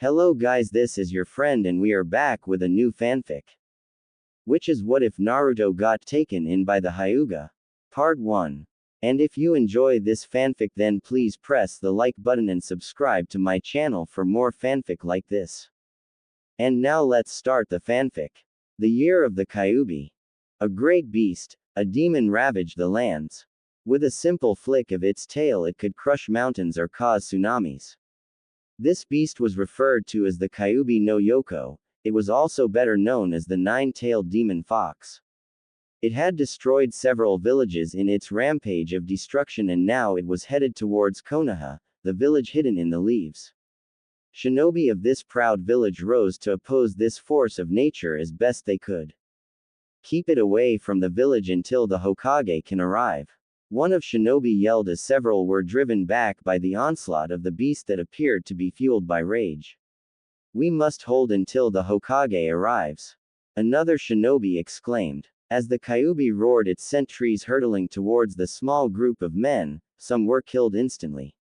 Hello guys, this is your friend and we are back with a new fanfic. Which is What If Naruto Got Taken In by the Hyuga? Part 1. And if you enjoy this fanfic then please press the like button and subscribe to my channel for more fanfic like this. And now let's start the fanfic. The Year of the Kyuubi. A great beast, a demon ravaged the lands. With a simple flick of its tail it could crush mountains or cause tsunamis. This beast was referred to as the Kyuubi no Yoko. It was also better known as the nine-tailed demon fox. It had destroyed several villages in its rampage of destruction and now it was headed towards Konoha, the village hidden in the leaves. Shinobi of this proud village rose to oppose this force of nature as best they could. Keep it away from the village until the Hokage can arrive. One of Shinobi yelled as several were driven back by the onslaught of the beast that appeared to be fueled by rage. We must hold until the Hokage arrives. Another Shinobi exclaimed. As the Kyuubi roared it sent trees hurtling towards the small group of men, some were killed instantly.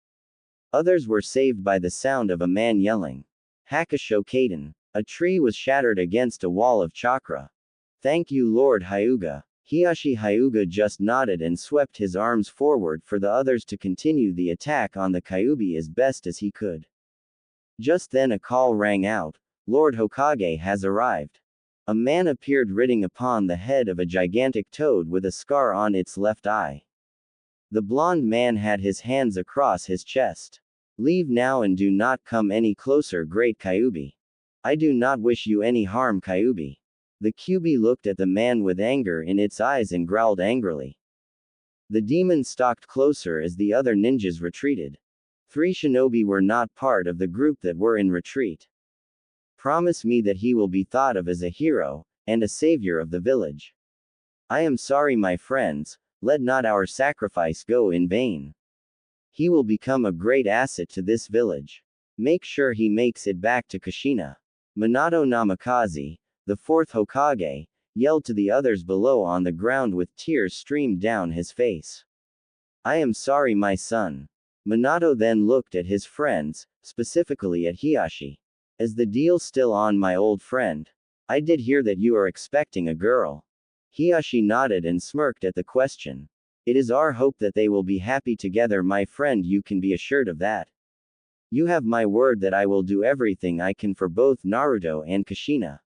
Others were saved by the sound of a man yelling. Hakusho Kaden. A tree was shattered against a wall of chakra. Thank you Lord Hyuga. Hiashi Hyuga just nodded and swept his arms forward for the others to continue the attack on the Kyuubi as best as he could. Just then a call rang out, Lord Hokage has arrived. A man appeared riding upon the head of a gigantic toad with a scar on its left eye. The blond man had his hands across his chest. Leave now and do not come any closer great Kyuubi. I do not wish you any harm Kyuubi. The Kyuubi looked at the man with anger in its eyes and growled angrily. The demon stalked closer as the other ninjas retreated. 3 shinobi were not part of the group that were in retreat. Promise me that he will be thought of as a hero, and a savior of the village. I am sorry my friends, let not our sacrifice go in vain. He will become a great asset to this village. Make sure he makes it back to Kushina. Minato Namikaze, the 4th Hokage, yelled to the others below on the ground with tears streamed down his face. I am sorry my son. Minato then looked at his friends, specifically at Hiashi. Is the deal still on my old friend? I did hear that you are expecting a girl. Hiashi nodded and smirked at the question. It is our hope that they will be happy together my friend, you can be assured of that. You have my word that I will do everything I can for both Naruto and Kushina.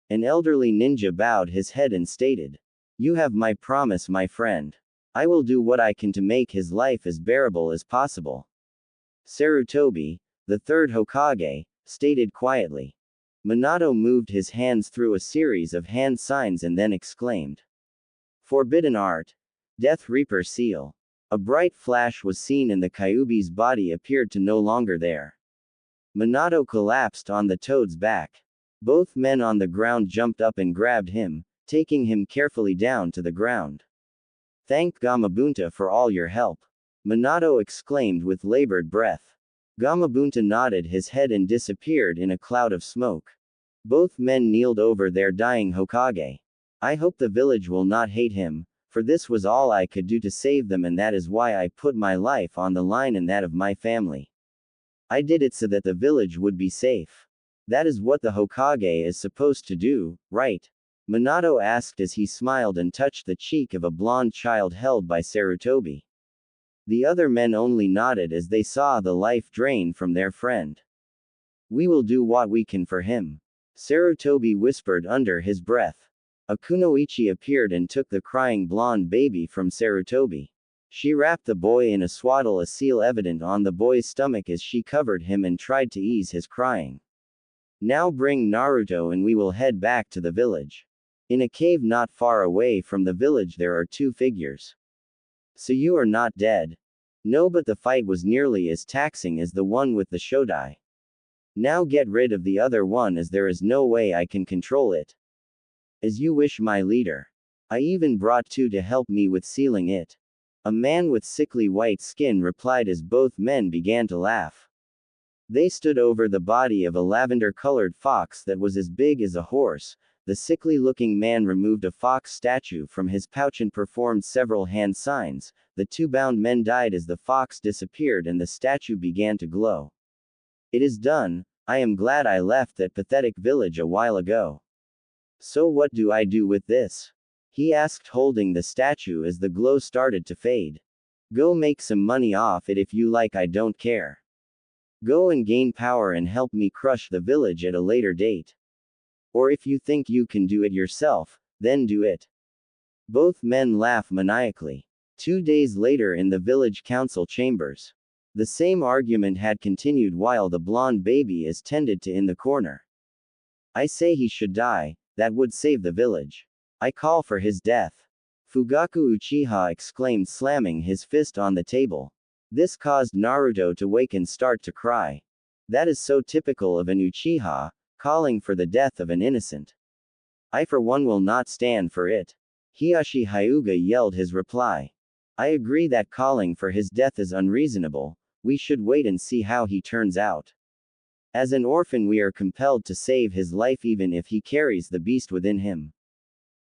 An elderly ninja bowed his head and stated. You have my promise my friend. I will do what I can to make his life as bearable as possible. Sarutobi, the 3rd Hokage, stated quietly. Minato moved his hands through a series of hand signs and then exclaimed. Forbidden Art. Death Reaper Seal. A bright flash was seen and the Kyuubi's body appeared to no longer there. Minato collapsed on the toad's back. Both men on the ground jumped up and grabbed him, taking him carefully down to the ground. Thank Gamabunta for all your help. Minato exclaimed with labored breath. Gamabunta nodded his head and disappeared in a cloud of smoke. Both men kneeled over their dying Hokage. I hope the village will not hate him, for this was all I could do to save them and that is why I put my life on the line and that of my family. I did it so that the village would be safe. That is what the Hokage is supposed to do, right? Minato asked as he smiled and touched the cheek of a blonde child held by Sarutobi. The other men only nodded as they saw the life drain from their friend. We will do what we can for him. Sarutobi whispered under his breath. A kunoichi appeared and took the crying blonde baby from Sarutobi. She wrapped the boy in a swaddle, a seal evident on the boy's stomach as she covered him and tried to ease his crying. Now bring Naruto and we will head back to the village. In a cave not far away from the village there are 2 figures. So you are not dead? No, but the fight was nearly as taxing as the one with the Shodai. Now get rid of the other one as there is no way I can control it. As you wish my leader. I even brought 2 to help me with sealing it. A man with sickly white skin replied as both men began to laugh. They stood over the body of a lavender-colored fox that was as big as a horse. The sickly-looking man removed a fox statue from his pouch and performed several hand signs. The 2 bound men died as the fox disappeared and the statue began to glow. It is done, I am glad I left that pathetic village a while ago. So what do I do with this? He asked, holding the statue as the glow started to fade. Go make some money off it if you like, I don't care. Go and gain power and help me crush the village at a later date. Or if you think you can do it yourself, then do it. Both men laugh maniacally. 2 days later in the village council chambers. The same argument had continued while the blonde baby is tended to in the corner. I say he should die, that would save the village. I call for his death. Fugaku Uchiha exclaimed, slamming his fist on the table. This caused Naruto to wake and start to cry. That is so typical of an Uchiha, calling for the death of an innocent. I for one will not stand for it. Hiyashi Hyuga yelled his reply. I agree that calling for his death is unreasonable. We should wait and see how he turns out. As an orphan we are compelled to save his life even if he carries the beast within him.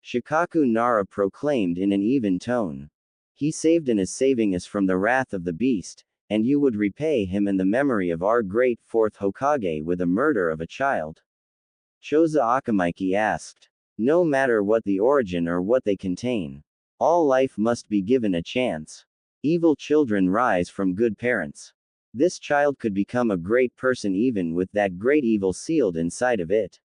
Shikaku Nara proclaimed in an even tone. He saved and is saving us from the wrath of the beast, and you would repay him in the memory of our great fourth Hokage with the murder of a child. Choza Akamaiki asked. No matter what the origin or what they contain. All life must be given a chance. Evil children rise from good parents. This child could become a great person even with that great evil sealed inside of it.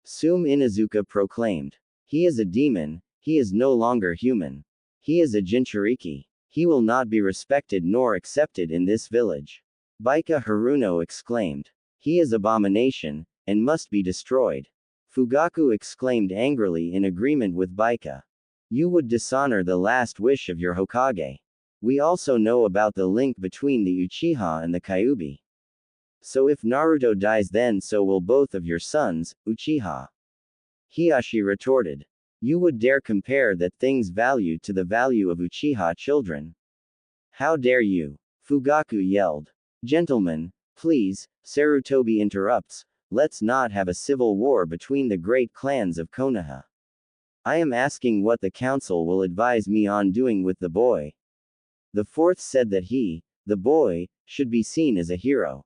Sume Inuzuka proclaimed. He is a demon, he is no longer human. He is a Jinchuriki. He will not be respected nor accepted in this village. Baika Haruno exclaimed. He is abomination, and must be destroyed. Fugaku exclaimed angrily in agreement with Baika. You would dishonor the last wish of your Hokage. We also know about the link between the Uchiha and the Kyuubi. So if Naruto dies then so will both of your sons, Uchiha. Hiyashi retorted. You would dare compare that thing's value to the value of Uchiha children? How dare you? Fugaku yelled. Gentlemen, please, Sarutobi interrupts, let's not have a civil war between the great clans of Konoha. I am asking what the council will advise me on doing with the boy. The fourth said that he, the boy, should be seen as a hero.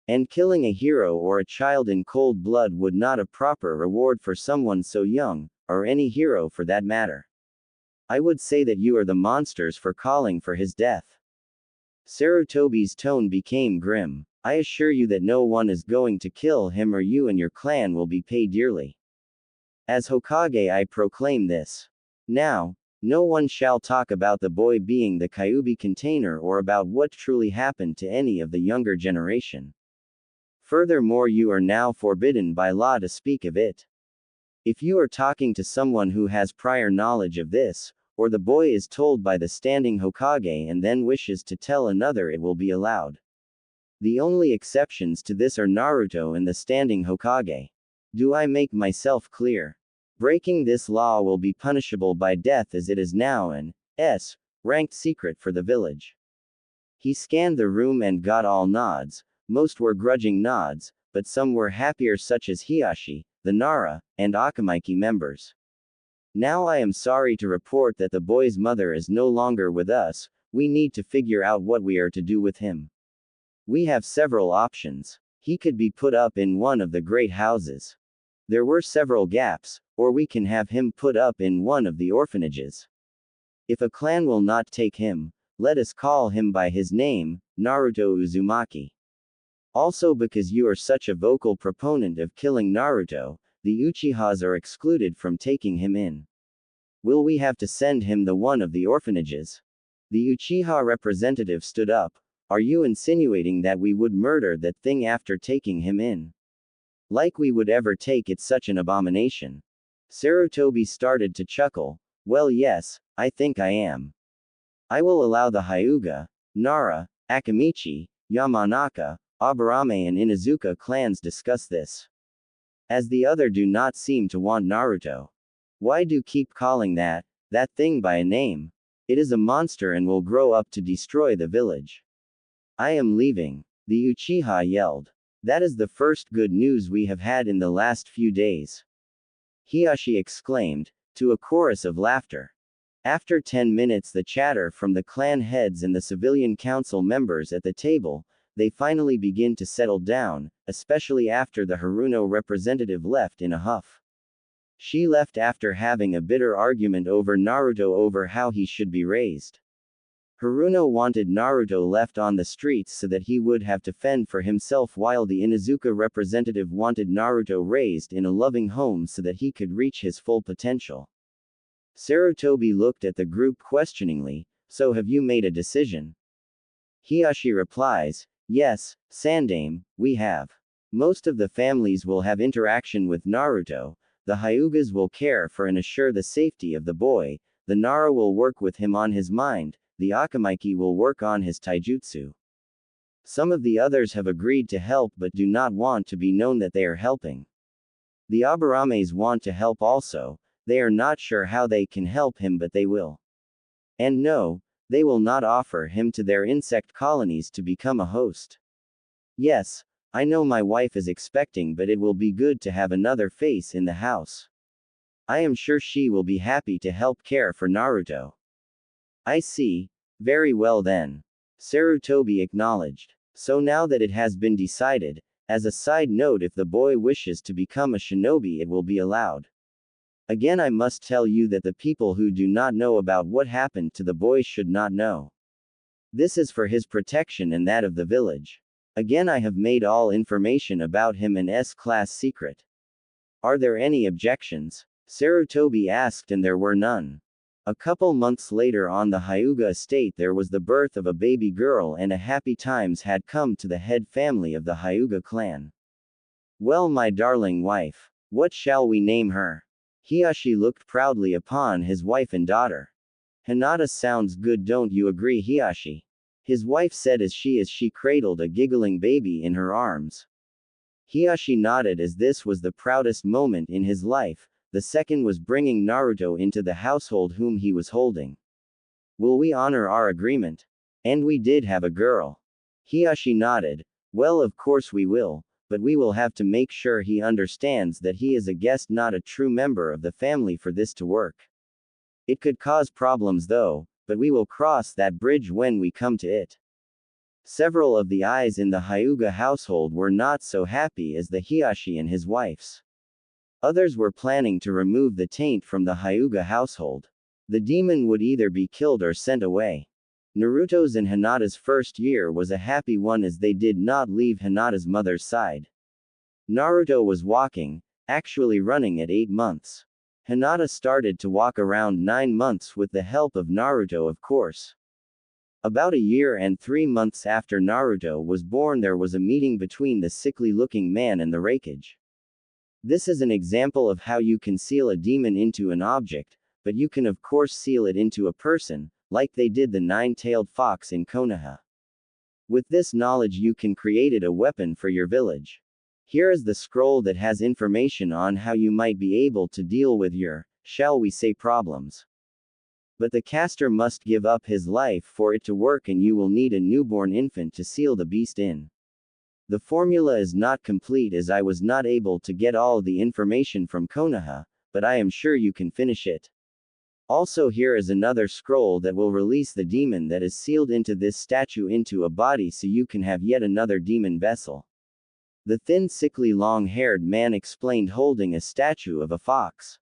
And killing a hero or a child in cold blood would not a proper reward for someone so young, or any hero for that matter. I would say that you are the monsters for calling for his death. Sarutobi's tone became grim. I assure you that no one is going to kill him or you and your clan will be paid dearly. As Hokage I proclaim this. Now, no one shall talk about the boy being the Kyuubi container or about what truly happened to any of the younger generation. Furthermore, you are now forbidden by law to speak of it. If you are talking to someone who has prior knowledge of this, or the boy is told by the standing Hokage and then wishes to tell another, it will be allowed. The only exceptions to this are Naruto and the standing Hokage. Do I make myself clear? Breaking this law will be punishable by death as it is now an ranked secret for the village. He scanned the room and got all nods. Most were grudging nods, but some were happier, such as Hiyashi, the Nara, and Akamaiki members. Now I am sorry to report that the boy's mother is no longer with us. We need to figure out what we are to do with him. We have several options. He could be put up in one of the great houses. There were several gaps, or we can have him put up in one of the orphanages. If a clan will not take him, let us call him by his name, Naruto Uzumaki. Also, because you are such a vocal proponent of killing Naruto, the Uchihas are excluded from taking him in. Will we have to send him the one of the orphanages? The Uchiha representative stood up. Are you insinuating that we would murder that thing after taking him in? Like we would ever take it, such an abomination. Sarutobi started to chuckle. Well, yes, I think I am. I will allow the Hyuga, Nara, Akamichi, Yamanaka, Aburame and Inuzuka clans discuss this. As the other do not seem to want Naruto. Why do keep calling that thing by a name? It is a monster and will grow up to destroy the village. I am leaving. The Uchiha yelled. That is the first good news we have had in the last few days. Hiyashi exclaimed, to a chorus of laughter. After 10 minutes the chatter from the clan heads and the civilian council members at the table, they finally begin to settle down, especially after the Haruno representative left in a huff. She left after having a bitter argument over Naruto over how he should be raised. Haruno wanted Naruto left on the streets so that he would have to fend for himself, while the Inuzuka representative wanted Naruto raised in a loving home so that he could reach his full potential. Sarutobi looked at the group questioningly. So have you made a decision? Hiyashi replies, yes, Sandame, we have. Most of the families will have interaction with Naruto, the Hyugas will care for and assure the safety of the boy, the Nara will work with him on his mind, the Akamaiki will work on his taijutsu. Some of the others have agreed to help but do not want to be known that they are helping. The Abarames want to help also, they are not sure how they can help him but they will. And no, they will not offer him to their insect colonies to become a host. Yes, I know my wife is expecting, but it will be good to have another face in the house. I am sure she will be happy to help care for Naruto. I see, very well then. Sarutobi acknowledged. So now that it has been decided, as a side note, if the boy wishes to become a shinobi it will be allowed. Again, I must tell you that the people who do not know about what happened to the boy should not know. This is for his protection and that of the village. Again, I have made all information about him an S-class secret. Are there any objections? Sarutobi asked, and there were none. A couple months later on the Hyuga estate there was the birth of a baby girl, and a happy times had come to the head family of the Hyuga clan. Well, my darling wife, what shall we name her? Hiyashi looked proudly upon his wife and daughter. Hinata sounds good, don't you agree, Hiyashi? His wife said as she cradled a giggling baby in her arms. Hiyashi nodded, as this was the proudest moment in his life. The second was bringing Naruto into the household whom he was holding. Will we honor our agreement? And we did have a girl. Hiyashi nodded. Well, of course we will. But we will have to make sure he understands that he is a guest, not a true member of the family, for this to work. It could cause problems though, but we will cross that bridge when we come to it. Several of the eyes in the Hyuga household were not so happy as the Hiyashi and his wife's. Others were planning to remove the taint from the Hyuga household. The demon would either be killed or sent away. Naruto's and Hinata's first year was a happy one, as they did not leave Hinata's mother's side. Naruto was walking, actually running, at 8 months. Hinata started to walk around 9 months with the help of Naruto, of course. About a year and 3 months after Naruto was born, there was a meeting between the sickly-looking man and the Raikage. This is an example of how you can seal a demon into an object, but you can of course seal it into a person, like they did the 9-tailed fox in Konoha. With this knowledge you can create a weapon for your village. Here is the scroll that has information on how you might be able to deal with your, shall we say, problems. But the caster must give up his life for it to work, and you will need a newborn infant to seal the beast in. The formula is not complete, as I was not able to get all the information from Konoha, but I am sure you can finish it. Also, here is another scroll that will release the demon that is sealed into this statue into a body, so you can have yet another demon vessel. The thin, sickly, long-haired man explained, holding a statue of a fox.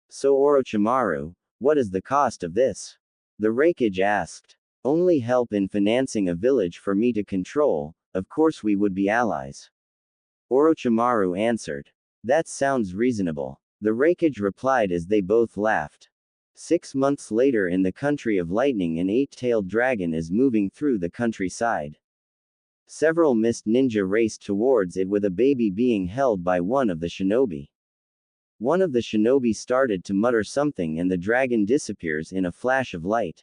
So Orochimaru, what is the cost of this? The Raikage asked. Only help in financing a village for me to control, of course we would be allies. Orochimaru answered. That sounds reasonable. The Raikage replied as they both laughed. 6 months later, in the country of lightning, an 8-tailed dragon is moving through the countryside. Several mist ninja raced towards it with a baby being held by one of the shinobi. One of the shinobi started to mutter something and the dragon disappears in a flash of light.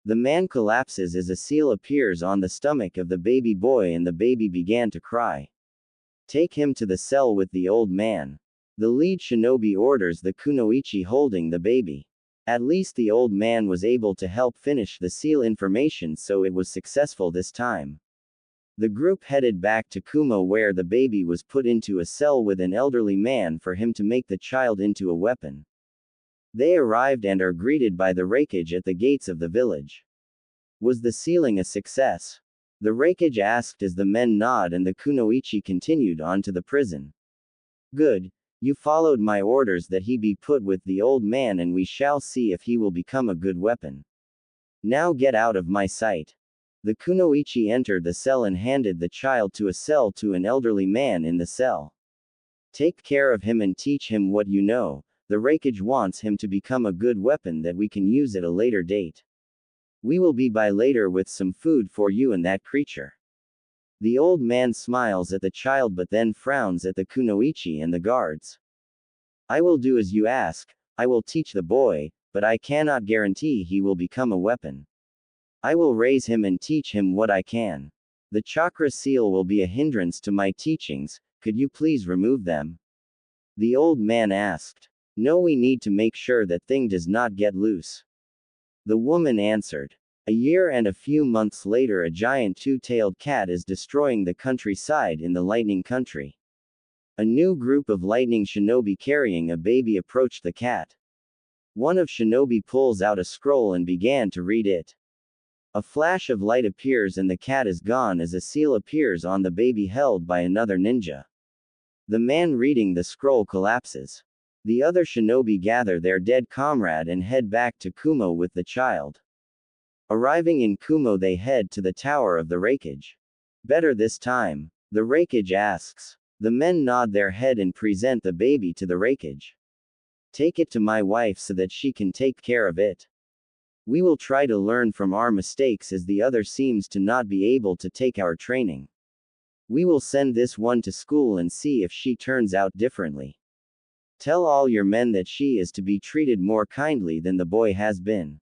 The man collapses as a seal appears on the stomach of the baby boy and the baby began to cry. Take him to the cell with the old man. The lead shinobi orders the kunoichi holding the baby. At least the old man was able to help finish the seal information, so it was successful this time. The group headed back to Kumo, where the baby was put into a cell with an elderly man for him to make the child into a weapon. They arrived and are greeted by the Raikage at the gates of the village. Was the sealing a success? The Reikage asked as the men nod and the kunoichi continued on to the prison. Good. You followed my orders that he be put with the old man and we shall see if he will become a good weapon. Now get out of my sight. The kunoichi entered the cell and handed the child to a cell to an elderly man in the cell. Take care of him and teach him what you know. The Reikage wants him to become a good weapon that we can use at a later date. We will be by later with some food for you and that creature. The old man smiles at the child but then frowns at the kunoichi and the guards. I will do as you ask, I will teach the boy, but I cannot guarantee he will become a weapon. I will raise him and teach him what I can. The chakra seal will be a hindrance to my teachings, could you please remove them? The old man asked. No, we need to make sure that thing does not get loose. The woman answered. A year and a few months later, a giant two-tailed cat is destroying the countryside in the Lightning Country. A new group of lightning shinobi carrying a baby approached the cat. One of shinobi pulls out a scroll and began to read it. A flash of light appears and the cat is gone as a seal appears on the baby held by another ninja. The man reading the scroll collapses. The other shinobi gather their dead comrade and head back to Kumo with the child. Arriving in Kumo, they head to the tower of the Reikage. Better this time? The Reikage asks. The men nod their head and present the baby to the Reikage. Take it to my wife so that she can take care of it. We will try to learn from our mistakes as the other seems to not be able to take our training. We will send this one to school and see if she turns out differently. Tell all your men that she is to be treated more kindly than the boy has been.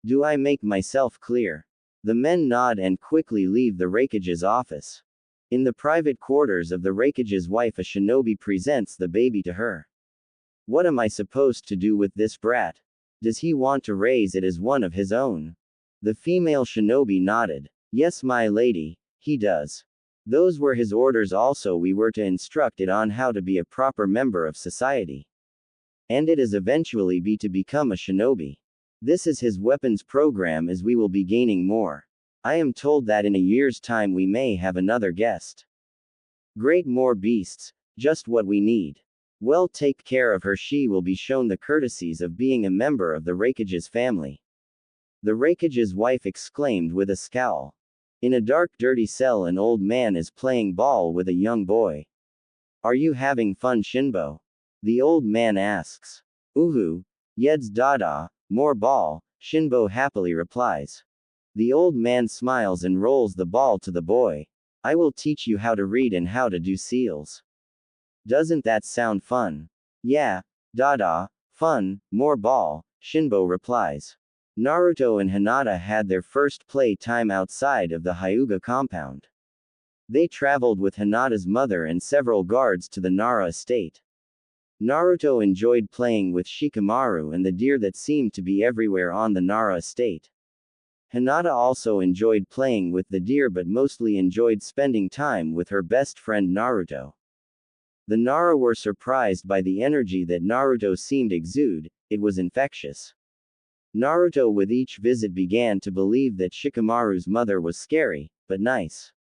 Do I make myself clear? The men nod and quickly leave the Reikage's office. In the private quarters of the Reikage's wife, a shinobi presents the baby to her. What am I supposed to do with this brat? Does he want to raise it as one of his own? The female shinobi nodded. Yes, my lady, he does. Those were his orders also. We were to instruct it on how to be a proper member of society. And it is eventually be to become a shinobi. This is his weapons program as we will be gaining more. I am told that in a year's time we may have another guest. Great, more beasts, just what we need. Well, take care of her, she will be shown the courtesies of being a member of the Reikage's family. The Reikage's wife exclaimed with a scowl. In a dark, dirty cell, an old man is playing ball with a young boy. Are you having fun, Shinbo? The old man asks. Uhu, yeds dada, more ball, Shinbo happily replies. The old man smiles and rolls the ball to the boy. I will teach you how to read and how to do seals. Doesn't that sound fun? Yeah, dada, fun, more ball, Shinbo replies. Naruto and Hinata had their first play time outside of the Hyuga compound. They traveled with Hinata's mother and several guards to the Nara estate. Naruto enjoyed playing with Shikamaru and the deer that seemed to be everywhere on the Nara estate. Hinata also enjoyed playing with the deer but mostly enjoyed spending time with her best friend Naruto. The Nara were surprised by the energy that Naruto seemed exude, it was infectious. Naruto with each visit began to believe that Shikamaru's mother was scary, but nice.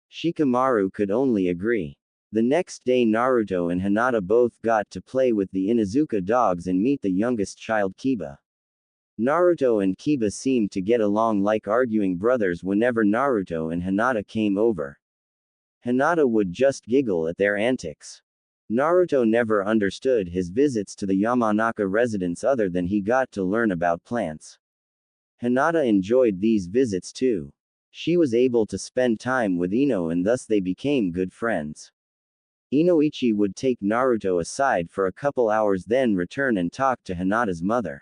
Shikamaru could only agree. The next day Naruto and Hinata both got to play with the Inuzuka dogs and meet the youngest child Kiba. Naruto and Kiba seemed to get along like arguing brothers whenever Naruto and Hinata came over. Hinata would just giggle at their antics. Naruto never understood his visits to the Yamanaka residence other than he got to learn about plants. Hinata enjoyed these visits too. She was able to spend time with Ino and thus they became good friends. Inoichi would take Naruto aside for a couple hours then return and talk to Hinata's mother.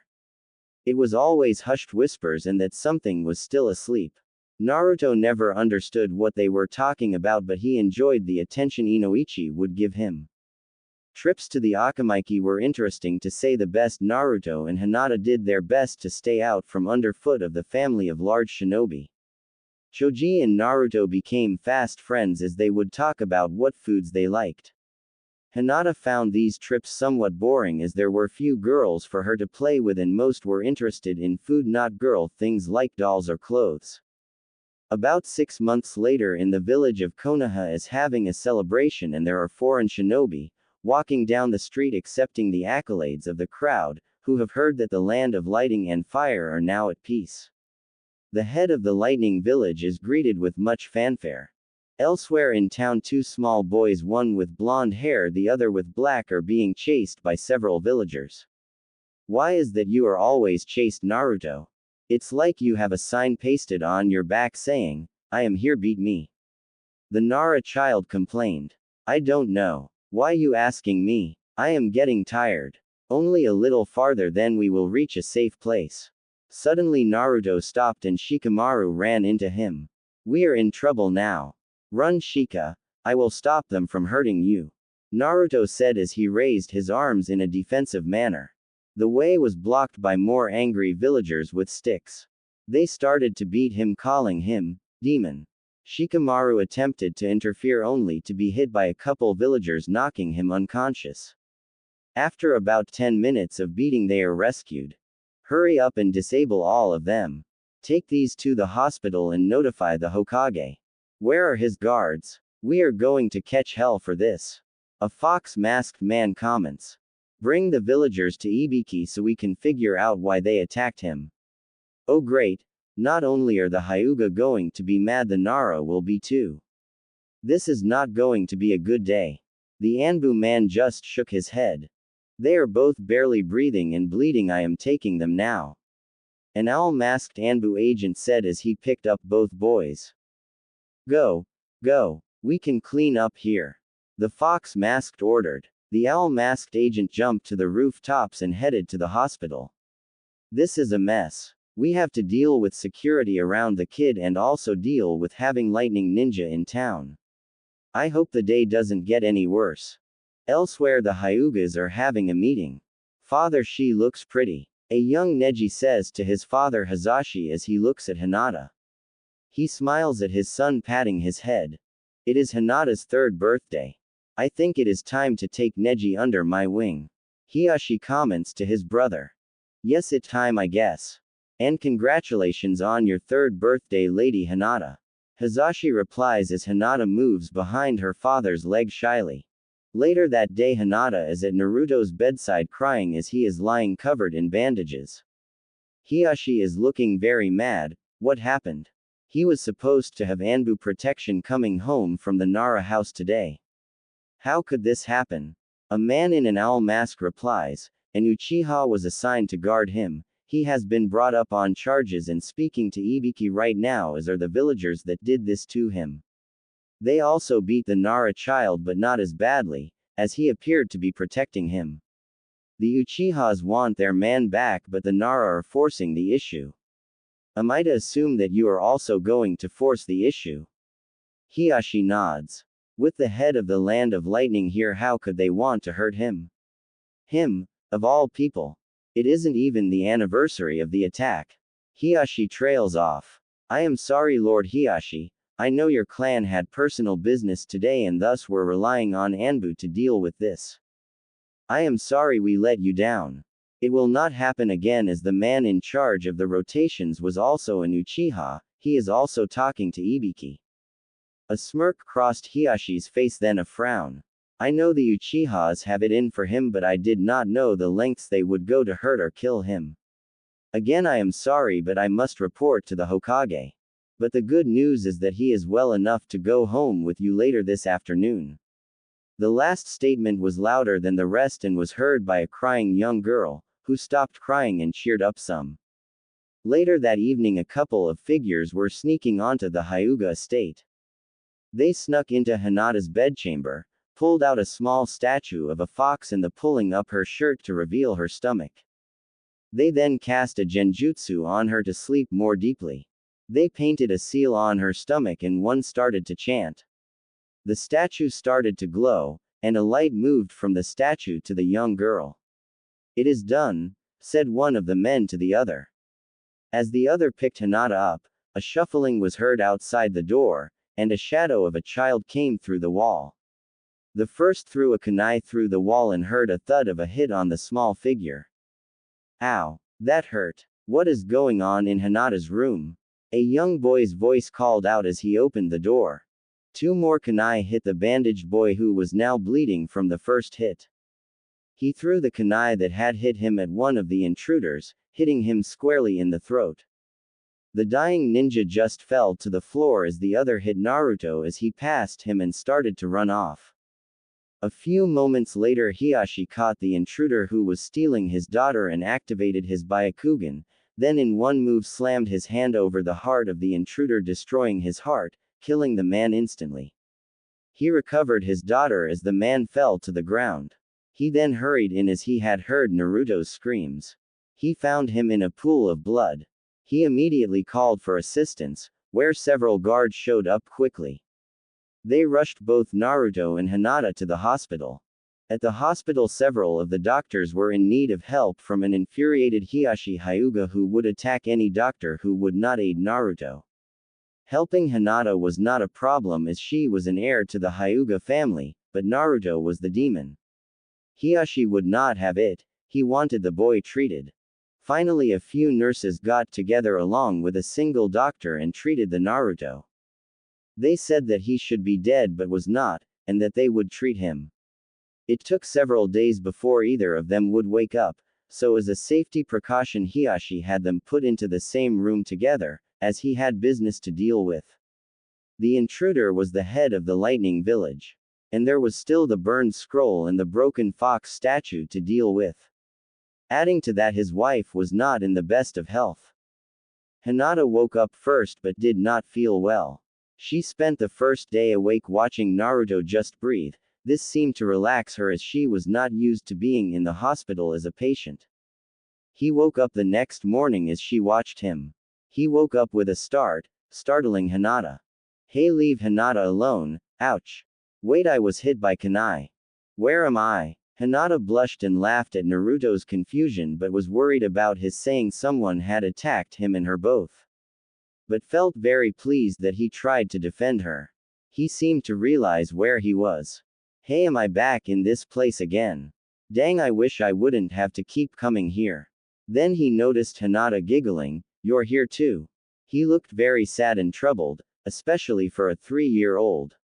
It was always hushed whispers and that something was still asleep. Naruto never understood what they were talking about but he enjoyed the attention Inoichi would give him. Trips to the Akamaiki were interesting to say the best. Naruto and Hinata did their best to stay out from underfoot of the family of large shinobi. Choji and Naruto became fast friends as they would talk about what foods they liked. Hinata found these trips somewhat boring as there were few girls for her to play with and most were interested in food not girl things like dolls or clothes. About 6 months later in the village of Konoha is having a celebration and there are foreign shinobi, walking down the street accepting the accolades of the crowd, who have heard that the land of lighting and fire are now at peace. The head of the lightning village is greeted with much fanfare. Elsewhere in town, two small boys, one with blonde hair, the other with black, are being chased by several villagers. Why is that you are always chased, Naruto? It's like you have a sign pasted on your back saying, I am here, beat me. The Nara child complained. I don't know. Why you asking me? I am getting tired. Only a little farther then we will reach a safe place. Suddenly Naruto stopped and Shikamaru ran into him. We are in trouble now. Run, Shika. I will stop them from hurting you. Naruto said as he raised his arms in a defensive manner. The way was blocked by more angry villagers with sticks. They started to beat him, calling him demon. Shikamaru attempted to interfere only to be hit by a couple villagers, knocking him unconscious. After about 10 minutes of beating they are rescued. Hurry up and disable all of them. Take these to the hospital and notify the Hokage. Where are his guards? We are going to catch hell for this. A fox-masked man comments. Bring the villagers to Ibiki so we can figure out why they attacked him. Oh great, not only are the Hyuga going to be mad, the Nara will be too. This is not going to be a good day. The Anbu man just shook his head. They are both barely breathing and bleeding. I am taking them now. An owl-masked Anbu agent said as he picked up both boys. Go. We can clean up here. The fox-masked ordered. The owl-masked agent jumped to the rooftops and headed to the hospital. This is a mess. We have to deal with security around the kid and also deal with having lightning ninja in town. I hope the day doesn't get any worse. Elsewhere the Hyugas are having a meeting. Father, she looks pretty. A young Neji says to his father Hizashi as he looks at Hinata. He smiles at his son, patting his head. It is Hinata's 3rd birthday. I think it is time to take Neji under my wing. Hiyashi comments to his brother. Yes, it's time, I guess. And congratulations on your 3rd birthday, Lady Hinata. Hizashi replies as Hinata moves behind her father's leg shyly. Later that day, Hinata is at Naruto's bedside crying as he is lying covered in bandages. Hiyashi is looking very mad. What happened? He was supposed to have Anbu protection coming home from the Nara house today. How could this happen? A man in an owl mask replies, and Uchiha was assigned to guard him. He has been brought up on charges and speaking to Ibiki right now, as are the villagers that did this to him. They also beat the Nara child, but not as badly, as he appeared to be protecting him. The Uchihas want their man back, but the Nara are forcing the issue. Am I to assume that you are also going to force the issue? Hiyashi nods. With the head of the land of lightning here, how could they want to hurt him? Him, of all people. It isn't even the anniversary of the attack. Hiyashi trails off. I am sorry, Lord Hiyashi. I know your clan had personal business today and thus were relying on Anbu to deal with this. I am sorry we let you down. It will not happen again, as the man in charge of the rotations was also an Uchiha. He is also talking to Ibiki. A smirk crossed Hiyashi's face, then a frown. I know the Uchihas have it in for him, but I did not know the lengths they would go to hurt or kill him. Again, I am sorry, but I must report to the Hokage. But the good news is that he is well enough to go home with you later this afternoon. The last statement was louder than the rest and was heard by a crying young girl, who stopped crying and cheered up some. Later that evening, a couple of figures were sneaking onto the Hyuga estate. They snuck into Hinata's bedchamber, pulled out a small statue of a fox and pulling up her shirt to reveal her stomach. They then cast a genjutsu on her to sleep more deeply. They painted a seal on her stomach and one started to chant. The statue started to glow, and a light moved from the statue to the young girl. It is done, said one of the men to the other. As the other picked Hinata up, a shuffling was heard outside the door, and a shadow of a child came through the wall. The first threw a kunai through the wall and heard a thud of a hit on the small figure. Ow! That hurt. What is going on in Hinata's room? A young boy's voice called out as he opened the door. Two more kunai hit the bandaged boy who was now bleeding from the first hit. He threw the kunai that had hit him at one of the intruders, hitting him squarely in the throat. The dying ninja just fell to the floor as the other hit Naruto as he passed him and started to run off. A few moments later, Hiyashi caught the intruder who was stealing his daughter and activated his Byakugan, then in one move slammed his hand over the heart of the intruder, destroying his heart, killing the man instantly. He recovered his daughter as the man fell to the ground. He then hurried in as he had heard Naruto's screams. He found him in a pool of blood. He immediately called for assistance, where several guards showed up quickly. They rushed both Naruto and Hinata to the hospital. At the hospital, several of the doctors were in need of help from an infuriated Hyuga who would attack any doctor who would not aid Naruto. Helping Hinata was not a problem as she was an heir to the Hyuga family, but Naruto was the demon. Hiyashi would not have it, he wanted the boy treated. Finally, a few nurses got together along with a single doctor and treated the Naruto. They said that he should be dead but was not, and that they would treat him. It took several days before either of them would wake up, so as a safety precaution Hiyashi had them put into the same room together, as he had business to deal with. The intruder was the head of the Lightning Village. And there was still the burned scroll and the broken fox statue to deal with. Adding to that, his wife was not in the best of health. Hinata woke up first but did not feel well. She spent the first day awake watching Naruto just breathe. This seemed to relax her as she was not used to being in the hospital as a patient. He woke up the next morning as she watched him. He woke up with a start, startling Hinata. Hey, leave Hinata alone, ouch. Wait, I was hit by kunai. Where am I? Hinata blushed and laughed at Naruto's confusion but was worried about his saying someone had attacked him and her both. But felt very pleased that he tried to defend her. He seemed to realize where he was. Hey, am I back in this place again? Dang, I wish I wouldn't have to keep coming here. Then he noticed Hinata giggling. You're here too. He looked very sad and troubled, especially for a 3-year-old.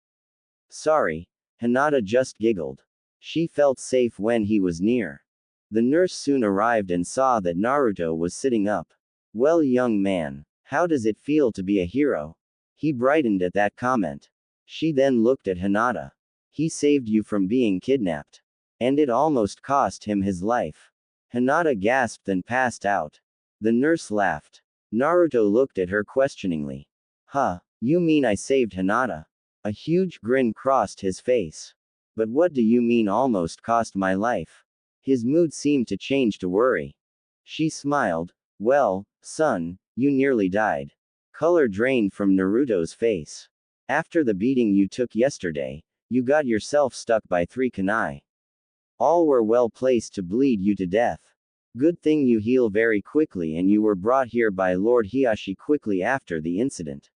Sorry. Hinata just giggled. She felt safe when he was near. The nurse soon arrived and saw that Naruto was sitting up. Well, young man, how does it feel to be a hero? He brightened at that comment. She then looked at Hinata. He saved you from being kidnapped. And it almost cost him his life. Hinata gasped and passed out. The nurse laughed. Naruto looked at her questioningly. Huh, you mean I saved Hinata? A huge grin crossed his face. But what do you mean almost cost my life? His mood seemed to change to worry. She smiled. Well, son, you nearly died. Color drained from Naruto's face. After the beating you took yesterday, you got yourself stuck by 3 kunai. All were well placed to bleed you to death. Good thing you heal very quickly and you were brought here by Lord Hiyashi quickly after the incident.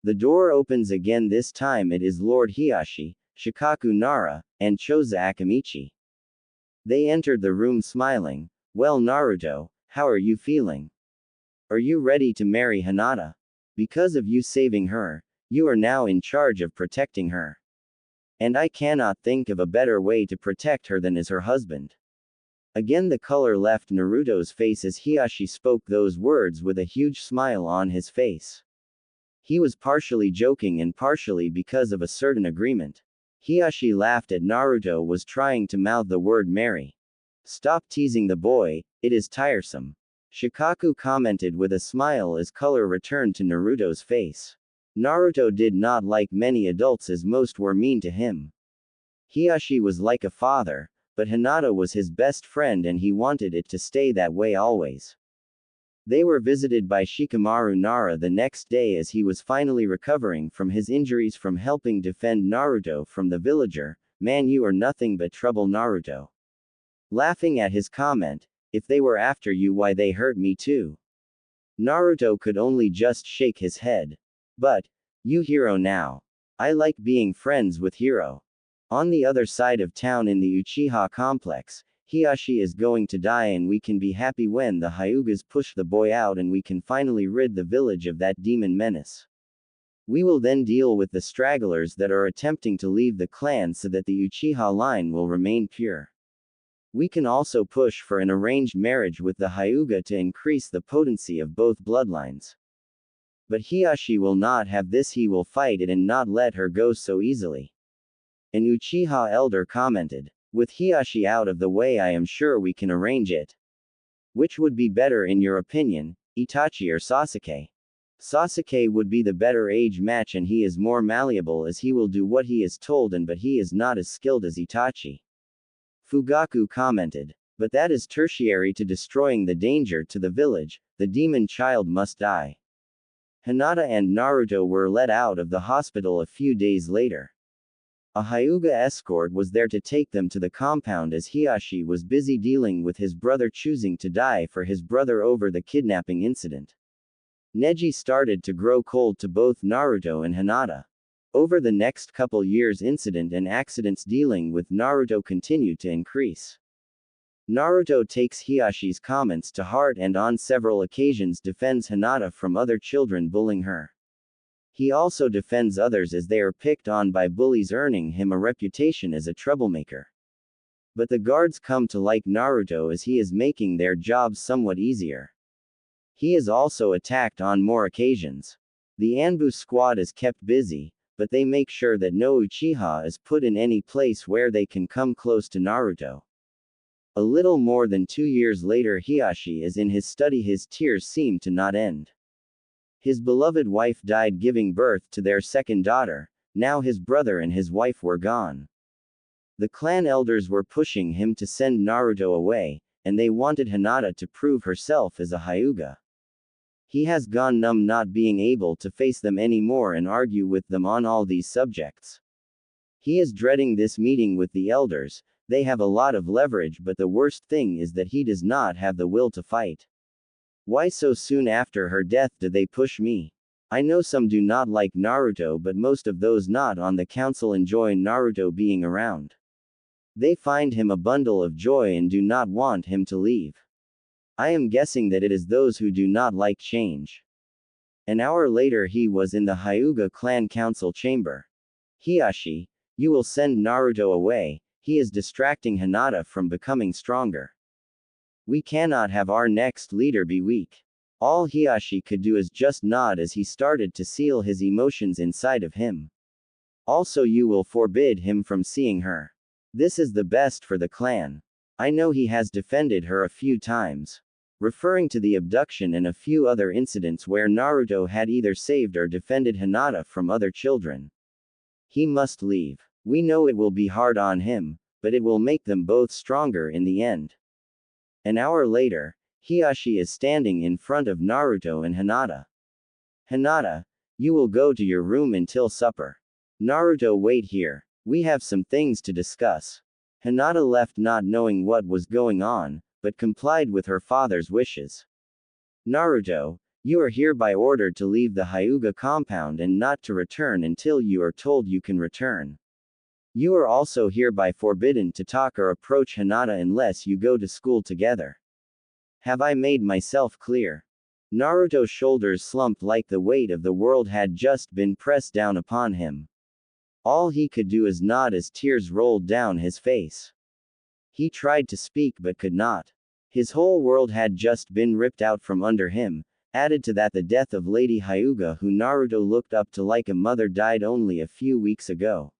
The door opens again, this time it is Lord Hiyashi, Shikaku Nara, and Choza Akamichi. They entered the room smiling. Well, Naruto, how are you feeling? Are you ready to marry Hinata? Because of you saving her, you are now in charge of protecting her. And I cannot think of a better way to protect her than as her husband. Again the color left Naruto's face as Hiyashi spoke those words with a huge smile on his face. He was partially joking and partially because of a certain agreement. Hiyashi laughed at Naruto was trying to mouth the word marry. Stop teasing the boy, it is tiresome. Shikaku commented with a smile as color returned to Naruto's face. Naruto did not like many adults as most were mean to him. Hiyashi was like a father, but Hinata was his best friend and he wanted it to stay that way always. They were visited by Shikamaru Nara the next day as he was finally recovering from his injuries from helping defend Naruto from the villager. Man, you are nothing but trouble, Naruto. Laughing at his comment, if they were after you, why they hurt me too. Naruto could only just shake his head. But, you hero now. I like being friends with hero. On the other side of town in the Uchiha complex, Hiyashi is going to die and we can be happy when the Hyugas push the boy out and we can finally rid the village of that demon menace. We will then deal with the stragglers that are attempting to leave the clan so that the Uchiha line will remain pure. We can also push for an arranged marriage with the Hyuga to increase the potency of both bloodlines. But Hiyashi will not have this, he will fight it and not let her go so easily. An Uchiha elder commented, with Hiyashi out of the way I am sure we can arrange it. Which would be better in your opinion, Itachi or Sasuke? Sasuke would be the better age match and he is more malleable as he will do what he is told but he is not as skilled as Itachi. Fugaku commented, but that is tertiary to destroying the danger to the village, the demon child must die. Hinata and Naruto were let out of the hospital a few days later. A Hyuga escort was there to take them to the compound as Hiyashi was busy dealing with his brother choosing to die for his brother over the kidnapping incident. Neji started to grow cold to both Naruto and Hinata. Over the next couple years incident and accidents dealing with Naruto continued to increase. Naruto takes Hiyashi's comments to heart and on several occasions defends Hinata from other children bullying her. He also defends others as they are picked on by bullies, earning him a reputation as a troublemaker. But the guards come to like Naruto as he is making their jobs somewhat easier. He is also attacked on more occasions. The Anbu squad is kept busy, but they make sure that no Uchiha is put in any place where they can come close to Naruto. A little more than 2 years later, Hiyashi is in his study. His tears seem to not end. His beloved wife died giving birth to their second daughter, now his brother and his wife were gone. The clan elders were pushing him to send Naruto away, and they wanted Hinata to prove herself as a Hyuga. He has gone numb not being able to face them anymore and argue with them on all these subjects. He is dreading this meeting with the elders. They have a lot of leverage, but the worst thing is that he does not have the will to fight. Why so soon after her death do they push me? I know some do not like Naruto, but most of those not on the council enjoy Naruto being around. They find him a bundle of joy and do not want him to leave. I am guessing that it is those who do not like change. An hour later he was in the Hyuga clan council chamber. Hiyashi, you will send Naruto away, he is distracting Hinata from becoming stronger. We cannot have our next leader be weak. All Hiyashi could do is just nod as he started to seal his emotions inside of him. Also you will forbid him from seeing her. This is the best for the clan. I know he has defended her a few times. Referring to the abduction and a few other incidents where Naruto had either saved or defended Hinata from other children. He must leave. We know it will be hard on him, but it will make them both stronger in the end. An hour later, Hiyashi is standing in front of Naruto and Hinata. Hinata, you will go to your room until supper. Naruto, wait here. We have some things to discuss. Hinata left not knowing what was going on, but complied with her father's wishes. Naruto, you are hereby ordered to leave the Hyuga compound and not to return until you are told you can return. You are also hereby forbidden to talk or approach Hinata unless you go to school together. Have I made myself clear? Naruto's shoulders slumped like the weight of the world had just been pressed down upon him. All he could do is nod as tears rolled down his face. He tried to speak but could not. His whole world had just been ripped out from under him. Added to that, the death of Lady Hyuga, who Naruto looked up to like a mother, died only a few weeks ago.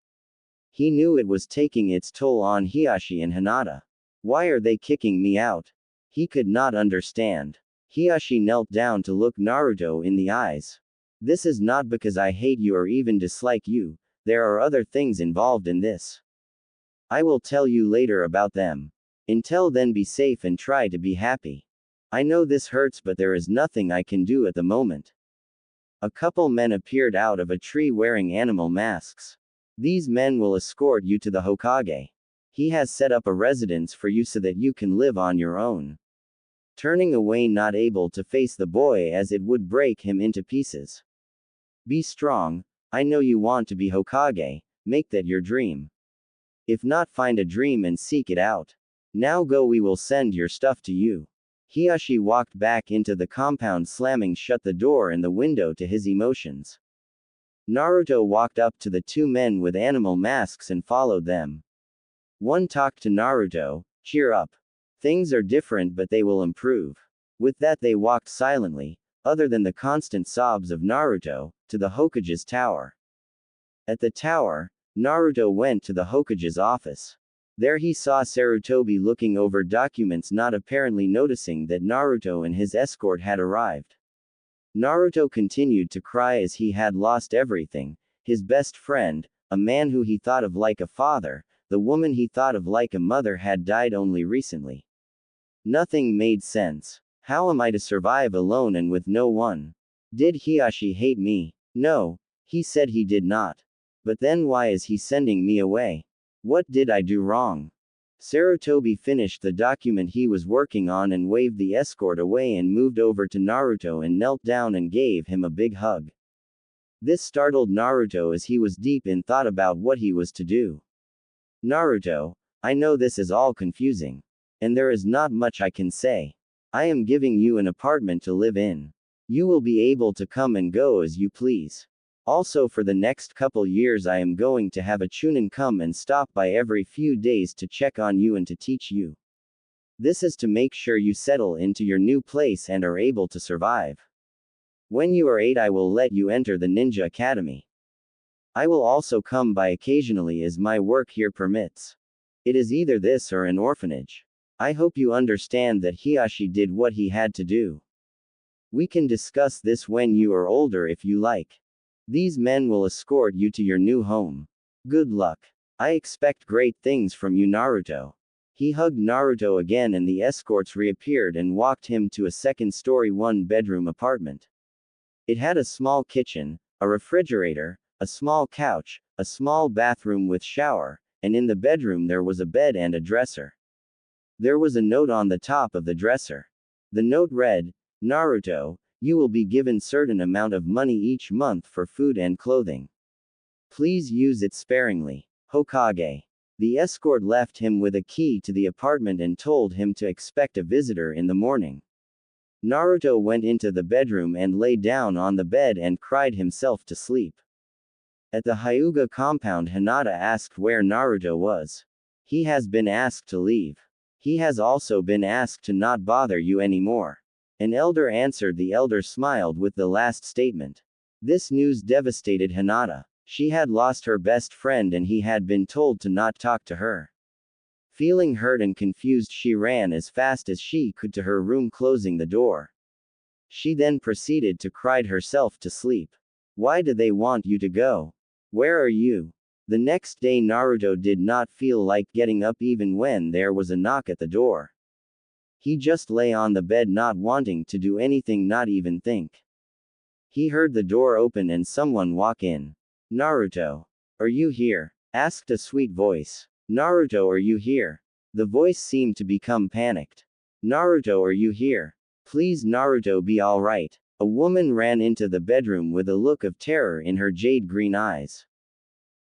He knew it was taking its toll on Hiyashi and Hinata. Why are they kicking me out? He could not understand. Hiyashi knelt down to look Naruto in the eyes. This is not because I hate you or even dislike you. There are other things involved in this. I will tell you later about them. Until then, be safe and try to be happy. I know this hurts, but there is nothing I can do at the moment. A couple men appeared out of a tree wearing animal masks. These men will escort you to the Hokage. He has set up a residence for you so that you can live on your own. Turning away, not able to face the boy as it would break him into pieces. Be strong. I know you want to be Hokage. Make that your dream. If not, find a dream and seek it out. Now go, we will send your stuff to you. Hiyashi walked back into the compound, slamming shut the door and the window to his emotions. Naruto walked up to the two men with animal masks and followed them. One talked to Naruto, cheer up. Things are different, but they will improve. With that, they walked silently, other than the constant sobs of Naruto, to the Hokage's tower. At the tower, Naruto went to the Hokage's office. There he saw Sarutobi looking over documents, not apparently noticing that Naruto and his escort had arrived. Naruto continued to cry as he had lost everything: his best friend, a man who he thought of like a father, the woman he thought of like a mother had died only recently. Nothing made sense. How am I to survive alone and with no one? Did Hiyashi hate me? No, he said he did not. But then why is he sending me away? What did I do wrong? Sarutobi finished the document he was working on and waved the escort away and moved over to Naruto and knelt down and gave him a big hug. This startled Naruto as he was deep in thought about what he was to do. Naruto, I know this is all confusing. And there is not much I can say. I am giving you an apartment to live in. You will be able to come and go as you please. Also, for the next couple years I am going to have a chunin come and stop by every few days to check on you and to teach you. This is to make sure you settle into your new place and are able to survive. When you are 8, I will let you enter the ninja academy. I will also come by occasionally as my work here permits. It is either this or an orphanage. I hope you understand that Hiyashi did what he had to do. We can discuss this when you are older if you like. These men will escort you to your new home. Good luck. I expect great things from you, Naruto. He hugged Naruto again and the escorts reappeared and walked him to a second-story one-bedroom apartment. It had a small kitchen, a refrigerator, a small couch, a small bathroom with shower, and in the bedroom there was a bed and a dresser. There was a note on the top of the dresser. The note read, Naruto, you will be given certain amount of money each month for food and clothing. Please use it sparingly. Hokage. The escort left him with a key to the apartment and told him to expect a visitor in the morning. Naruto went into the bedroom and lay down on the bed and cried himself to sleep. At the Hyuga compound, Hinata asked where Naruto was. He has been asked to leave. He has also been asked to not bother you anymore. An elder answered. The elder smiled with the last statement. This news devastated Hinata. She had lost her best friend and he had been told to not talk to her. Feeling hurt and confused, she ran as fast as she could to her room, closing the door. She then proceeded to cry herself to sleep. Why do they want you to go? Where are you? The next day Naruto did not feel like getting up even when there was a knock at the door. He just lay on the bed, not wanting to do anything, not even think. He heard the door open and someone walk in. Naruto. Are you here? Asked a sweet voice. Naruto, are you here? The voice seemed to become panicked. Naruto, are you here? Please, Naruto, be alright. A woman ran into the bedroom with a look of terror in her jade green eyes.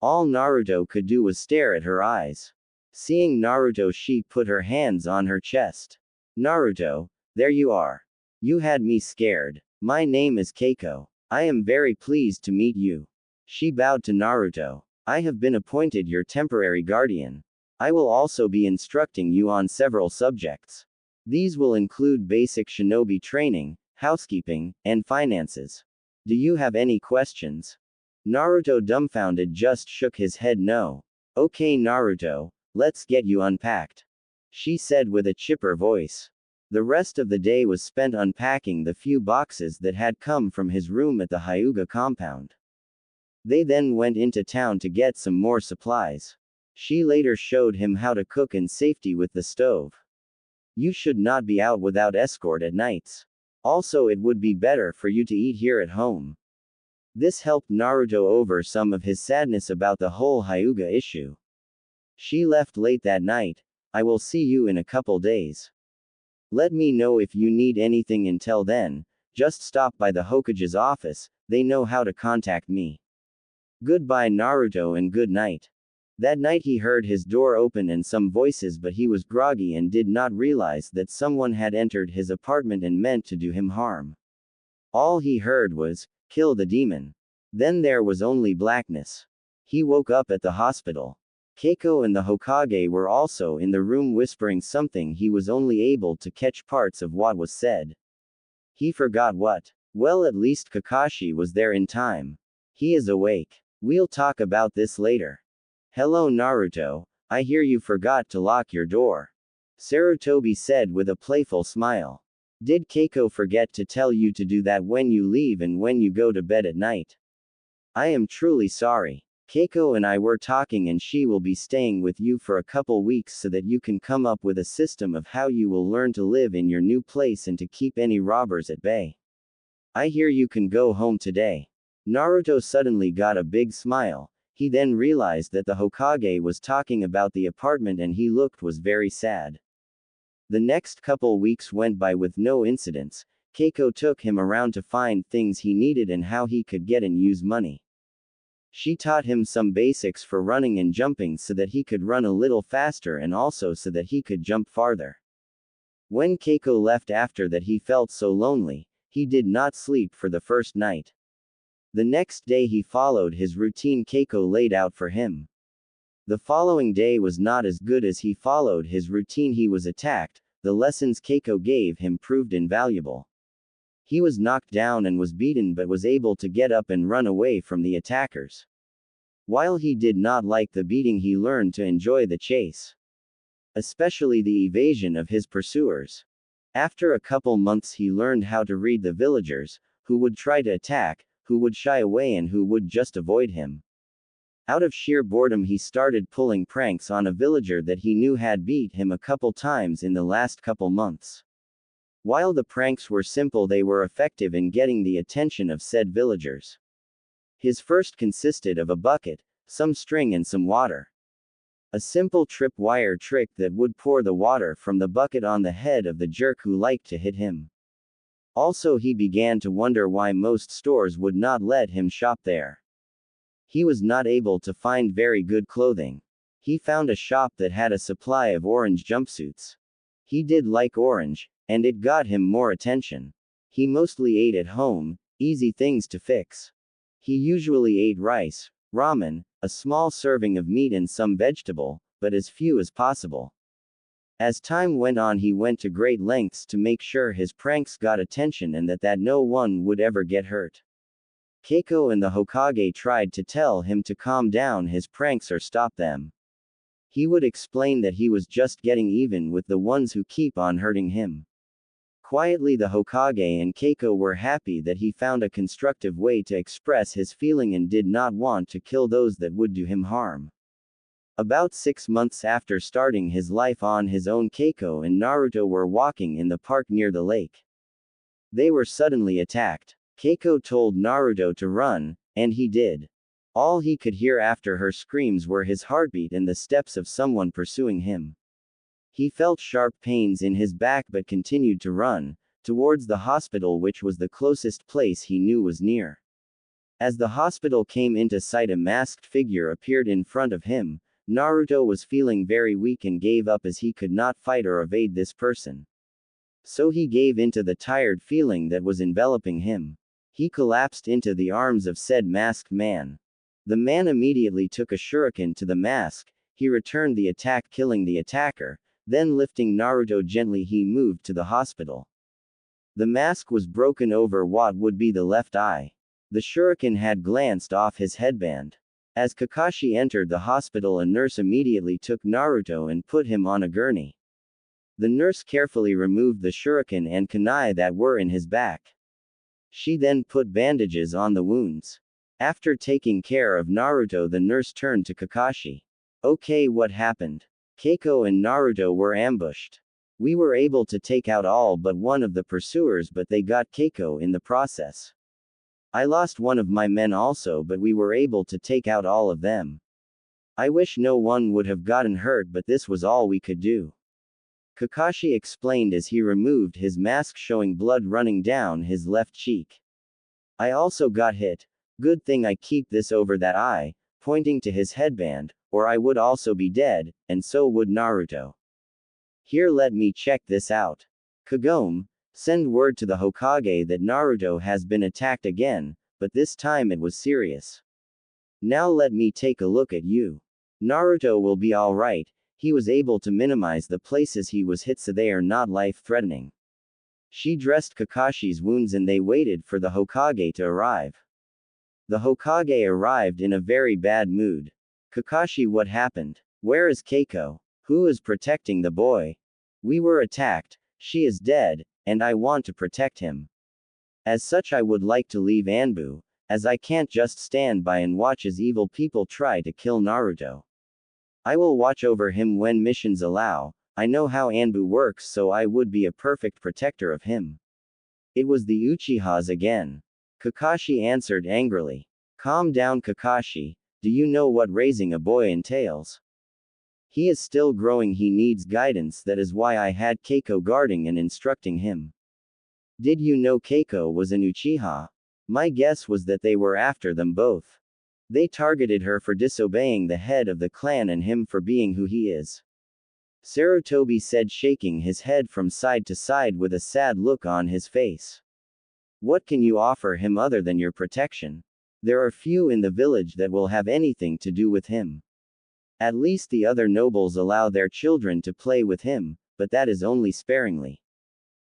All Naruto could do was stare at her eyes. Seeing Naruto, she put her hands on her chest. Naruto, there you are. You had me scared. My name is Keiko. I am very pleased to meet you. She bowed to Naruto. I have been appointed your temporary guardian. I will also be instructing you on several subjects. These will include basic shinobi training, housekeeping, and finances. Do you have any questions? Naruto, dumbfounded, just shook his head no. Okay Naruto, let's get you unpacked. She said with a chipper voice. The rest of the day was spent unpacking the few boxes that had come from his room at the Hyuga compound. They then went into town to get some more supplies. She later showed him how to cook in safety with the stove. You should not be out without escort at nights. Also, it would be better for you to eat here at home. This helped Naruto over some of his sadness about the whole Hyuga issue. She left late that night. I will see you in a couple days. Let me know if you need anything. Until then, just stop by the Hokage's office, they know how to contact me. Goodbye Naruto and good night. That night he heard his door open and some voices, but he was groggy and did not realize that someone had entered his apartment and meant to do him harm. All he heard was, "Kill the demon." Then there was only blackness. He woke up at the hospital. Keiko and the Hokage were also in the room whispering something. He was only able to catch parts of what was said. He forgot what. Well, at least Kakashi was there in time. He is awake. We'll talk about this later. Hello Naruto, I hear you forgot to lock your door. Sarutobi said with a playful smile. Did Keiko forget to tell you to do that when you leave and when you go to bed at night? I am truly sorry. Keiko and I were talking and she will be staying with you for a couple weeks so that you can come up with a system of how you will learn to live in your new place and to keep any robbers at bay. I hear you can go home today. Naruto suddenly got a big smile. He then realized that the Hokage was talking about the apartment and he looked was very sad. The next couple weeks went by with no incidents. Keiko took him around to find things he needed and how he could get and use money. She taught him some basics for running and jumping so that he could run a little faster and also so that he could jump farther. When Keiko left after that, he felt so lonely. He did not sleep for the first night. The next day he followed his routine Keiko laid out for him. The following day was not as good as he followed his routine. He was attacked. The lessons Keiko gave him proved invaluable. He was knocked down and was beaten but was able to get up and run away from the attackers. While he did not like the beating, he learned to enjoy the chase. Especially the evasion of his pursuers. After a couple months he learned how to read the villagers, who would try to attack, who would shy away and who would just avoid him. Out of sheer boredom he started pulling pranks on a villager that he knew had beat him a couple times in the last couple months. While the pranks were simple, they were effective in getting the attention of said villagers. His first consisted of a bucket, some string and some water. A simple tripwire trick that would pour the water from the bucket on the head of the jerk who liked to hit him. Also he began to wonder why most stores would not let him shop there. He was not able to find very good clothing. He found a shop that had a supply of orange jumpsuits. He did like orange, and it got him more attention. He mostly ate at home, easy things to fix. He usually ate rice, ramen, a small serving of meat and some vegetable, but as few as possible. As time went on he went to great lengths to make sure his pranks got attention and that no one would ever get hurt. Keiko and the Hokage tried to tell him to calm down his pranks or stop them. He would explain that he was just getting even with the ones who keep on hurting him. Quietly the Hokage and Keiko were happy that he found a constructive way to express his feeling and did not want to kill those that would do him harm. About 6 months after starting his life on his own, Keiko and Naruto were walking in the park near the lake. They were suddenly attacked. Keiko told Naruto to run, and he did. All he could hear after her screams were his heartbeat and the steps of someone pursuing him. He felt sharp pains in his back but continued to run, towards the hospital, which was the closest place he knew was near. As the hospital came into sight, a masked figure appeared in front of him. Naruto was feeling very weak and gave up as he could not fight or evade this person. So he gave into the tired feeling that was enveloping him. He collapsed into the arms of said masked man. The man immediately took a shuriken to the mask. He returned the attack, killing the attacker. Then lifting Naruto gently he moved to the hospital. The mask was broken over what would be the left eye. The shuriken had glanced off his headband. As Kakashi entered the hospital, a nurse immediately took Naruto and put him on a gurney. The nurse carefully removed the shuriken and kunai that were in his back. She then put bandages on the wounds. After taking care of Naruto, the nurse turned to Kakashi. Okay, what happened? Keiko and Naruto were ambushed. We were able to take out all but one of the pursuers, but they got Keiko in the process. I lost one of my men also, but we were able to take out all of them. I wish no one would have gotten hurt, but this was all we could do. Kakashi explained as he removed his mask, showing blood running down his left cheek. I also got hit. Good thing I keep this over that eye, pointing to his headband. or I would also be dead, and so would Naruto. Here, let me check this out. Kagome, send word to the Hokage that Naruto has been attacked again, but this time it was serious. Now let me take a look at you. Naruto will be alright, he was able to minimize the places he was hit so they are not life-threatening. She dressed Kakashi's wounds and they waited for the Hokage to arrive. The Hokage arrived in a very bad mood. Kakashi, what happened? Where is Keiko? Who is protecting the boy? We were attacked, she is dead, and I want to protect him. As such, I would like to leave Anbu, as I can't just stand by and watch as evil people try to kill Naruto. I will watch over him when missions allow. I know how Anbu works, so I would be a perfect protector of him. It was the Uchihas again. Kakashi answered angrily. Calm down, Kakashi. Do you know what raising a boy entails? He is still growing, he needs guidance, that is why I had Keiko guarding and instructing him. Did you know Keiko was an Uchiha? My guess was that they were after them both. They targeted her for disobeying the head of the clan and him for being who he is. Sarutobi said, shaking his head from side to side with a sad look on his face. What can you offer him other than your protection? There are few in the village that will have anything to do with him. At least the other nobles allow their children to play with him, but that is only sparingly.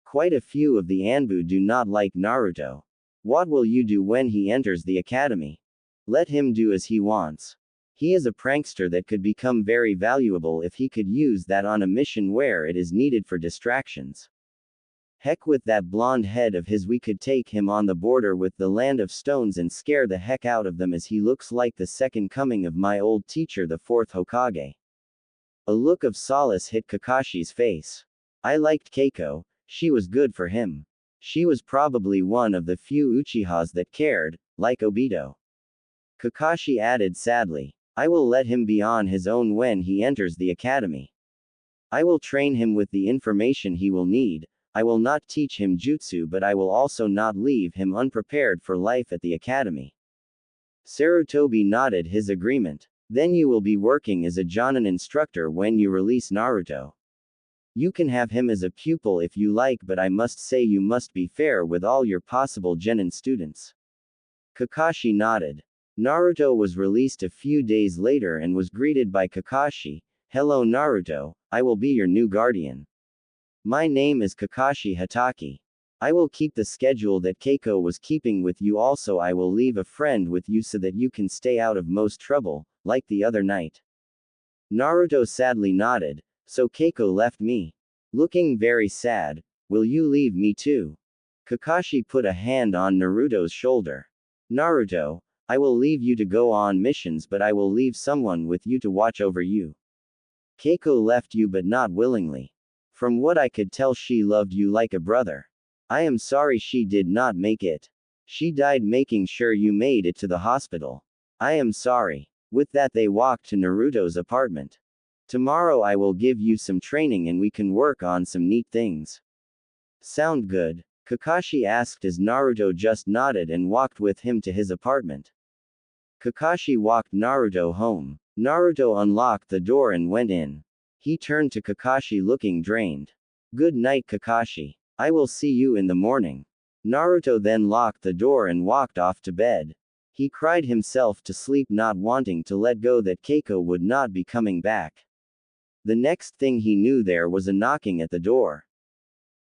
Quite a few of the Anbu do not like Naruto. What will you do when he enters the academy? Let him do as he wants. He is a prankster that could become very valuable if he could use that on a mission where it is needed for distractions. Heck, with that blonde head of his, we could take him on the border with the land of stones and scare the heck out of them, as he looks like the second coming of my old teacher, the fourth Hokage. A look of solace hit Kakashi's face. I liked Keiko, she was good for him. She was probably one of the few Uchihas that cared, like Obito. Kakashi added sadly. I will let him be on his own when he enters the academy. I will train him with the information he will need. I will not teach him jutsu, but I will also not leave him unprepared for life at the academy. Sarutobi nodded his agreement. Then you will be working as a Jonin instructor when you release Naruto. You can have him as a pupil if you like, but I must say you must be fair with all your possible genin students. Kakashi nodded. Naruto was released a few days later and was greeted by Kakashi. Hello Naruto, I will be your new guardian. My name is Kakashi Hatake. I will keep the schedule that Keiko was keeping with you. Also, I will leave a friend with you so that you can stay out of most trouble, like the other night. Naruto sadly nodded. So Keiko left me. Looking very sad. Will you leave me too? Kakashi put a hand on Naruto's shoulder. Naruto, I will leave you to go on missions, but I will leave someone with you to watch over you. Keiko left you, but not willingly. From what I could tell, she loved you like a brother. I am sorry she did not make it. She died making sure you made it to the hospital. I am sorry. With that, they walked to Naruto's apartment. Tomorrow I will give you some training and we can work on some neat things. Sound good? Kakashi asked as Naruto just nodded and walked with him to his apartment. Kakashi walked Naruto home. Naruto unlocked the door and went in. He turned to Kakashi looking drained. Good night, Kakashi. I will see you in the morning. Naruto then locked the door and walked off to bed. He cried himself to sleep, not wanting to let go that Keiko would not be coming back. The next thing he knew, there was a knocking at the door.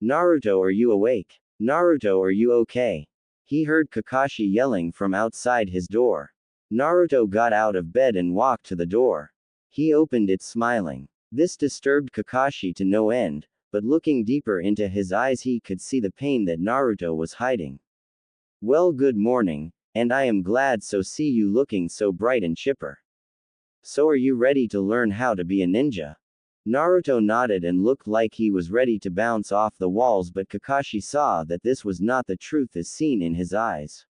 Naruto, are you awake? Naruto, are you okay? He heard Kakashi yelling from outside his door. Naruto got out of bed and walked to the door. He opened it smiling. This disturbed Kakashi to no end, but looking deeper into his eyes he could see the pain that Naruto was hiding. Well, good morning, and I am glad so see you looking so bright and chipper. So are you ready to learn how to be a ninja? Naruto nodded and looked like he was ready to bounce off the walls, but Kakashi saw that this was not the truth as seen in his eyes.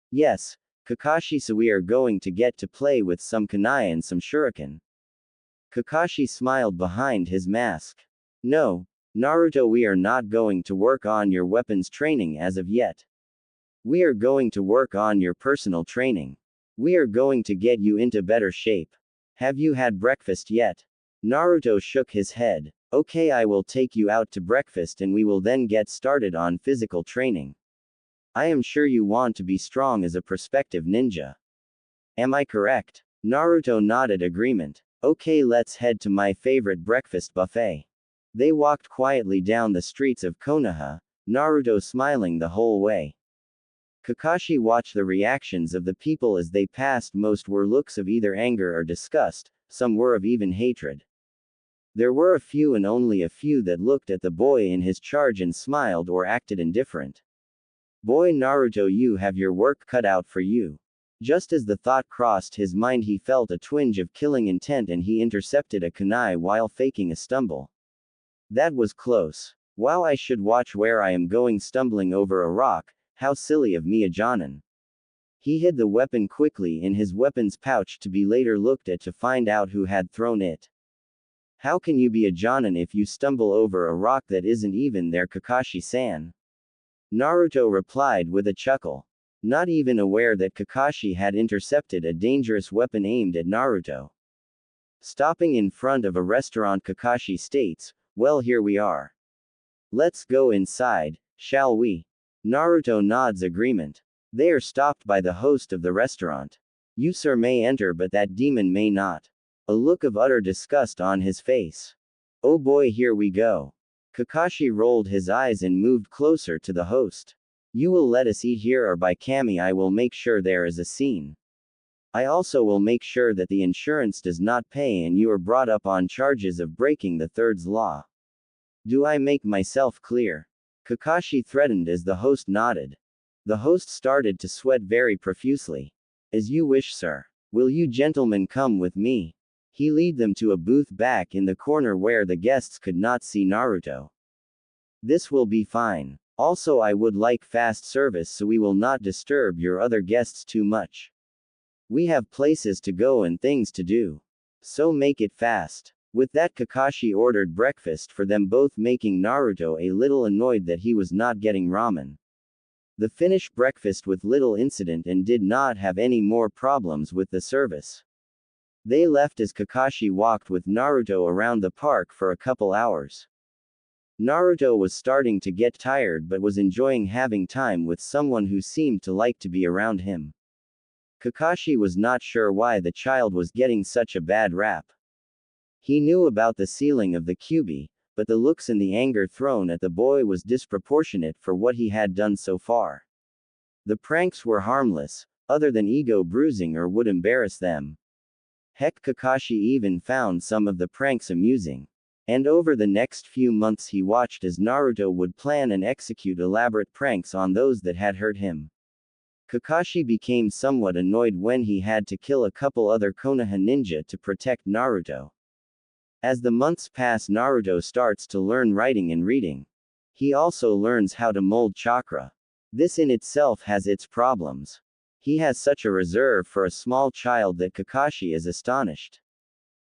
Yes, Kakashi, so we are going to get to play with some kunai and some shuriken. Kakashi smiled behind his mask. No, Naruto, we are not going to work on your weapons training as of yet. We are going to work on your personal training. We are going to get you into better shape. Have you had breakfast yet? Naruto shook his head. Okay, I will take you out to breakfast and we will then get started on physical training. I am sure you want to be strong as a prospective ninja. Am I correct? Naruto nodded agreement. Okay, let's head to my favorite breakfast buffet. They walked quietly down the streets of Konoha, Naruto smiling the whole way. Kakashi watched the reactions of the people as they passed. Most were looks of either anger or disgust, some were of even hatred. There were a few and only a few that looked at the boy in his charge and smiled or acted indifferent. Boy Naruto, you have your work cut out for you. Just as the thought crossed his mind, he felt a twinge of killing intent and he intercepted a kunai while faking a stumble. That was close. Wow, I should watch where I am going. Stumbling over a rock, how silly of me, a Jonin. He hid the weapon quickly in his weapons pouch to be later looked at to find out who had thrown it. How can you be a Jonin if you stumble over a rock that isn't even there, Kakashi-san? Naruto replied with a chuckle. Not even aware that Kakashi had intercepted a dangerous weapon aimed at Naruto. Stopping in front of a restaurant, Kakashi states, well, here we are. Let's go inside, shall we? Naruto nods agreement. They are stopped by the host of the restaurant. You, sir, may enter, but that demon may not. A look of utter disgust on his face. Oh boy, here we go. Kakashi rolled his eyes and moved closer to the host. You will let us eat here, or by Kami I will make sure there is a scene. I also will make sure that the insurance does not pay and you are brought up on charges of breaking the third's law. Do I make myself clear? Kakashi threatened as the host nodded. The host started to sweat very profusely. As you wish, sir. Will you gentlemen come with me? He led them to a booth back in the corner where the guests could not see Naruto. This will be fine. Also, I would like fast service so we will not disturb your other guests too much. We have places to go and things to do. So make it fast. With that, Kakashi ordered breakfast for them both, making Naruto a little annoyed that he was not getting ramen. They finished breakfast with little incident and did not have any more problems with the service. They left as Kakashi walked with Naruto around the park for a couple hours. Naruto was starting to get tired but was enjoying having time with someone who seemed to like to be around him. Kakashi was not sure why the child was getting such a bad rap. He knew about the sealing of the Kyuubi, but the looks and the anger thrown at the boy was disproportionate for what he had done so far. The pranks were harmless, other than ego bruising or would embarrass them. Heck, Kakashi even found some of the pranks amusing. And over the next few months he watched as Naruto would plan and execute elaborate pranks on those that had hurt him. Kakashi became somewhat annoyed when he had to kill a couple other Konoha ninja to protect Naruto. As the months pass, Naruto starts to learn writing and reading. He also learns how to mold chakra. This in itself has its problems. He has such a reserve for a small child that Kakashi is astonished.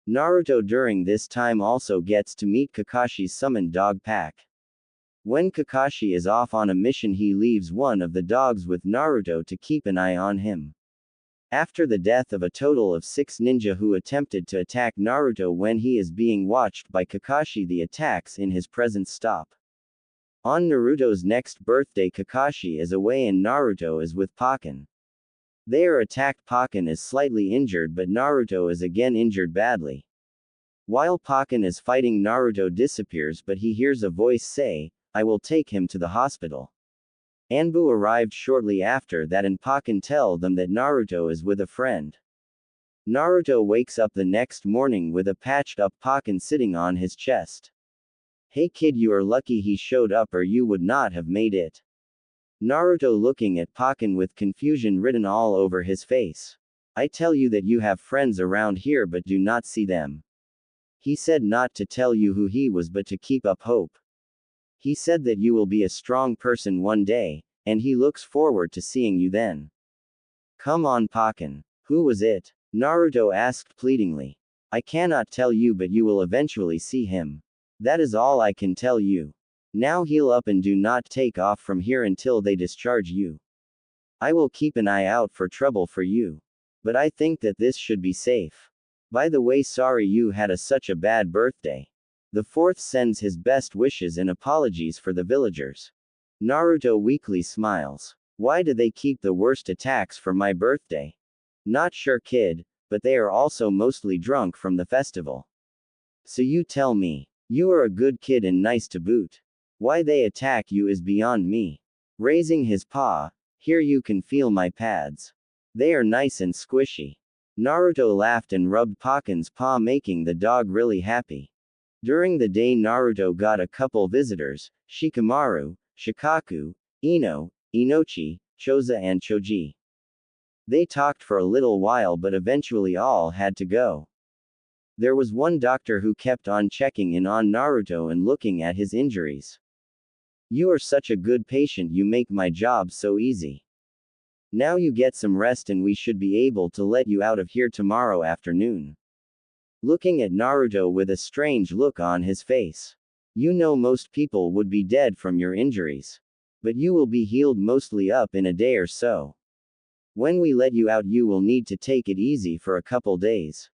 Naruto during this time also gets to meet Kakashi's summoned dog pack. When Kakashi is off on a mission, he leaves one of the dogs with Naruto to keep an eye on him. After the death of a total of 6 ninja who attempted to attack Naruto when he is being watched by Kakashi, the attacks in his presence stop. On Naruto's next birthday, Kakashi is away and Naruto is with Pakken. They are attacked. Pakken is slightly injured but Naruto is again injured badly. While Pakken is fighting, Naruto disappears but he hears a voice say, I will take him to the hospital. Anbu arrived shortly after that and Pakken tell them that Naruto is with a friend. Naruto wakes up the next morning with a patched up Pakken sitting on his chest. Hey kid, you are lucky he showed up or you would not have made it. Naruto looking at Pakken with confusion written all over his face. I tell you that you have friends around here but do not see them. He said not to tell you who he was but to keep up hope. He said that you will be a strong person one day, and he looks forward to seeing you then. Come on, Pakken. Who was it? Naruto asked pleadingly. I cannot tell you but you will eventually see him. That is all I can tell you. Now heal up and do not take off from here until they discharge you. I will keep an eye out for trouble for you. But I think that this should be safe. By the way, sorry you had such a bad birthday. The fourth sends his best wishes and apologies for the villagers. Naruto weakly smiles. Why do they keep the worst attacks for my birthday? Not sure, kid, but they are also mostly drunk from the festival. So you tell me. You are a good kid and nice to boot. Why they attack you is beyond me. Raising his paw, here you can feel my pads. They are nice and squishy. Naruto laughed and rubbed Pakin's paw, making the dog really happy. During the day, Naruto got a couple visitors: Shikamaru, Shikaku, Ino, Inochi, Choza and Choji. They talked for a little while, but eventually all had to go. There was one doctor who kept on checking in on Naruto and looking at his injuries. You are such a good patient, you make my job so easy. Now you get some rest and we should be able to let you out of here tomorrow afternoon. Looking at Naruto with a strange look on his face. You know most people would be dead from your injuries. But you will be healed mostly up in a day or so. When we let you out, you will need to take it easy for a couple days.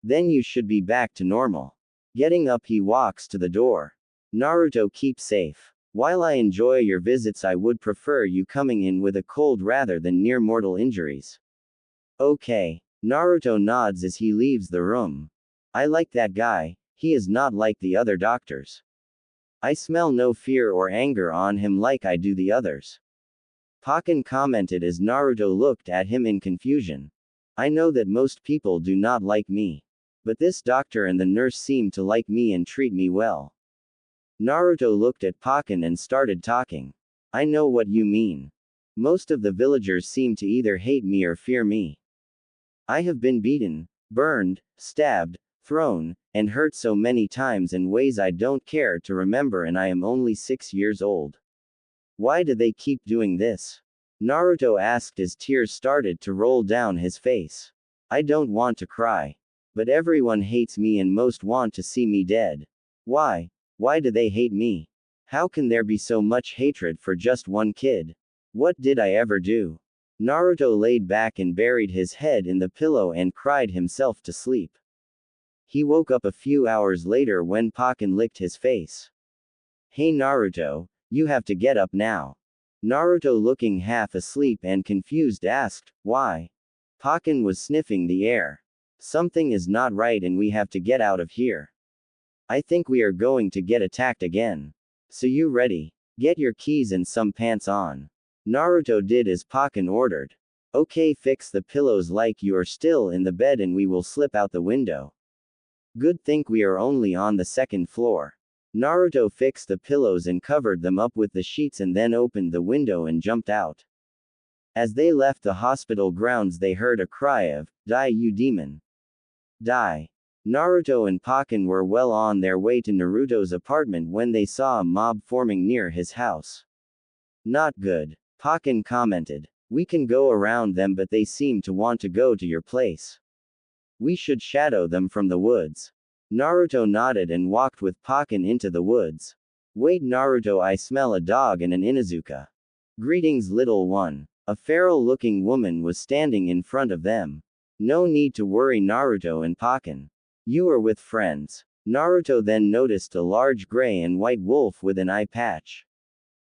Then you should be back to normal. Getting up, he walks to the door. Naruto, keep safe. While I enjoy your visits, I would prefer you coming in with a cold rather than near mortal injuries. Okay. Naruto nods as he leaves the room. I like that guy, he is not like the other doctors. I smell no fear or anger on him like I do the others. Pakin commented as Naruto looked at him in confusion. I know that most people do not like me. But this doctor and the nurse seem to like me and treat me well. Naruto looked at Pakin and started talking. I know what you mean. Most of the villagers seem to either hate me or fear me. I have been beaten, burned, stabbed, thrown, and hurt so many times in ways I don't care to remember, and I am only 6 years old. Why do they keep doing this? Naruto asked as tears started to roll down his face. I don't want to cry. But everyone hates me and most want to see me dead. Why? Why do they hate me? How can there be so much hatred for just one kid? What did I ever do? Naruto laid back and buried his head in the pillow and cried himself to sleep. He woke up a few hours later when Pakin licked his face. Hey Naruto, you have to get up now. Naruto, looking half asleep and confused, asked, why? Pakin was sniffing the air. Something is not right and we have to get out of here. I think we are going to get attacked again. So you ready? Get your keys and some pants on. Naruto did as Pakin ordered. Okay, fix the pillows like you are still in the bed and we will slip out the window. Good, think we are only on the second floor. Naruto fixed the pillows and covered them up with the sheets and then opened the window and jumped out. As they left the hospital grounds, they heard a cry of, "Die, you demon! Die!" Naruto and Pakin were well on their way to Naruto's apartment when they saw a mob forming near his house. Not good. Pakin commented. We can go around them, but they seem to want to go to your place. We should shadow them from the woods. Naruto nodded and walked with Pakin into the woods. Wait Naruto, I smell a dog and an Inuzuka. Greetings little one. A feral-looking woman was standing in front of them. No need to worry Naruto and Pakin. You are with friends. Naruto then noticed a large gray and white wolf with an eye patch.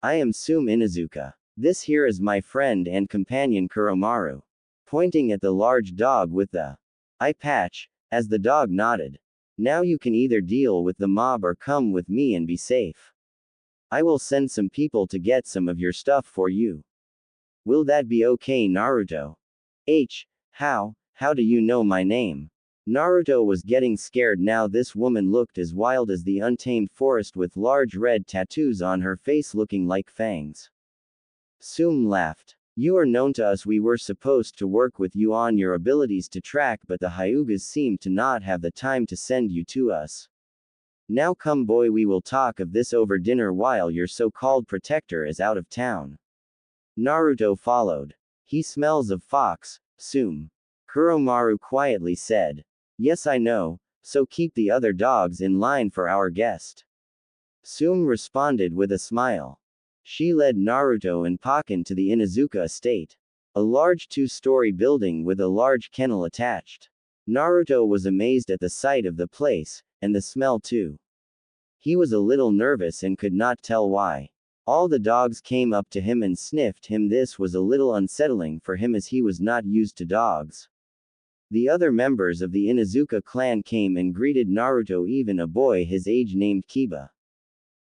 I am Sume Inuzuka. This here is my friend and companion Kuromaru. Pointing at the large dog with the eye patch, as the dog nodded. Now you can either deal with the mob or come with me and be safe. I will send some people to get some of your stuff for you. Will that be okay Naruto? How do you know my name? Naruto was getting scared now. This woman looked as wild as the untamed forest with large red tattoos on her face looking like fangs. Sume laughed. You are known to us. We were supposed to work with you on your abilities to track, but the Hyugas seem to not have the time to send you to us. Now come boy, we will talk of this over dinner while your so-called protector is out of town. Naruto followed. He smells of fox, Sume. Kuromaru quietly said. Yes I know, so keep the other dogs in line for our guest. Sume responded with a smile. She led Naruto and Pakin to the Inuzuka estate. A large 2-story building with a large kennel attached. Naruto was amazed at the sight of the place, and the smell too. He was a little nervous and could not tell why. All the dogs came up to him and sniffed him. This was a little unsettling for him as he was not used to dogs. The other members of the Inuzuka clan came and greeted Naruto, even a boy his age named Kiba.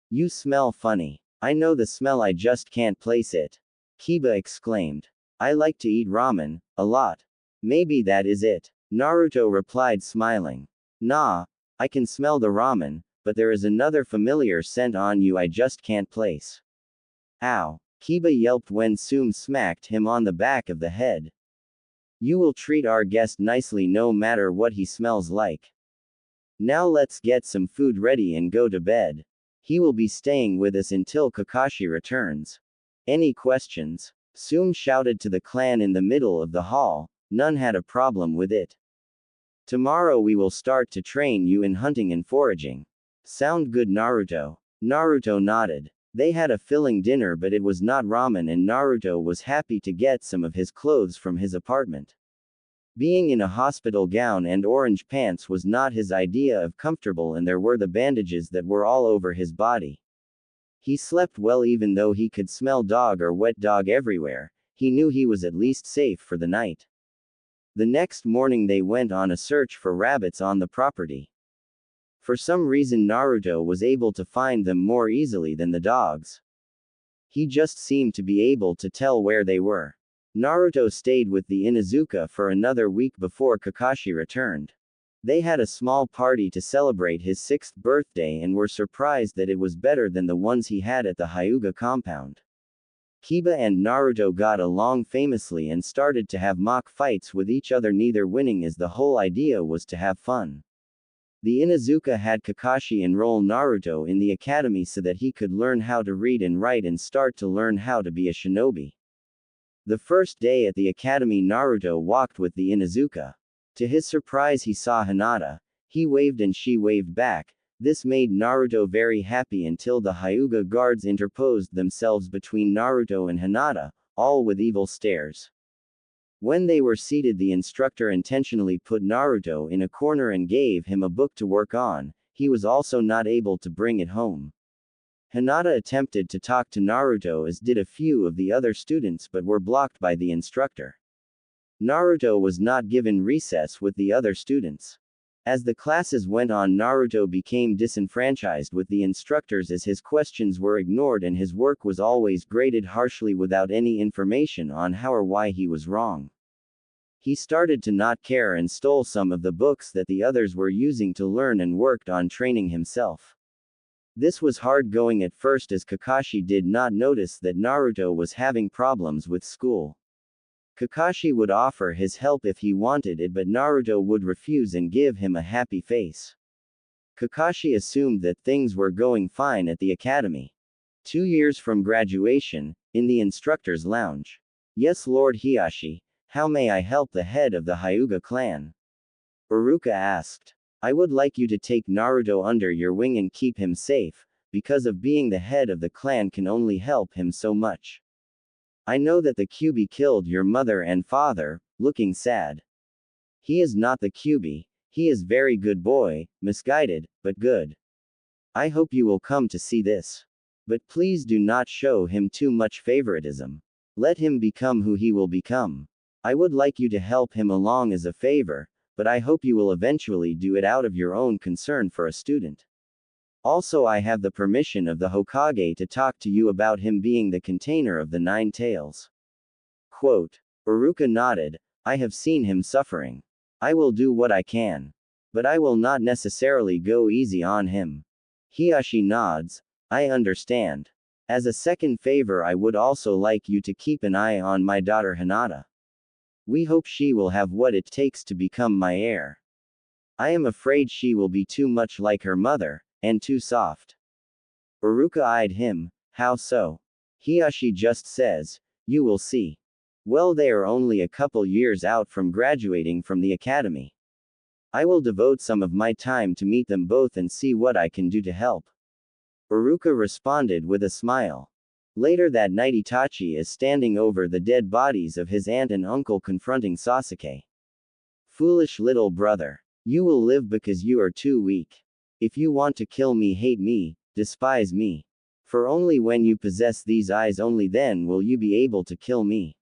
"You smell funny. I know the smell, I just can't place it," Kiba exclaimed. "I like to eat ramen, a lot. Maybe that is it," Naruto replied, smiling. "Nah, I can smell the ramen, but there is another familiar scent on you I just can't place." "Ow," Kiba yelped when Sum smacked him on the back of the head. "You will treat our guest nicely no matter what he smells like. Now let's get some food ready and go to bed. He will be staying with us until Kakashi returns." "Any questions?" Sum shouted to the clan in the middle of the hall. None had a problem with it. "Tomorrow we will start to train you in hunting and foraging. Sound good, Naruto?" Naruto nodded. They had a filling dinner, but it was not ramen, and Naruto was happy to get some of his clothes from his apartment. Being in a hospital gown and orange pants was not his idea of comfortable, and there were the bandages that were all over his body. He slept well even though he could smell dog or wet dog everywhere. He knew he was at least safe for the night. The next morning they went on a search for rabbits on the property. For some reason Naruto was able to find them more easily than the dogs. He just seemed to be able to tell where they were. Naruto stayed with the Inuzuka for another week before Kakashi returned. They had a small party to celebrate his 6th birthday and were surprised that it was better than the ones he had at the Hyuga compound. Kiba and Naruto got along famously and started to have mock fights with each other, neither winning, as the whole idea was to have fun. The Inuzuka had Kakashi enroll Naruto in the academy so that he could learn how to read and write and start to learn how to be a shinobi. The first day at the academy, Naruto walked with the Inuzuka. To his surprise, he saw Hinata. He waved and she waved back. This made Naruto very happy until the Hyuga guards interposed themselves between Naruto and Hinata, all with evil stares. When they were seated, the instructor intentionally put Naruto in a corner and gave him a book to work on. He was also not able to bring it home. Hinata attempted to talk to Naruto, as did a few of the other students, but were blocked by the instructor. Naruto was not given recess with the other students. As the classes went on, Naruto became disenfranchised with the instructors as his questions were ignored and his work was always graded harshly without any information on how or why he was wrong. He started to not care and stole some of the books that the others were using to learn and worked on training himself. This was hard going at first, as Kakashi did not notice that Naruto was having problems with school. Kakashi would offer his help if he wanted it, but Naruto would refuse and give him a happy face. Kakashi assumed that things were going fine at the academy. 2 years from graduation, in the instructor's lounge. "Yes, Lord Hiyashi, how may I help the head of the Hyuga clan?" Iruka asked. "I would like you to take Naruto under your wing and keep him safe, because of being the head of the clan can only help him so much. I know that the Kyuubi killed your mother and father," looking sad. "He is not the Kyuubi. He is very good boy, misguided, but good. I hope you will come to see this. But please do not show him too much favoritism. Let him become who he will become. I would like you to help him along as a favor, but I hope you will eventually do it out of your own concern for a student. Also, I have the permission of the Hokage to talk to you about him being the container of the 9 tails." Quote. Iruka nodded. "I have seen him suffering. I will do what I can. But I will not necessarily go easy on him." Hiyashi nods. "I understand. As a second favor, I would also like you to keep an eye on my daughter Hinata. We hope she will have what it takes to become my heir. I am afraid she will be too much like her mother, and too soft." Iruka eyed him. "How so?" Hiyashi just says, "You will see." Well, they are only a couple years out from graduating from the academy. I will devote some of my time to meet them both and see what I can do to help." Iruka responded with a smile. Later that night, Itachi is standing over the dead bodies of his aunt and uncle confronting Sasuke. Foolish little brother. You will live because you are too weak. If you want to kill me, hate me, despise me. For only when you possess these eyes, only then will you be able to kill me.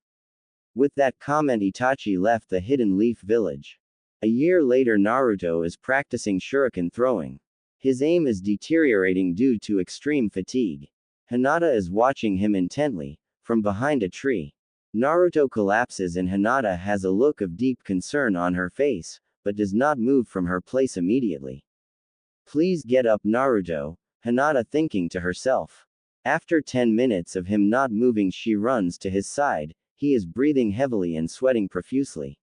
With that comment, Itachi left the Hidden Leaf village. A year later, Naruto is practicing shuriken throwing. His aim is deteriorating due to extreme fatigue. Hinata is watching him intently, from behind a tree. Naruto collapses and Hinata has a look of deep concern on her face, but does not move from her place immediately. Please get up, Naruto, Hinata thinking to herself. After 10 minutes of him not moving, she runs to his side. He is breathing heavily and sweating profusely.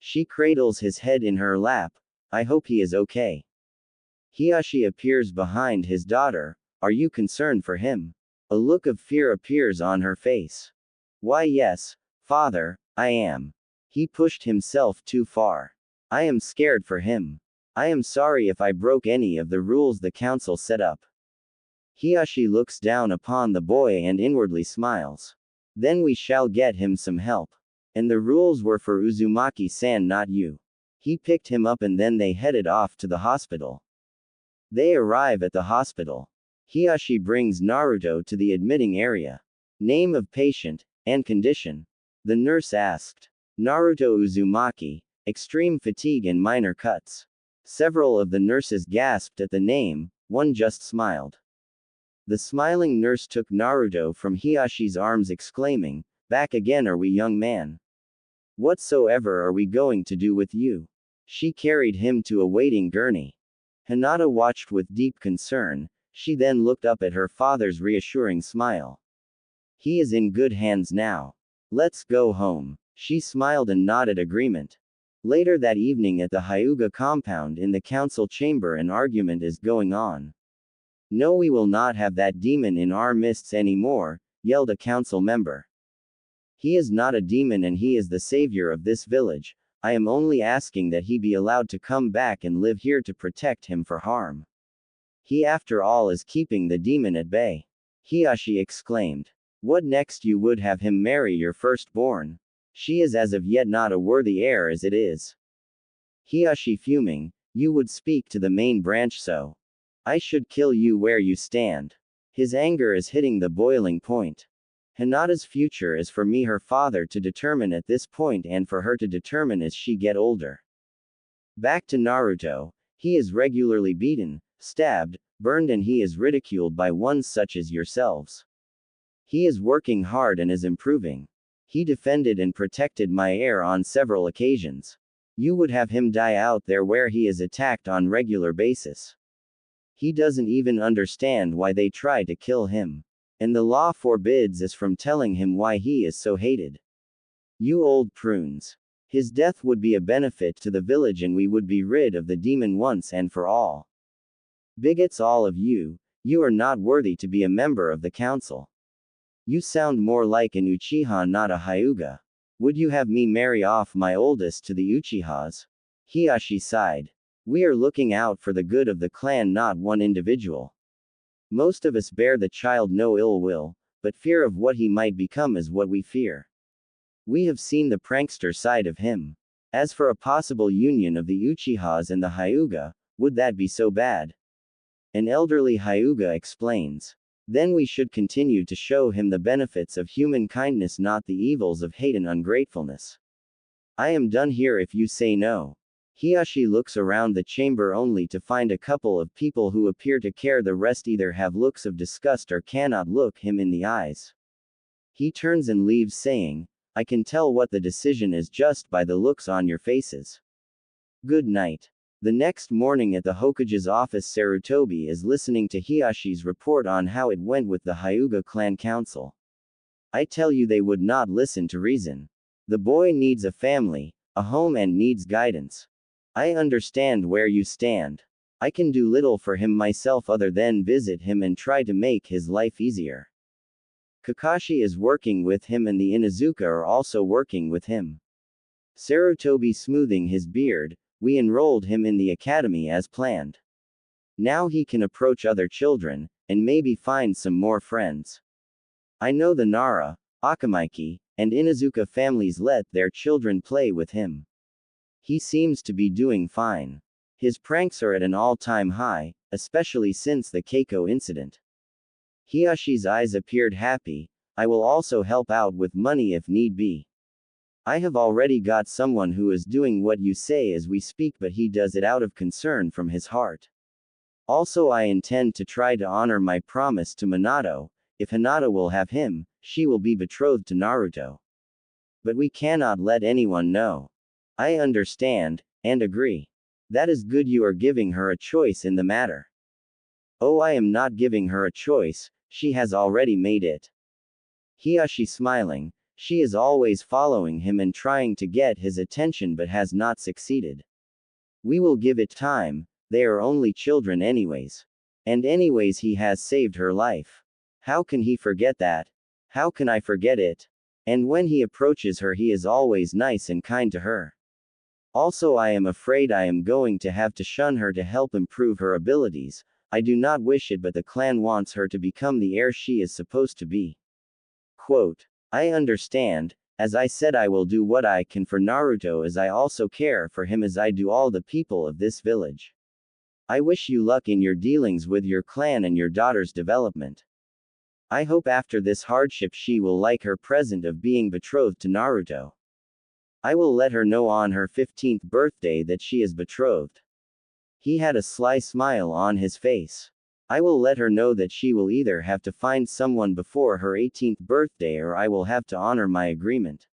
She cradles his head in her lap. I hope he is okay. Hiashi appears behind his daughter. Are you concerned for him? A look of fear appears on her face. Why, yes, father, I am. He pushed himself too far. I am scared for him. I am sorry if I broke any of the rules the council set up. Hiashi looks down upon the boy and inwardly smiles. Then we shall get him some help. And the rules were for Uzumaki-san, not you. He picked him up and then they headed off to the hospital. They arrive at the hospital. Hiashi brings Naruto to the admitting area. Name of patient, and condition. The nurse asked. Naruto Uzumaki, extreme fatigue and minor cuts. Several of the nurses gasped at the name, one just smiled. The smiling nurse took Naruto from Hiashi's arms, exclaiming, "Back again, are we, young man? Whatsoever are we going to do with you?" She carried him to a waiting gurney. Hinata watched with deep concern. She then looked up at her father's reassuring smile. He is in good hands now. Let's go home. She smiled and nodded agreement. Later that evening at the Hyuga compound in the council chamber, an argument is going on. No, we will not have that demon in our midst anymore, yelled a council member. He is not a demon and he is the savior of this village. I am only asking that he be allowed to come back and live here to protect him for harm. He after all is keeping the demon at bay. Hiashi exclaimed. What next? You would have him marry your firstborn. She is as of yet not a worthy heir as it is. Hiashi fuming. You would speak to the main branch so. I should kill you where you stand. His anger is hitting the boiling point. Hinata's future is for me, her father, to determine at this point, and for her to determine as she get older. Back to Naruto. He is regularly beaten, stabbed, burned, and he is ridiculed by ones such as yourselves. He is working hard and is improving. He defended and protected my heir on several occasions. You would have him die out there where he is attacked on regular basis. He doesn't even understand why they try to kill him. And the law forbids us from telling him why he is so hated. You old prunes. His death would be a benefit to the village and we would be rid of the demon once and for all. Bigots all of you, you are not worthy to be a member of the council. You sound more like an Uchiha, not a Hyuga. Would you have me marry off my oldest to the Uchihas? Hiashi sighed. We are looking out for the good of the clan, not one individual. Most of us bear the child no ill will, but fear of what he might become is what we fear. We have seen the prankster side of him. As for a possible union of the Uchihas and the Hyuga, would that be so bad? An elderly Hyuga explains. Then we should continue to show him the benefits of human kindness, not the evils of hate and ungratefulness. I am done here if you say no. Hiashi looks around the chamber only to find a couple of people who appear to care. The rest either have looks of disgust or cannot look him in the eyes. He turns and leaves saying, I can tell what the decision is just by the looks on your faces. Good night. The next morning at the Hokage's office, Sarutobi is listening to Hiashi's report on how it went with the Hyuga clan council. I tell you, they would not listen to reason. The boy needs a family, a home, and needs guidance. I understand where you stand. I can do little for him myself other than visit him and try to make his life easier. Kakashi is working with him and the Inuzuka are also working with him. Sarutobi smoothing his beard, we enrolled him in the academy as planned. Now he can approach other children, and maybe find some more friends. I know the Nara, Akamaiki, and Inuzuka families let their children play with him. He seems to be doing fine. His pranks are at an all-time high, especially since the Keiko incident. Hiyashi's eyes appeared happy. I will also help out with money if need be. I have already got someone who is doing what you say as we speak, but he does it out of concern from his heart. Also, I intend to try to honor my promise to Minato. If Hinata will have him, she will be betrothed to Naruto. But we cannot let anyone know. I understand, and agree. That is good, you are giving her a choice in the matter. Oh, I am not giving her a choice, she has already made it. Hiyashi smiling, she is always following him and trying to get his attention but has not succeeded. We will give it time, they are only children anyways. And anyways he has saved her life. How can he forget that? How can I forget it? And when he approaches her he is always nice and kind to her. Also I am afraid I am going to have to shun her to help improve her abilities. I do not wish it, but the clan wants her to become the heir she is supposed to be. Quote, I understand, as I said I will do what I can for Naruto as I also care for him as I do all the people of this village. I wish you luck in your dealings with your clan and your daughter's development. I hope after this hardship she will like her present of being betrothed to Naruto. I will let her know on her 15th birthday that she is betrothed. He had a sly smile on his face. I will let her know that she will either have to find someone before her 18th birthday or I will have to honor my agreement.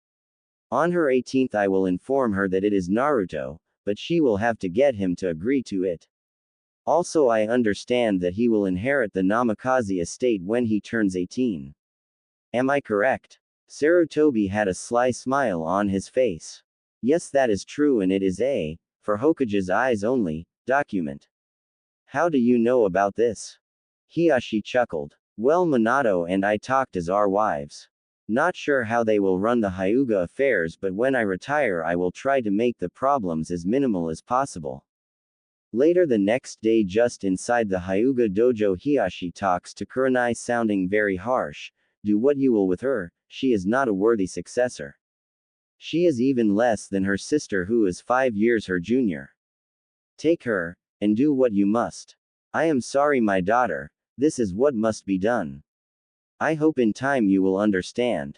On her 18th I will inform her that it is Naruto, but she will have to get him to agree to it. Also I understand that he will inherit the Namikaze estate when he turns 18. Am I correct? Sarutobi had a sly smile on his face. Yes, that is true, and it is for Hokage's eyes only, document. How do you know about this? Hiyashi chuckled. Well, Minato and I talked as our wives. Not sure how they will run the Hyuga affairs, but when I retire I will try to make the problems as minimal as possible. Later the next day, just inside the Hyuga dojo, Hiyashi talks to Kurenai, sounding very harsh. Do what you will with her, she is not a worthy successor. She is even less than her sister who is 5 years her junior. Take her, and do what you must. I am sorry, my daughter, this is what must be done. I hope in time you will understand.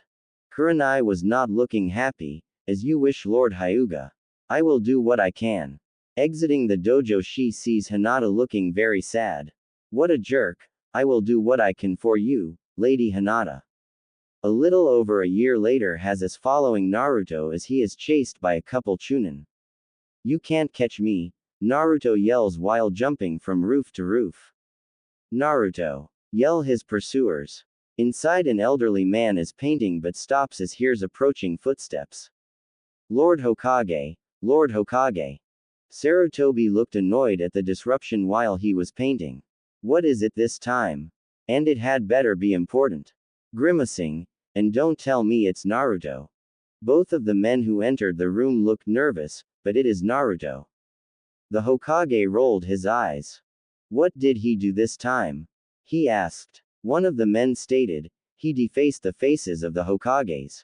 Kurenai was not looking happy. As you wish, Lord Hyuga. I will do what I can. Exiting the dojo, she sees Hinata looking very sad. What a jerk. I will do what I can for you, Lady Hinata. A little over a year later, has us following Naruto as he is chased by a couple Chunin. You can't catch me, Naruto yells while jumping from roof to roof. Naruto! Yell his pursuers. Inside, an elderly man is painting but stops as hears approaching footsteps. Lord Hokage! Lord Hokage! Sarutobi looked annoyed at the disruption while he was painting. What is it this time? And it had better be important. Grimacing, and don't tell me it's Naruto. Both of the men who entered the room looked nervous, but it is Naruto. The Hokage rolled his eyes. What did he do this time? He asked. One of the men stated, he defaced the faces of the Hokages.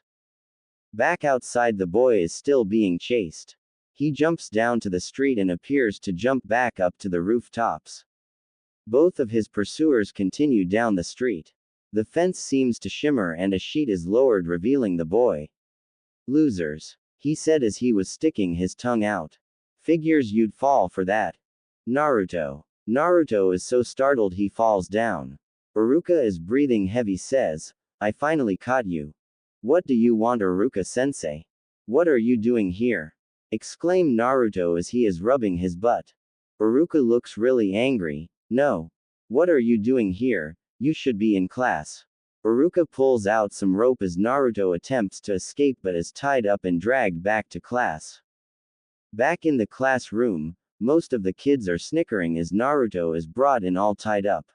Back outside, the boy is still being chased. He jumps down to the street and appears to jump back up to the rooftops. Both of his pursuers continue down the street. The fence seems to shimmer and a sheet is lowered, revealing the boy. Losers, he said as he was sticking his tongue out. Figures you'd fall for that. Naruto. Naruto is so startled he falls down. Iruka is breathing heavy, says, I finally caught you. What do you want, Iruka-sensei? What are you doing here? Exclaimed Naruto as he is rubbing his butt. Iruka looks really angry. No. What are you doing here? You should be in class. Iruka pulls out some rope as Naruto attempts to escape but is tied up and dragged back to class. Back in the classroom, most of the kids are snickering as Naruto is brought in all tied up.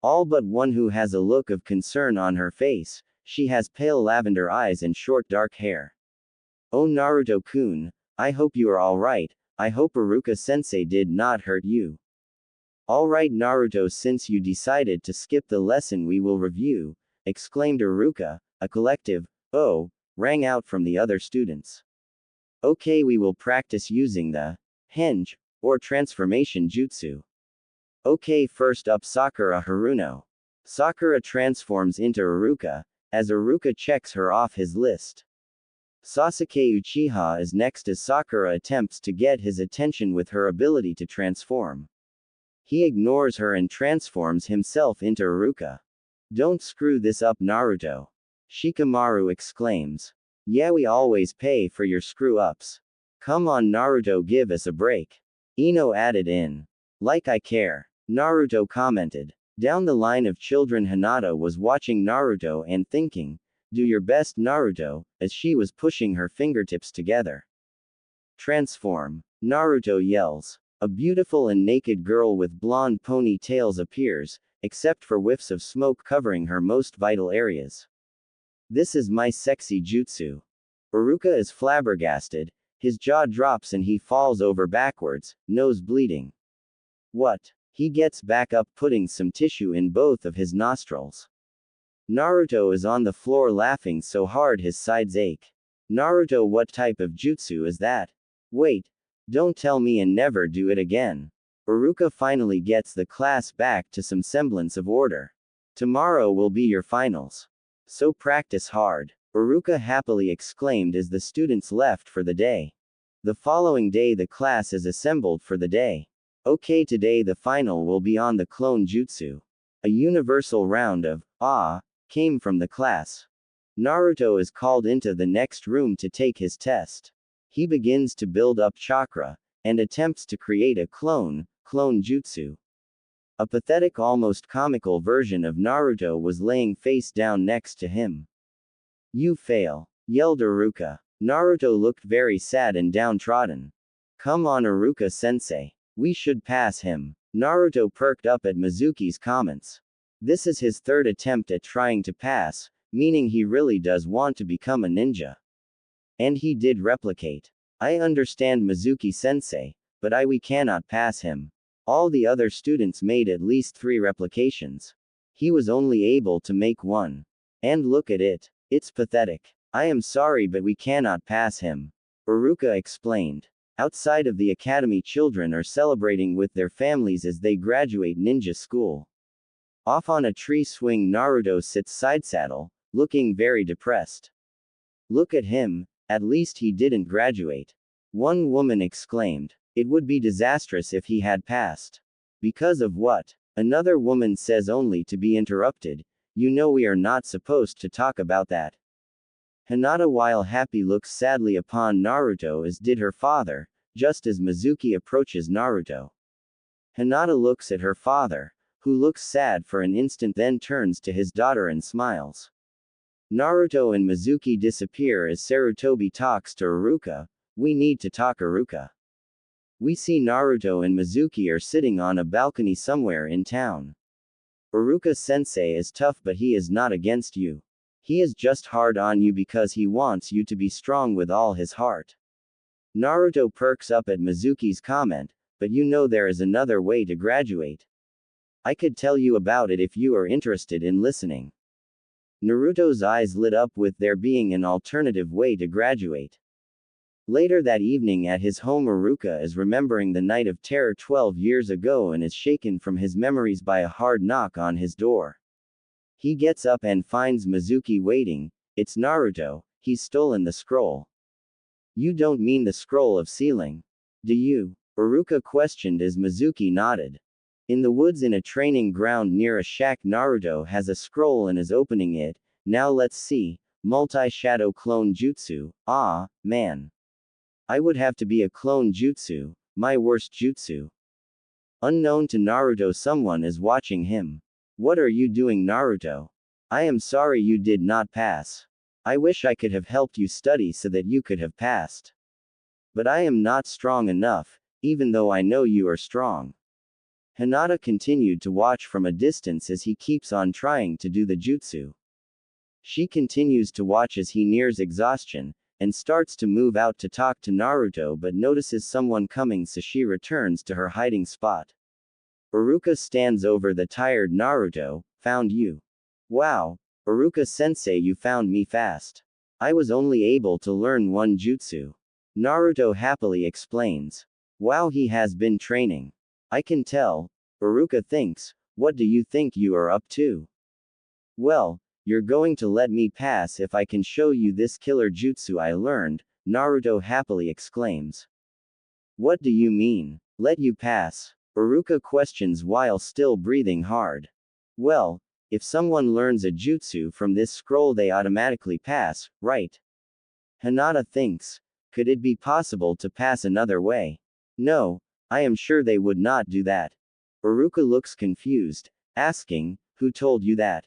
All but one who has a look of concern on her face. She has pale lavender eyes and short dark hair. Oh, Naruto-kun, I hope you are alright. I hope Iruka-sensei did not hurt you. Alright, Naruto, since you decided to skip the lesson we will review, exclaimed Iruka. A collective, oh, rang out from the other students. Okay, we will practice using the henge, or transformation jutsu. Okay, first up Sakura Haruno. Sakura transforms into Iruka, as Iruka checks her off his list. Sasuke Uchiha is next as Sakura attempts to get his attention with her ability to transform. He ignores her and transforms himself into Iruka. Don't screw this up, Naruto. Shikamaru exclaims. Yeah, we always pay for your screw-ups. Come on, Naruto, give us a break. Ino added in. Like I care. Naruto commented. Down the line of children, Hinata was watching Naruto and thinking, do your best, Naruto, as she was pushing her fingertips together. Transform. Naruto yells. A beautiful and naked girl with blonde ponytails appears, except for whiffs of smoke covering her most vital areas. This is my sexy jutsu. Iruka is flabbergasted, his jaw drops and he falls over backwards, nose bleeding. What? He gets back up, putting some tissue in both of his nostrils. Naruto is on the floor laughing so hard his sides ache. Naruto, what type of jutsu is that? Wait. Don't tell me and never do it again. Iruka finally gets the class back to some semblance of order. Tomorrow will be your finals. So practice hard. Iruka happily exclaimed as the students left for the day. The following day the class is assembled for the day. Okay, today the final will be on the clone jutsu. A universal round of came from the class. Naruto is called into the next room to take his test. He begins to build up chakra, and attempts to create a clone jutsu. A pathetic, almost comical version of Naruto was laying face down next to him. You fail, yelled Iruka. Naruto looked very sad and downtrodden. Come on, Iruka-sensei. We should pass him. Naruto perked up at Mizuki's comments. This is his third attempt at trying to pass, meaning he really does want to become a ninja. And he did replicate. I understand, Mizuki-sensei, but we cannot pass him. All the other students made at least 3 replications. He was only able to make 1. And look at it. It's pathetic. I am sorry, but we cannot pass him. Iruka explained. Outside of the academy, children are celebrating with their families as they graduate ninja school. Off on a tree swing, Naruto sits side saddle, looking very depressed. Look at him, at least he didn't graduate. One woman exclaimed. It would be disastrous if he had passed. Because of what? Another woman says, only to be interrupted. You know we are not supposed to talk about that. Hinata, while happy, looks sadly upon Naruto, as did her father, just as Mizuki approaches Naruto. Hinata looks at her father, who looks sad for an instant, then turns to his daughter and smiles. Naruto and Mizuki disappear as Sarutobi talks to Iruka. We need to talk, Iruka. We see Naruto and Mizuki are sitting on a balcony somewhere in town. Iruka-sensei is tough, but he is not against you. He is just hard on you because he wants you to be strong with all his heart. Naruto perks up at Mizuki's comment, but you know there is another way to graduate. I could tell you about it if you are interested in listening. Naruto's eyes lit up with there being an alternative way to graduate. Later that evening at his home, Iruka is remembering the night of terror 12 years ago and is shaken from his memories by a hard knock on his door. He gets up and finds Mizuki waiting. It's Naruto. He's stolen the scroll. You don't mean the scroll of sealing, do you? Iruka questioned as Mizuki nodded. In the woods in a training ground near a shack, Naruto has a scroll and is opening it. Now let's see. Multi-shadow clone jutsu. Ah, man. I would have to be a clone jutsu, my worst jutsu. Unknown to Naruto, someone is watching him. What are you doing, Naruto? I am sorry you did not pass. I wish I could have helped you study so that you could have passed. But I am not strong enough, even though I know you are strong. Hinata continued to watch from a distance as he keeps on trying to do the jutsu. She continues to watch as he nears exhaustion, and starts to move out to talk to Naruto, but notices someone coming, so she returns to her hiding spot. Iruka stands over the tired Naruto. Found you. Wow. Iruka-sensei, you found me fast. I was only able to learn 1 jutsu. Naruto happily explains. Wow, he has been training. I can tell. Iruka thinks, what do you think you are up to? Well, you're going to let me pass if I can show you this killer jutsu I learned, Naruto happily exclaims. What do you mean, let you pass? Iruka questions while still breathing hard. Well, if someone learns a jutsu from this scroll they automatically pass, right? Hinata thinks, could it be possible to pass another way? No, I am sure they would not do that. Iruka looks confused, asking, who told you that?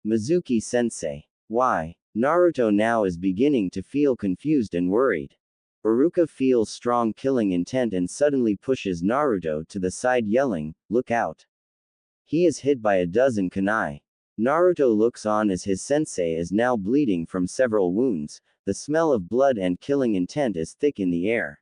Mizuki-sensei. Why? Naruto now is beginning to feel confused and worried. Iruka feels strong killing intent and suddenly pushes Naruto to the side yelling, look out. He is hit by a dozen kunai. Naruto looks on as his sensei is now bleeding from several wounds, the smell of blood and killing intent is thick in the air.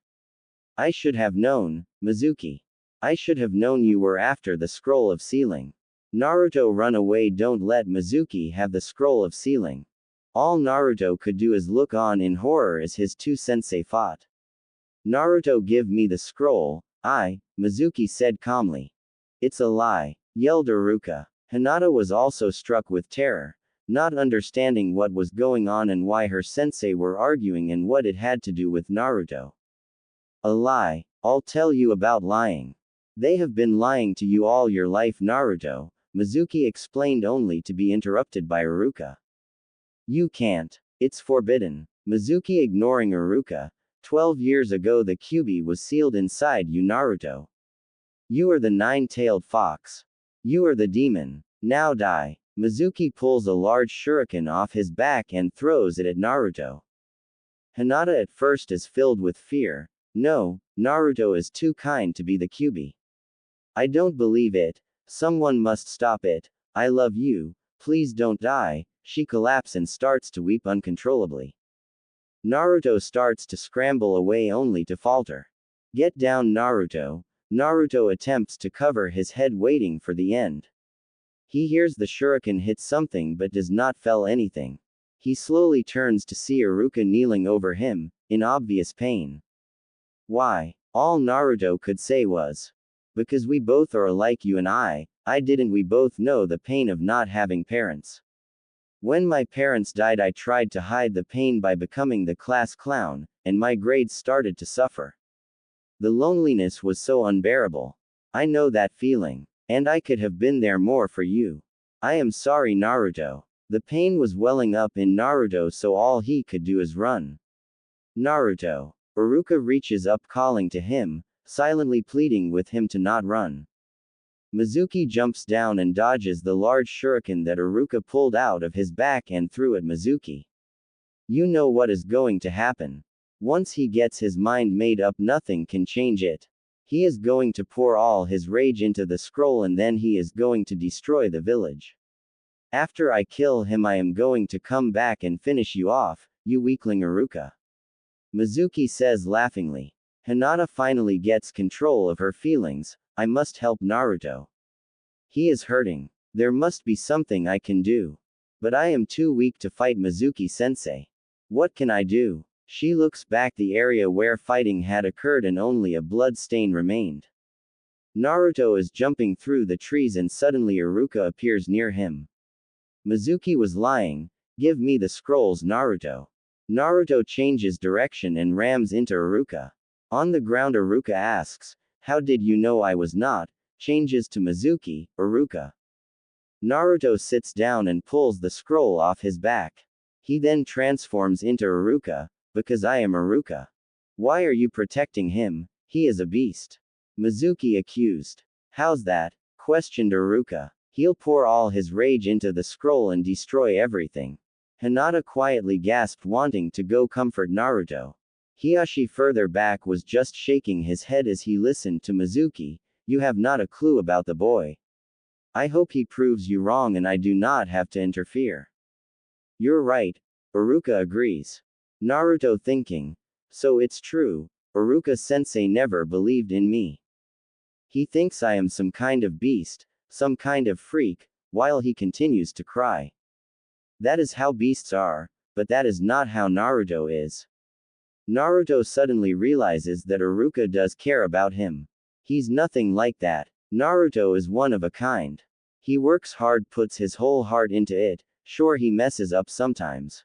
I should have known, Mizuki. I should have known you were after the scroll of sealing. Naruto run away, don't let Mizuki have the scroll of sealing. All Naruto could do is look on in horror as his two sensei fought. Naruto, give me the scroll, Mizuki said calmly. It's a lie, yelled Iruka. Hinata was also struck with terror, not understanding what was going on and why her sensei were arguing and what it had to do with Naruto. A lie, I'll tell you about lying. They have been lying to you all your life, Naruto, Mizuki explained only to be interrupted by Iruka. You can't. It's forbidden. Mizuki ignoring Iruka. 12 years ago the Kyuubi was sealed inside you, Naruto. You are the nine-tailed fox. You are the demon. Now die. Mizuki pulls a large shuriken off his back and throws it at Naruto. Hinata at first is filled with fear. No, Naruto is too kind to be the Kyuubi. I don't believe it. Someone must stop it. I love you. Please don't die. She collapses and starts to weep uncontrollably. Naruto starts to scramble away only to falter. Get down, Naruto. Naruto attempts to cover his head waiting for the end. He hears the shuriken hit something but does not feel anything. He slowly turns to see Iruka kneeling over him, in obvious pain. Why? All Naruto could say was, because we both are alike, you and I didn't we both know the pain of not having parents. When my parents died I tried to hide the pain by becoming the class clown, and my grades started to suffer. The loneliness was so unbearable. I know that feeling. And I could have been there more for you. I am sorry, Naruto. The pain was welling up in Naruto, so all he could do is run. Naruto. Iruka reaches up calling to him, silently pleading with him to not run. Mizuki jumps down and dodges the large shuriken that Iruka pulled out of his back and threw at Mizuki. You know what is going to happen. Once he gets his mind made up, nothing can change it. He is going to pour all his rage into the scroll and then he is going to destroy the village. After I kill him I am going to come back and finish you off, you weakling Iruka. Mizuki says laughingly. Hinata finally gets control of her feelings. I must help Naruto. He is hurting. There must be something I can do. But I am too weak to fight Mizuki-sensei. What can I do? She looks back the area where fighting had occurred and only a blood stain remained. Naruto is jumping through the trees and suddenly Iruka appears near him. Mizuki was lying. Give me the scrolls, Naruto. Naruto changes direction and rams into Iruka. On the ground Iruka asks, how did you know I was not? Changes to Mizuki, Iruka. Naruto sits down and pulls the scroll off his back. He then transforms into Iruka. Because I am Iruka. Why are you protecting him? He is a beast. Mizuki accused. How's that? Questioned Iruka. He'll pour all his rage into the scroll and destroy everything. Hinata quietly gasped, wanting to go comfort Naruto. Hiyashi further back was just shaking his head as he listened to Mizuki. You have not a clue about the boy. I hope he proves you wrong and I do not have to interfere. You're right. Iruka agrees. Naruto thinking. So it's true. Iruka-sensei never believed in me. He thinks I am some kind of beast, some kind of freak, while he continues to cry. That is how beasts are, but that is not how Naruto is. Naruto suddenly realizes that Iruka does care about him. He's nothing like that. Naruto is one of a kind. He works hard, puts his whole heart into it. Sure, he messes up sometimes.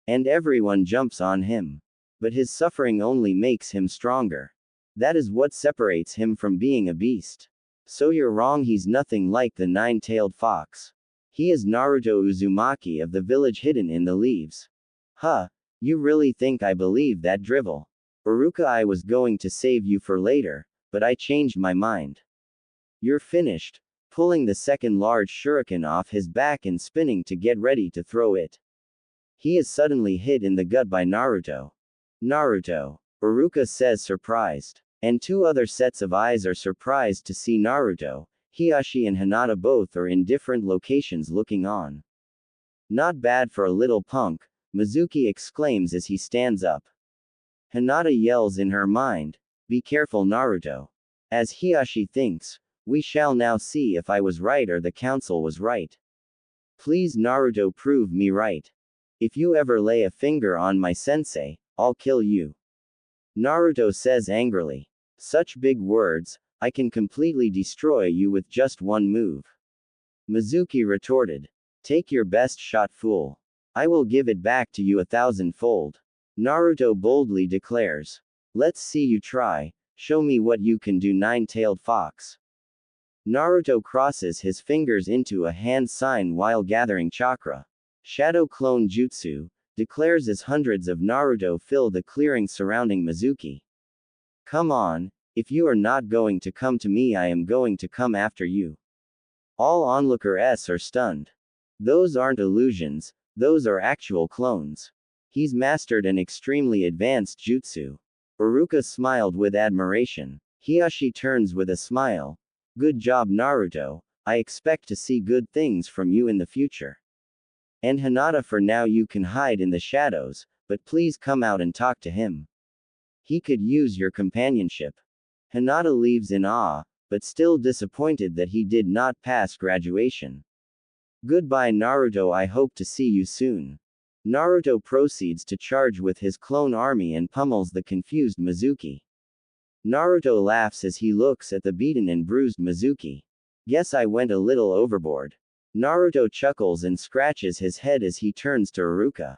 And everyone jumps on him. But his suffering only makes him stronger. That is what separates him from being a beast. So you're wrong, he's nothing like the nine-tailed fox. He is Naruto Uzumaki of the village hidden in the leaves. Huh, you really think I believe that drivel? Iruka, I was going to save you for later, but I changed my mind. You're finished. Pulling the second large shuriken off his back and spinning to get ready to throw it. He is suddenly hit in the gut by Naruto. Naruto, Iruka says, surprised. And two other sets of eyes are surprised to see Naruto. Hiyashi and Hinata both are in different locations looking on. Not bad for a little punk, Mizuki exclaims as he stands up. Hinata yells in her mind, be careful, Naruto. As Hiyashi thinks, we shall now see if I was right or the council was right. Please, Naruto, prove me right. If you ever lay a finger on my sensei, I'll kill you. Naruto says angrily. Such big words, I can completely destroy you with just one move. Mizuki retorted. Take your best shot, fool. I will give it back to you 1,000-fold. Naruto boldly declares. Let's see you try, show me what you can do, nine-tailed fox. Naruto crosses his fingers into a hand sign while gathering chakra. Shadow Clone Jutsu, declares as hundreds of Naruto fill the clearing surrounding Mizuki. Come on, if you are not going to come to me, I am going to come after you. All onlookers are stunned. Those aren't illusions, those are actual clones. He's mastered an extremely advanced jutsu. Iruka smiled with admiration. Hiyashi turns with a smile. Good job, Naruto, I expect to see good things from you in the future. And Hinata, for now you can hide in the shadows, but please come out and talk to him. He could use your companionship. Hinata leaves in awe, but still disappointed that he did not pass graduation. Goodbye, Naruto, I hope to see you soon. Naruto proceeds to charge with his clone army and pummels the confused Mizuki. Naruto laughs as he looks at the beaten and bruised Mizuki. Guess I went a little overboard. Naruto chuckles and scratches his head as he turns to Iruka.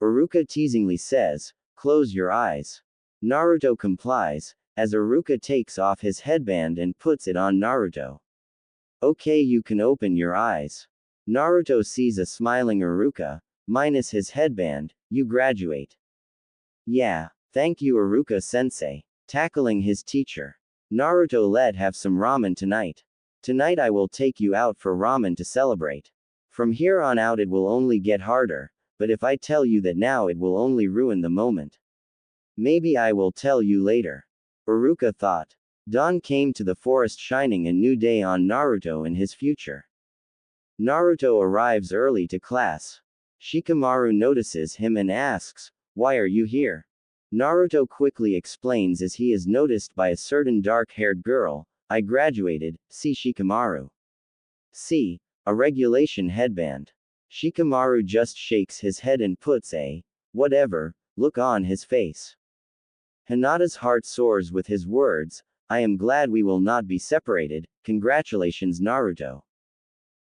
Iruka teasingly says, close your eyes. Naruto complies, as Iruka takes off his headband and puts it on Naruto. Okay, you can open your eyes. Naruto sees a smiling Iruka, minus his headband, you graduate. Yeah, thank you, Iruka-sensei. Tackling his teacher. Naruto, let have some ramen tonight. Tonight I will take you out for ramen to celebrate. From here on out it will only get harder, but if I tell you that now it will only ruin the moment. Maybe I will tell you later. Iruka thought. Dawn came to the forest, shining a new day on Naruto and his future. Naruto arrives early to class. Shikamaru notices him and asks, why are you here? Naruto quickly explains as he is noticed by a certain dark-haired girl. I graduated, see Shikamaru. See, a regulation headband. Shikamaru just shakes his head and puts a, whatever, look on his face. Hinata's heart soars with his words, I am glad we will not be separated, congratulations, Naruto.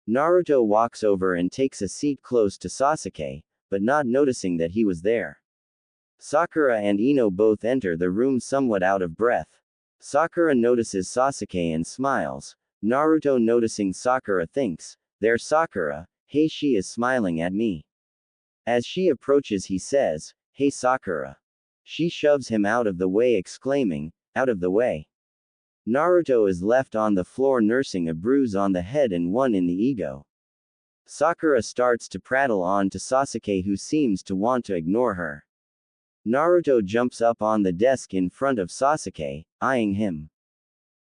Naruto walks over and takes a seat close to Sasuke, but not noticing that he was there. Sakura and Ino both enter the room somewhat out of breath. Sakura notices Sasuke and smiles. Naruto, noticing Sakura, thinks, there's Sakura, hey, she is smiling at me. As she approaches he says, hey Sakura. She shoves him out of the way, exclaiming, out of the way. Naruto is left on the floor nursing a bruise on the head and one in the ego. Sakura starts to prattle on to Sasuke, who seems to want to ignore her. Naruto jumps up on the desk in front of Sasuke, eyeing him.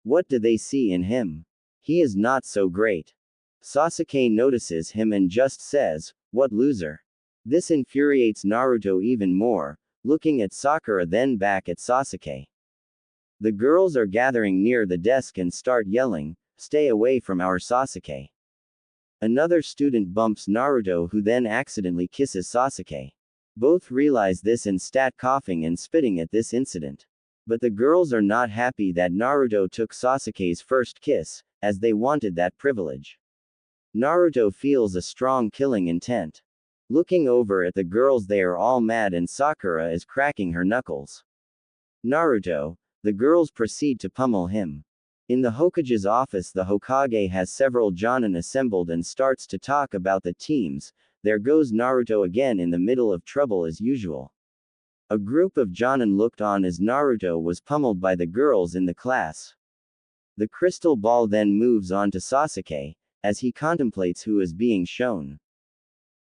What do they see in him? He is not so great. Sasuke notices him and just says, what loser. This infuriates Naruto even more, looking at Sakura then back at Sasuke. The girls are gathering near the desk and start yelling, stay away from our Sasuke. Another student bumps Naruto, who then accidentally kisses Sasuke. Both realize this and start coughing and spitting at this incident. But the girls are not happy that Naruto took Sasuke's first kiss, as they wanted that privilege. Naruto feels a strong killing intent. Looking over at the girls, they are all mad and Sakura is cracking her knuckles. Naruto, the girls proceed to pummel him. In the Hokage's office, the Hokage has several Jonin assembled and starts to talk about the teams. There goes Naruto again in the middle of trouble as usual. A group of Jonin looked on as Naruto was pummeled by the girls in the class. The crystal ball then moves on to Sasuke, as he contemplates who is being shown.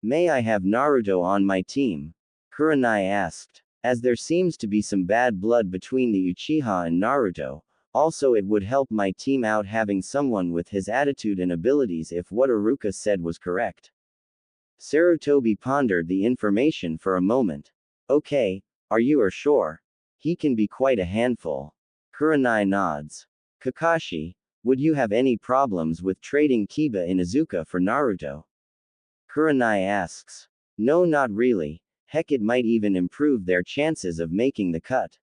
May I have Naruto on my team? Kurenai asked. As there seems to be some bad blood between the Uchiha and Naruto, also it would help my team out having someone with his attitude and abilities if what Iruka said was correct. Sarutobi pondered the information for a moment. Okay, are you sure? He can be quite a handful. Kurenai nods. Kakashi, would you have any problems with trading Kiba Inuzuka for Naruto? Kurenai asks. No, not really. Heck, it might even improve their chances of making the cut.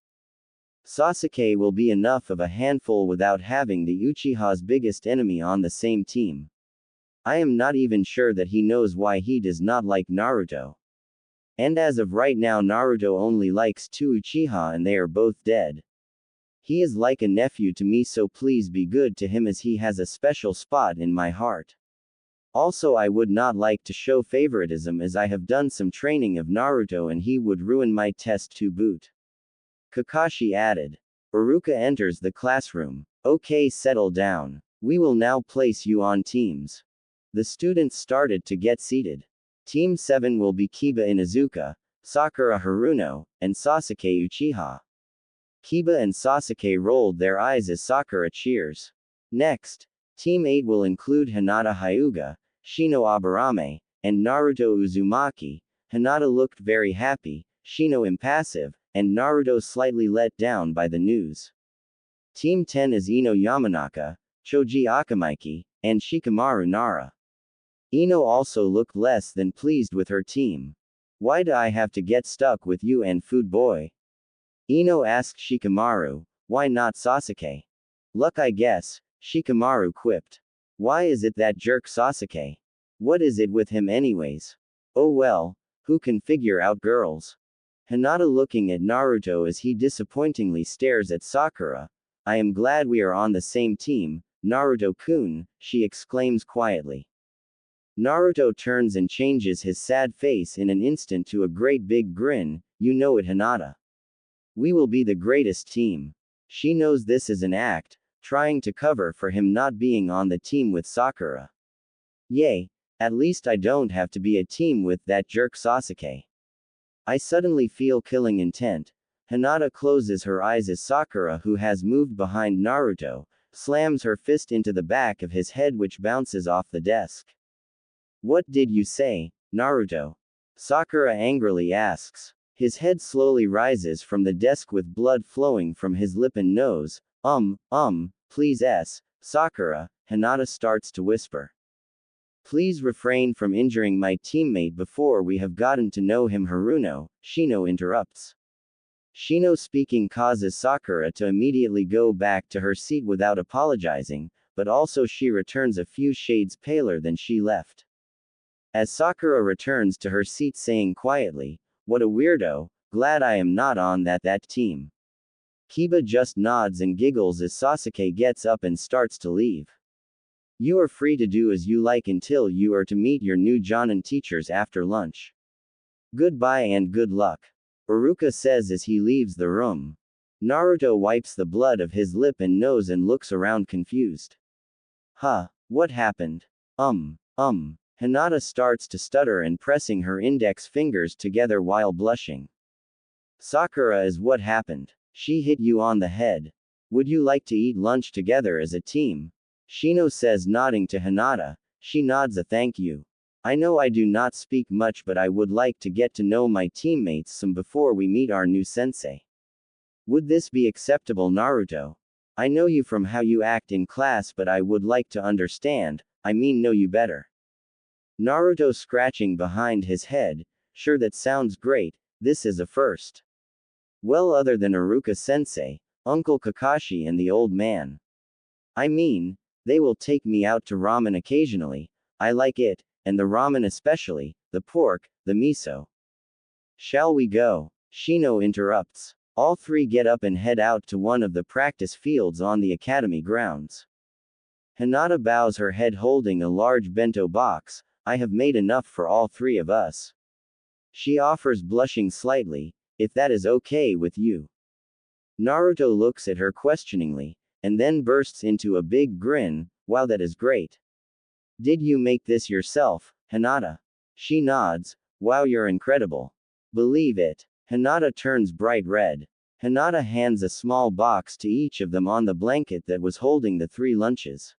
Sasuke will be enough of a handful without having the Uchiha's biggest enemy on the same team. I am not even sure that he knows why he does not like Naruto. And as of right now, Naruto only likes 2 Uchiha and they are both dead. He is like a nephew to me, so please be good to him as he has a special spot in my heart. Also, I would not like to show favoritism as I have done some training of Naruto and he would ruin my test to boot. Kakashi added. Iruka enters the classroom. Okay, settle down. We will now place you on teams. The students started to get seated. Team 7 will be Kiba Inuzuka, Sakura Haruno, and Sasuke Uchiha. Kiba and Sasuke rolled their eyes as Sakura cheers. Next, Team 8 will include Hinata Hyuga, Shino Aburame, and Naruto Uzumaki. Hinata looked very happy, Shino impassive, and Naruto slightly let down by the news. Team 10 is Ino Yamanaka, Choji Akamaiki, and Shikamaru Nara. Ino also looked less than pleased with her team. Why do I have to get stuck with you and Food Boy? Ino asked Shikamaru, why not Sasuke? Luck, I guess, Shikamaru quipped. Why is it that jerk Sasuke? What is it with him anyways? Oh well, who can figure out girls? Hinata looking at Naruto as he disappointingly stares at Sakura. I am glad we are on the same team, Naruto-kun, she exclaims quietly. Naruto turns and changes his sad face in an instant to a great big grin. You know it, Hinata. We will be the greatest team. She knows this is an act, trying to cover for him not being on the team with Sakura. Yay, at least I don't have to be a team with that jerk Sasuke. I suddenly feel killing intent. Hinata closes her eyes as Sakura, who has moved behind Naruto, slams her fist into the back of his head, which bounces off the desk. What did you say, Naruto? Sakura angrily asks. His head slowly rises from the desk with blood flowing from his lip and nose. Please Sakura, Hinata starts to whisper. Please refrain from injuring my teammate before we have gotten to know him, Haruno, Shino interrupts. Shino speaking causes Sakura to immediately go back to her seat without apologizing, but also she returns a few shades paler than she left. As Sakura returns to her seat saying quietly, what a weirdo, glad I am not on that team. Kiba just nods and giggles as Sasuke gets up and starts to leave. You are free to do as you like until you are to meet your new Jonin teachers after lunch. Goodbye and good luck. Iruka says as he leaves the room. Naruto wipes the blood of his lip and nose and looks around confused. Huh, what happened? Hinata starts to stutter and pressing her index fingers together while blushing. Sakura, is what happened? She hit you on the head. Would you like to eat lunch together as a team? Shino says, nodding to Hinata. She nods a thank you. I know I do not speak much, but I would like to get to know my teammates some before we meet our new sensei. Would this be acceptable, Naruto? I know you from how you act in class, but I would like to understand, know you better. Naruto scratching behind his head. Sure, that sounds great, this is a first. Well, other than Iruka-sensei, Uncle Kakashi and the old man. I mean, they will take me out to ramen occasionally, I like it, and the ramen especially, the pork, the miso. Shall we go? Shino interrupts. All three get up and head out to one of the practice fields on the academy grounds. Hinata bows her head holding a large bento box. I have made enough for all three of us. She offers, blushing slightly, if that is okay with you. Naruto looks at her questioningly, and then bursts into a big grin. Wow, that is great. Did you make this yourself, Hinata? She nods. Wow, you're incredible. Believe it. Hinata turns bright red. Hinata hands a small box to each of them on the blanket that was holding the three lunches.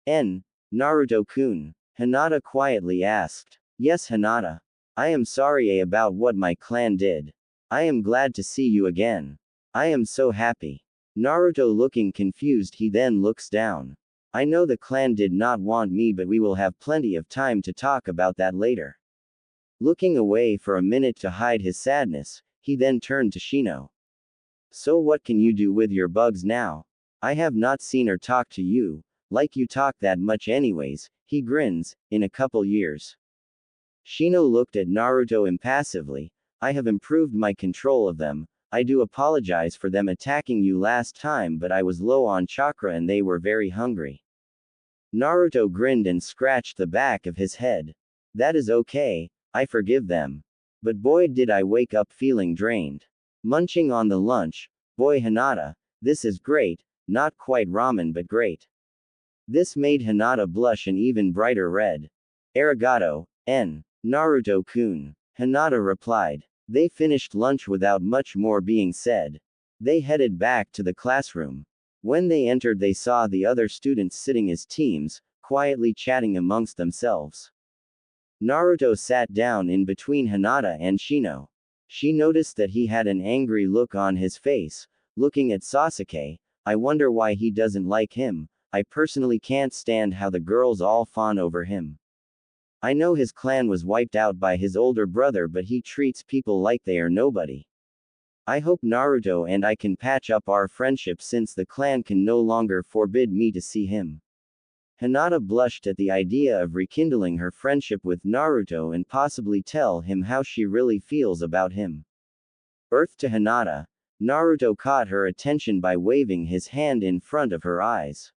Naruto-kun? Hinata quietly asked. Yes, Hinata. I am sorry about what my clan did. I am glad to see you again. I am so happy. Naruto looking confused, he then looks down. I know the clan did not want me, but we will have plenty of time to talk about that later. Looking away for a minute to hide his sadness, he then turned to Shino. So what can you do with your bugs now? I have not seen or talked to you, like you talk that much anyways, he grins, in a couple years. Shino looked at Naruto impassively. I have improved my control of them. I do apologize for them attacking you last time, but I was low on chakra and they were very hungry. Naruto grinned and scratched the back of his head. That is okay, I forgive them. But boy, did I wake up feeling drained. Munching on the lunch, boy, Hinata, this is great, not quite ramen but great. This made Hinata blush an even brighter red. Arigato, Naruto-kun. Hinata replied. They finished lunch without much more being said. They headed back to the classroom. When they entered, they saw the other students sitting as teams, quietly chatting amongst themselves. Naruto sat down in between Hinata and Shino. She noticed that he had an angry look on his face, looking at Sasuke. I wonder why he doesn't like him. I personally can't stand how the girls all fawn over him. I know his clan was wiped out by his older brother, but he treats people like they are nobody. I hope Naruto and I can patch up our friendship since the clan can no longer forbid me to see him. Hinata blushed at the idea of rekindling her friendship with Naruto and possibly tell him how she really feels about him. Earth to Hinata. Naruto caught her attention by waving his hand in front of her eyes.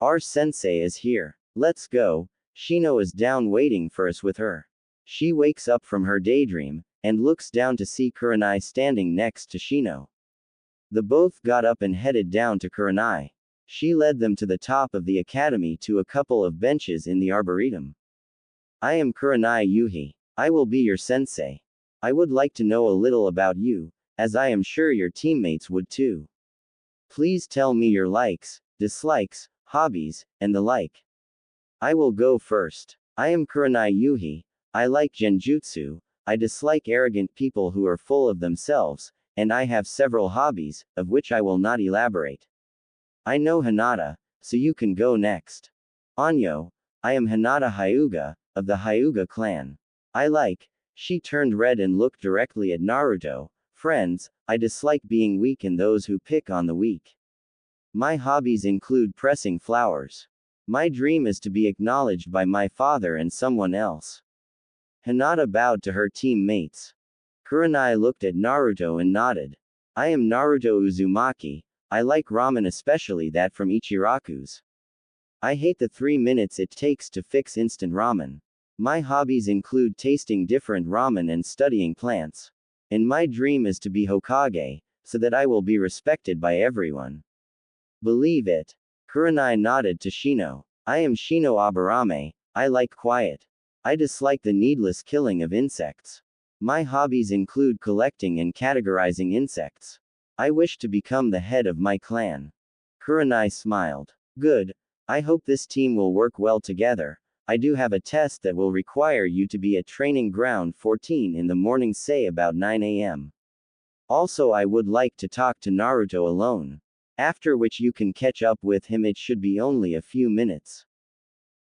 Our sensei is here. Let's go. Shino is down waiting for us with her. She wakes up from her daydream, and looks down to see Kurenai standing next to Shino. The both got up and headed down to Kurenai. She led them to the top of the academy to a couple of benches in the arboretum. I am Kurenai Yuhi. I will be your sensei. I would like to know a little about you, as I am sure your teammates would too. Please tell me your likes, dislikes, hobbies, and the like. I will go first. I am Kurenai Yuhi. I like genjutsu. I dislike arrogant people who are full of themselves, and I have several hobbies, of which I will not elaborate. I know Hinata, so you can go next. Anyo. I am Hinata Hyuga, of the Hyuga clan. I like. She turned red and looked directly at Naruto. Friends, I dislike being weak and those who pick on the weak. My hobbies include pressing flowers. My dream is to be acknowledged by my father and someone else. Hinata bowed to her teammates. Kurenai looked at Naruto and nodded. I am Naruto Uzumaki. I like ramen, especially that from Ichiraku's. I hate the 3 minutes it takes to fix instant ramen. My hobbies include tasting different ramen and studying plants. And my dream is to be Hokage, so that I will be respected by everyone. Believe it. Kurenai nodded to Shino. I am Shino Aburame. I like quiet. I dislike the needless killing of insects. My hobbies include collecting and categorizing insects. I wish to become the head of my clan. Kurenai smiled. Good. I hope this team will work well together. I do have a test that will require you to be at training ground 14 in the morning, say about 9 a.m. Also, I would like to talk to Naruto alone. After which you can catch up with him, it should be only a few minutes.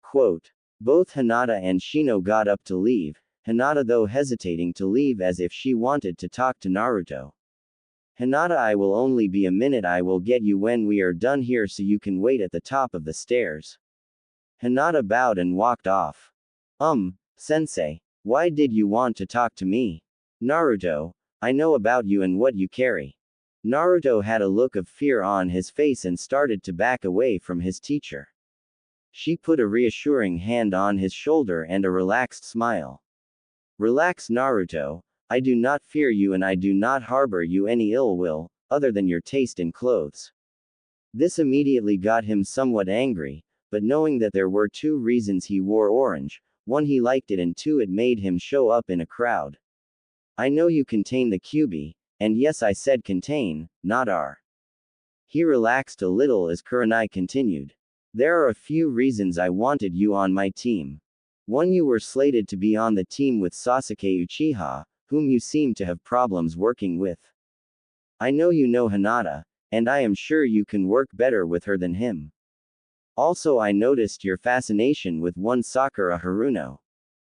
Quote. Both Hinata and Shino got up to leave. Hinata though hesitating to leave as if she wanted to talk to Naruto. Hinata, I will only be a minute, I will get you when we are done here so you can wait at the top of the stairs. Hinata bowed and walked off. Sensei, why did you want to talk to me? Naruto, I know about you and what you carry. Naruto had a look of fear on his face and started to back away from his teacher. She put a reassuring hand on his shoulder and a relaxed smile. Relax, Naruto, I do not fear you and I do not harbor you any ill will, other than your taste in clothes. This immediately got him somewhat angry, but knowing that there were two reasons he wore orange, one he liked it and two it made him show up in a crowd. I know you contain the QB, and yes I said contain, not are. He relaxed a little as Kurenai continued. There are a few reasons I wanted you on my team. One, you were slated to be on the team with Sasuke Uchiha, whom you seem to have problems working with. I know you know Hinata, and I am sure you can work better with her than him. Also, I noticed your fascination with one Sakura Haruno.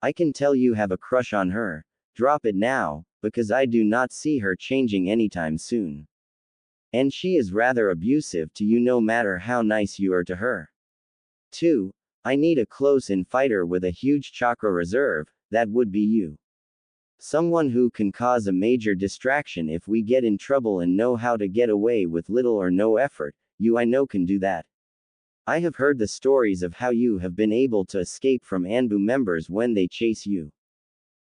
I can tell you have a crush on her. Drop it now, because I do not see her changing anytime soon. And she is rather abusive to you no matter how nice you are to her. 2. I need a close-in fighter with a huge chakra reserve, that would be you. Someone who can cause a major distraction if we get in trouble and know how to get away with little or no effort, you I know can do that. I have heard the stories of how you have been able to escape from Anbu members when they chase you.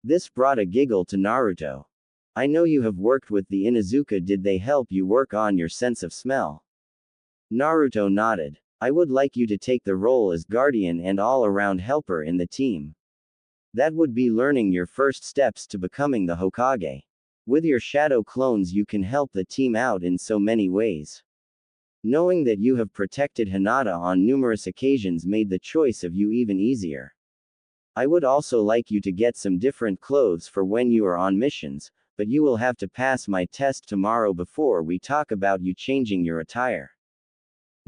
This brought a giggle to Naruto. I know you have worked with the Inuzuka, did they help you work on your sense of smell? Naruto nodded. I would like you to take the role as guardian and all-around helper in the team. That would be learning your first steps to becoming the Hokage. With your shadow clones you can help the team out in so many ways. Knowing that you have protected Hinata on numerous occasions made the choice of you even easier. I would also like you to get some different clothes for when you are on missions, but you will have to pass my test tomorrow before we talk about you changing your attire.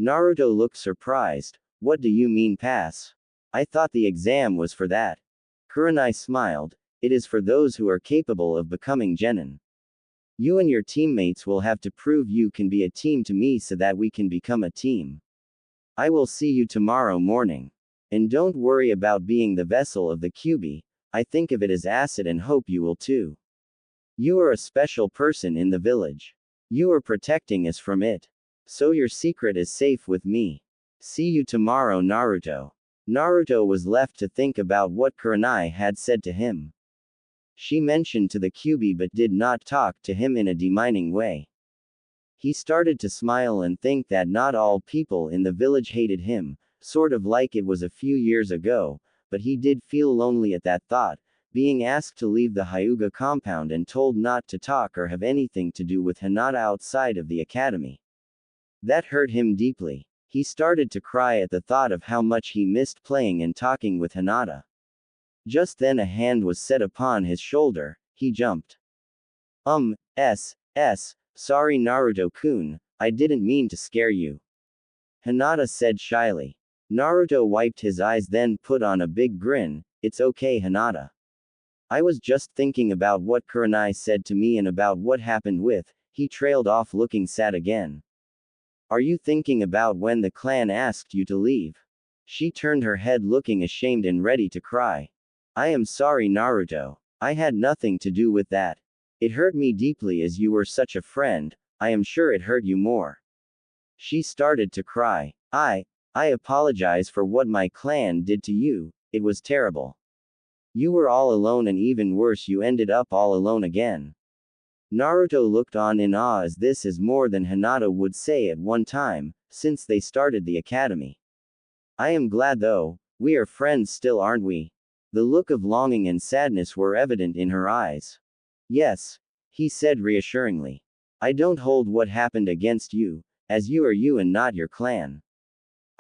Naruto looked surprised. What do you mean pass? I thought the exam was for that. Kurenai smiled. It is for those who are capable of becoming genin. You and your teammates will have to prove you can be a team to me so that we can become a team. I will see you tomorrow morning. And don't worry about being the vessel of the QB, I think of it as acid and hope you will too. You are a special person in the village. You are protecting us from it. So your secret is safe with me. See you tomorrow, Naruto. Naruto was left to think about what Kurenai had said to him. She mentioned to the QB but did not talk to him in a demeaning way. He started to smile and think that not all people in the village hated him, sort of like it was a few years ago, but he did feel lonely at that thought, being asked to leave the Hyuga compound and told not to talk or have anything to do with Hinata outside of the academy. That hurt him deeply. He started to cry at the thought of how much he missed playing and talking with Hinata. Just then a hand was set upon his shoulder, he jumped. Sorry Naruto-kun, I didn't mean to scare you. Hinata said shyly. Naruto wiped his eyes then put on a big grin, it's okay Hinata. I was just thinking about what Kurenai said to me and about what happened with, he trailed off looking sad again. Are you thinking about when the clan asked you to leave? She turned her head looking ashamed and ready to cry. I am sorry Naruto. I had nothing to do with that. It hurt me deeply as you were such a friend, I am sure it hurt you more. She started to cry. I apologize for what my clan did to you, it was terrible. You were all alone and even worse you ended up all alone again. Naruto looked on in awe as this is more than Hinata would say at one time, since they started the academy. I am glad though, we are friends still aren't we? The look of longing and sadness were evident in her eyes. Yes, he said reassuringly. I don't hold what happened against you, as you are you and not your clan.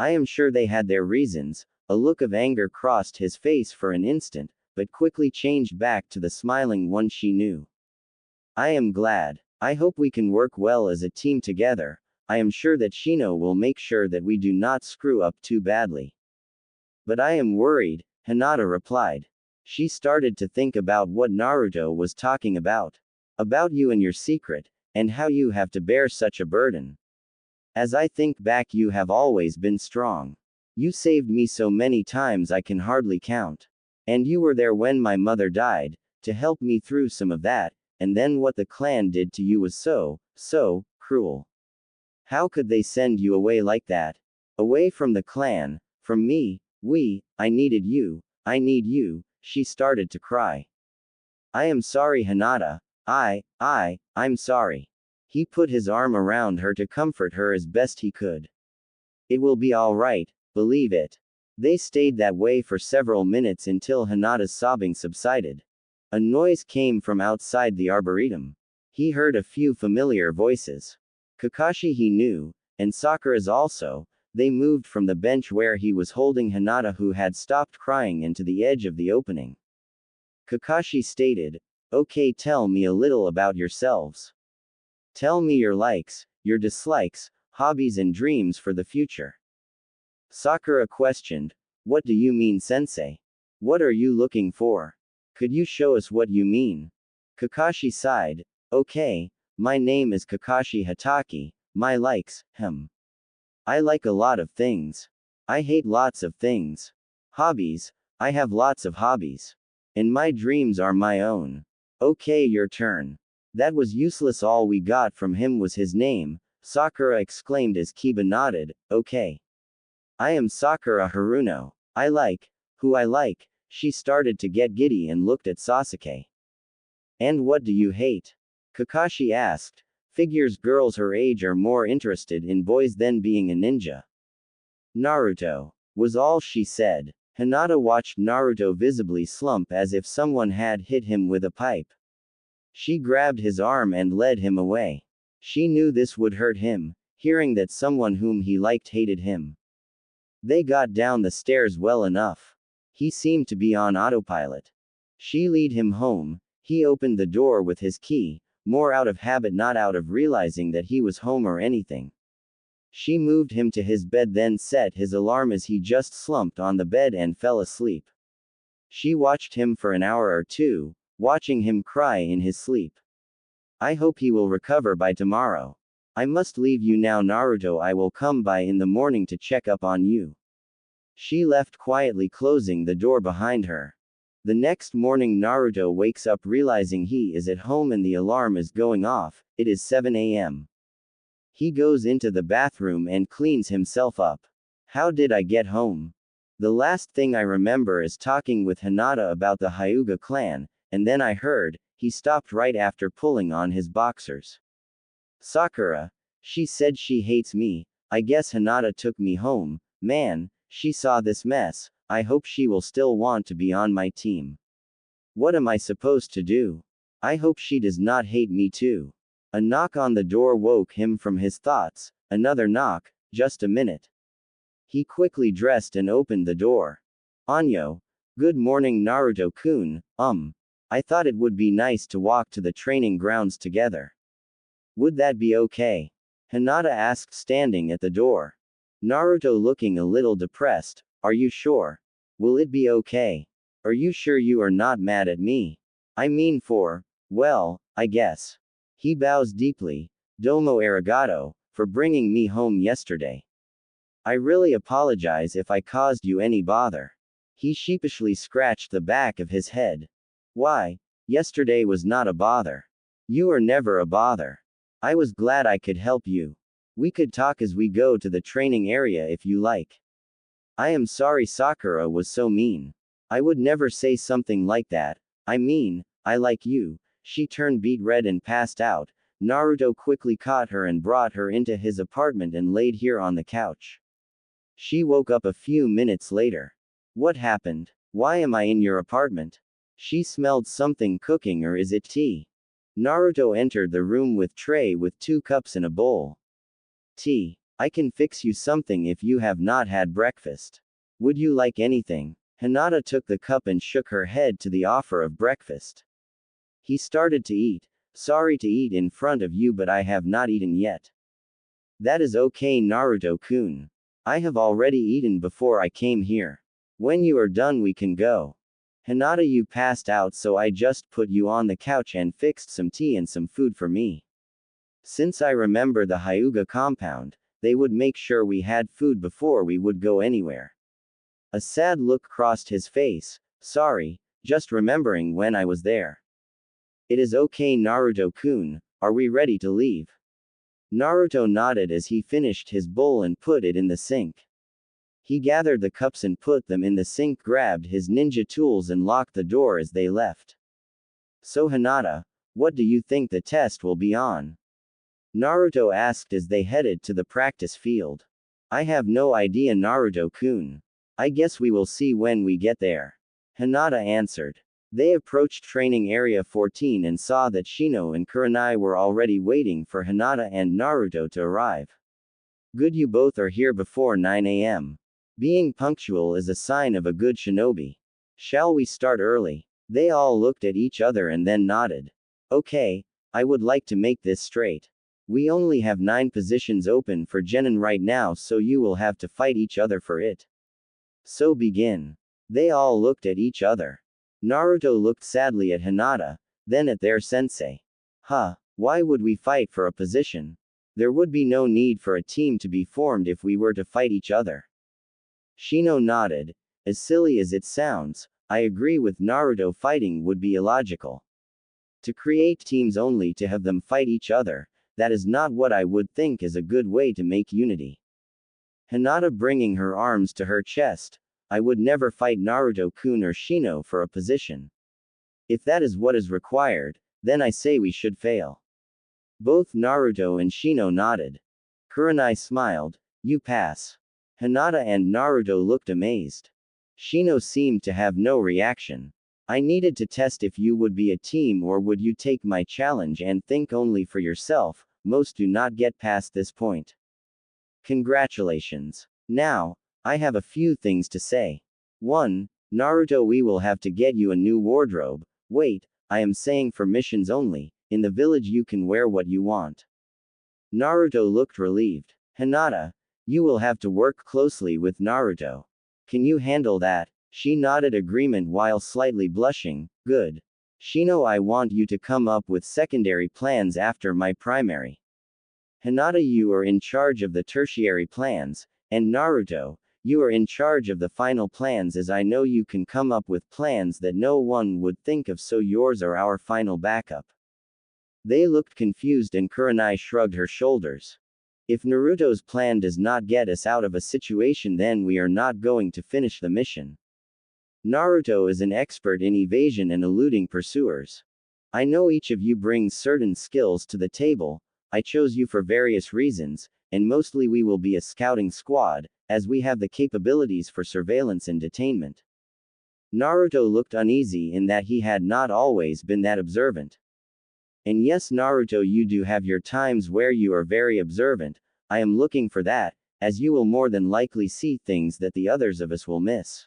I am sure they had their reasons. A look of anger crossed his face for an instant, but quickly changed back to the smiling one she knew. I am glad. I hope we can work well as a team together. I am sure that Shino will make sure that we do not screw up too badly. But I am worried, Hinata replied. She started to think about what Naruto was talking about. About you and your secret, and how you have to bear such a burden. As I think back, you have always been strong. You saved me so many times I can hardly count. And you were there when my mother died, to help me through some of that, and then what the clan did to you was so cruel. How could they send you away like that? Away from the clan, from me, I needed you, I need you, she started to cry. I am sorry, Hinata, I'm sorry. He put his arm around her to comfort her as best he could. It will be all right, believe it. They stayed that way for several minutes until Hinata's sobbing subsided. A noise came from outside the arboretum. He heard a few familiar voices. Kakashi he knew, and Sakura's also. They moved from the bench where he was holding Hinata, who had stopped crying, into the edge of the opening. Kakashi stated, "Okay, tell me a little about yourselves. Tell me your likes, your dislikes, hobbies and dreams for the future." Sakura questioned, "What do you mean, sensei? What are you looking for? Could you show us what you mean?" Kakashi sighed, "Okay, my name is Kakashi Hatake, my likes, I like a lot of things. I hate lots of things. Hobbies, I have lots of hobbies. And my dreams are my own." "Okay, your turn." That was useless. All we got from him was his name, Sakura exclaimed as Kiba nodded, "Okay. I am Sakura Haruno. I like, who I like." She started to get giddy and looked at Sasuke. "And what do you hate?" Kakashi asked. Figures girls her age are more interested in boys than being a ninja. "Naruto," was all she said. Hinata watched Naruto visibly slump as if someone had hit him with a pipe. She grabbed his arm and led him away. She knew this would hurt him, hearing that someone whom he liked hated him. They got down the stairs well enough. He seemed to be on autopilot. She led him home. He opened the door with his key, more out of habit, not out of realizing that he was home or anything. She moved him to his bed, then set his alarm as he just slumped on the bed and fell asleep. She watched him for an hour or two, watching him cry in his sleep. "I hope he will recover by tomorrow. I must leave you now, Naruto. I will come by in the morning to check up on you." She left quietly, closing the door behind her. The next morning, Naruto wakes up realizing he is at home and the alarm is going off. It is 7 a.m. He goes into the bathroom and cleans himself up. "How did I get home? The last thing I remember is talking with Hinata about the Hyuga clan, and then I heard." He stopped right after pulling on his boxers. "Sakura. She said she hates me. I guess Hinata took me home. Man, she saw this mess. I hope she will still want to be on my team. What am I supposed to do? I hope she does not hate me too." A knock on the door woke him from his thoughts. Another knock. Just a minute. He quickly dressed and opened the door. "Anyo. Good morning, Naruto-kun. I thought it would be nice to walk to the training grounds together. Would that be okay?" Hinata asked, standing at the door. Naruto looking a little depressed. "Are you sure? Will it be okay? Are you sure you are not mad at me? I mean well, I guess." He bows deeply. "Domo arigato, for bringing me home yesterday. I really apologize if I caused you any bother." He sheepishly scratched the back of his head. "Why? Yesterday was not a bother. You are never a bother. I was glad I could help you. We could talk as we go to the training area if you like." "I am sorry Sakura was so mean. I would never say something like that. I mean, I like you." She turned beet red and passed out. Naruto quickly caught her and brought her into his apartment and laid her on the couch. She woke up a few minutes later. "What happened? Why am I in your apartment?" She smelled something cooking, or is it tea? Naruto entered the room with tray with 2 cups and a bowl. "Tea. I can fix you something if you have not had breakfast. Would you like anything?" Hinata took the cup and shook her head to the offer of breakfast. He started to eat. "Sorry to eat in front of you, but I have not eaten yet." "That is okay, Naruto-kun. I have already eaten before I came here. When you are done we can go." Hinata, you passed out, so I just put you on the couch and fixed some tea and some food for me. Since I remember the Hyuga compound, they would make sure we had food before we would go anywhere. A sad look crossed his face. Sorry, just remembering when I was there. It is okay, Naruto-kun, are we ready to leave? Naruto nodded as he finished his bowl and put it in the sink. He gathered the cups and put them in the sink, grabbed his ninja tools and locked the door as they left. So Hinata, what do you think the test will be on? Naruto asked as they headed to the practice field. I have no idea, Naruto-kun. I guess we will see when we get there. Hinata answered. They approached training area 14 and saw that Shino and Kurenai were already waiting for Hinata and Naruto to arrive. Good, you both are here before 9 a.m. Being punctual is a sign of a good shinobi. Shall we start early? They all looked at each other and then nodded. Okay, I would like to make this straight. We only have 9 positions open for Genin right now, so you will have to fight each other for it. So begin. They all looked at each other. Naruto looked sadly at Hinata, then at their sensei. Why would we fight for a position? There would be no need for a team to be formed if we were to fight each other. Shino nodded. As silly as it sounds, I agree with Naruto, fighting would be illogical. To create teams only to have them fight each other, that is not what I would think is a good way to make unity. Hinata bringing her arms to her chest. I would never fight Naruto-kun or Shino for a position. If that is what is required, then I say we should fail. Both Naruto and Shino nodded. Kurenai smiled. You pass. Hinata and Naruto looked amazed. Shino seemed to have no reaction. I needed to test if you would be a team or would you take my challenge and think only for yourself. Most do not get past this point. Congratulations. Now, I have a few things to say. 1. Naruto, we will have to get you a new wardrobe. Wait, I am saying for missions only. In the village you can wear what you want. Naruto looked relieved. Hinata, you will have to work closely with Naruto. Can you handle that? She nodded agreement while slightly blushing. Good. Shino, I want you to come up with secondary plans after my primary. Hinata, you are in charge of the tertiary plans, and Naruto, you are in charge of the final plans, as I know you can come up with plans that no one would think of, so yours are our final backup. They looked confused and Kurenai shrugged her shoulders. If Naruto's plan does not get us out of a situation, then we are not going to finish the mission. Naruto is an expert in evasion and eluding pursuers. I know each of you brings certain skills to the table. I chose you for various reasons, and mostly we will be a scouting squad, as we have the capabilities for surveillance and detainment. Naruto looked uneasy in that he had not always been that observant. And yes, Naruto, you do have your times where you are very observant. I am looking for that, as you will more than likely see things that the others of us will miss.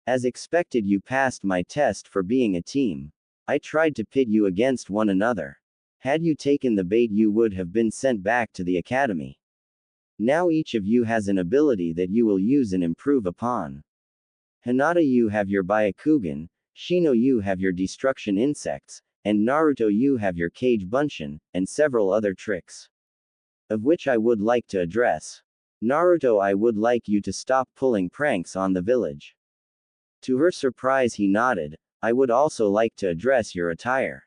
As expected, you passed my test for being a team. I tried to pit you against one another. Had you taken the bait, you would have been sent back to the academy. Now each of you has an ability that you will use and improve upon. Hinata, you have your Byakugan, Shino, you have your destruction insects, and Naruto, you have your cage bunshin, and several other tricks. Of which I would like to address. Naruto, I would like you to stop pulling pranks on the village. To her surprise, he nodded. I would also like to address your attire.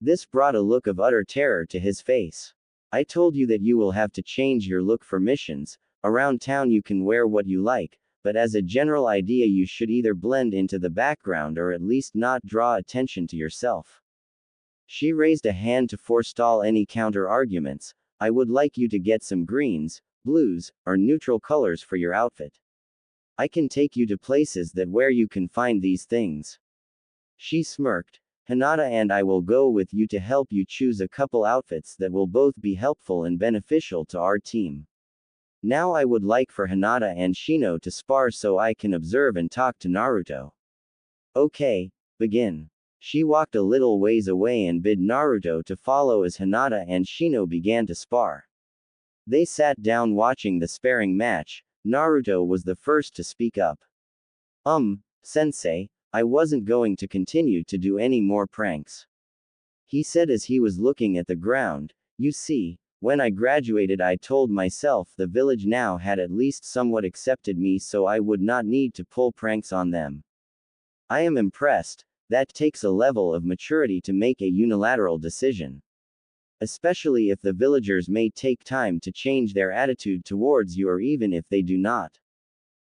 This brought a look of utter terror to his face. I told you that you will have to change your look for missions. Around town you can wear what you like, but as a general idea you should either blend into the background or at least not draw attention to yourself. She raised a hand to forestall any counter-arguments. I would like you to get some greens, blues, or neutral colors for your outfit. I can take you to places that where you can find these things. She smirked. Hinata and I will go with you to help you choose a couple outfits that will both be helpful and beneficial to our team. Now I would like for Hinata and Shino to spar so I can observe and talk to Naruto. Okay, begin. She walked a little ways away and bid Naruto to follow as Hinata and Shino began to spar. They sat down watching the sparring match. Naruto was the first to speak up. Sensei, I wasn't going to continue to do any more pranks. He said as he was looking at the ground, you see, when I graduated I told myself the village now had at least somewhat accepted me so I would not need to pull pranks on them. I am impressed. That takes a level of maturity to make a unilateral decision. Especially if the villagers may take time to change their attitude towards you or even if they do not.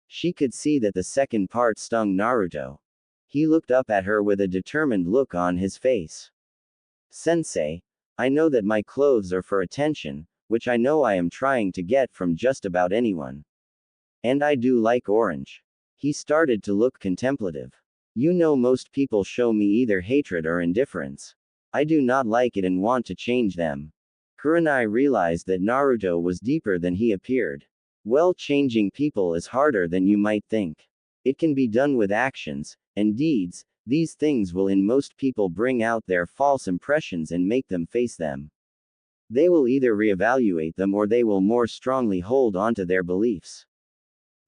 She could see that the second part stung Naruto. He looked up at her with a determined look on his face. Sensei, I know that my clothes are for attention, which I know I am trying to get from just about anyone. And I do like orange. He started to look contemplative. You know most people show me either hatred or indifference. I do not like it and want to change them. Kurenai realized that Naruto was deeper than he appeared. Well, changing people is harder than you might think. It can be done with actions and deeds. These things will in most people bring out their false impressions and make them face them. They will either reevaluate them or they will more strongly hold onto their beliefs.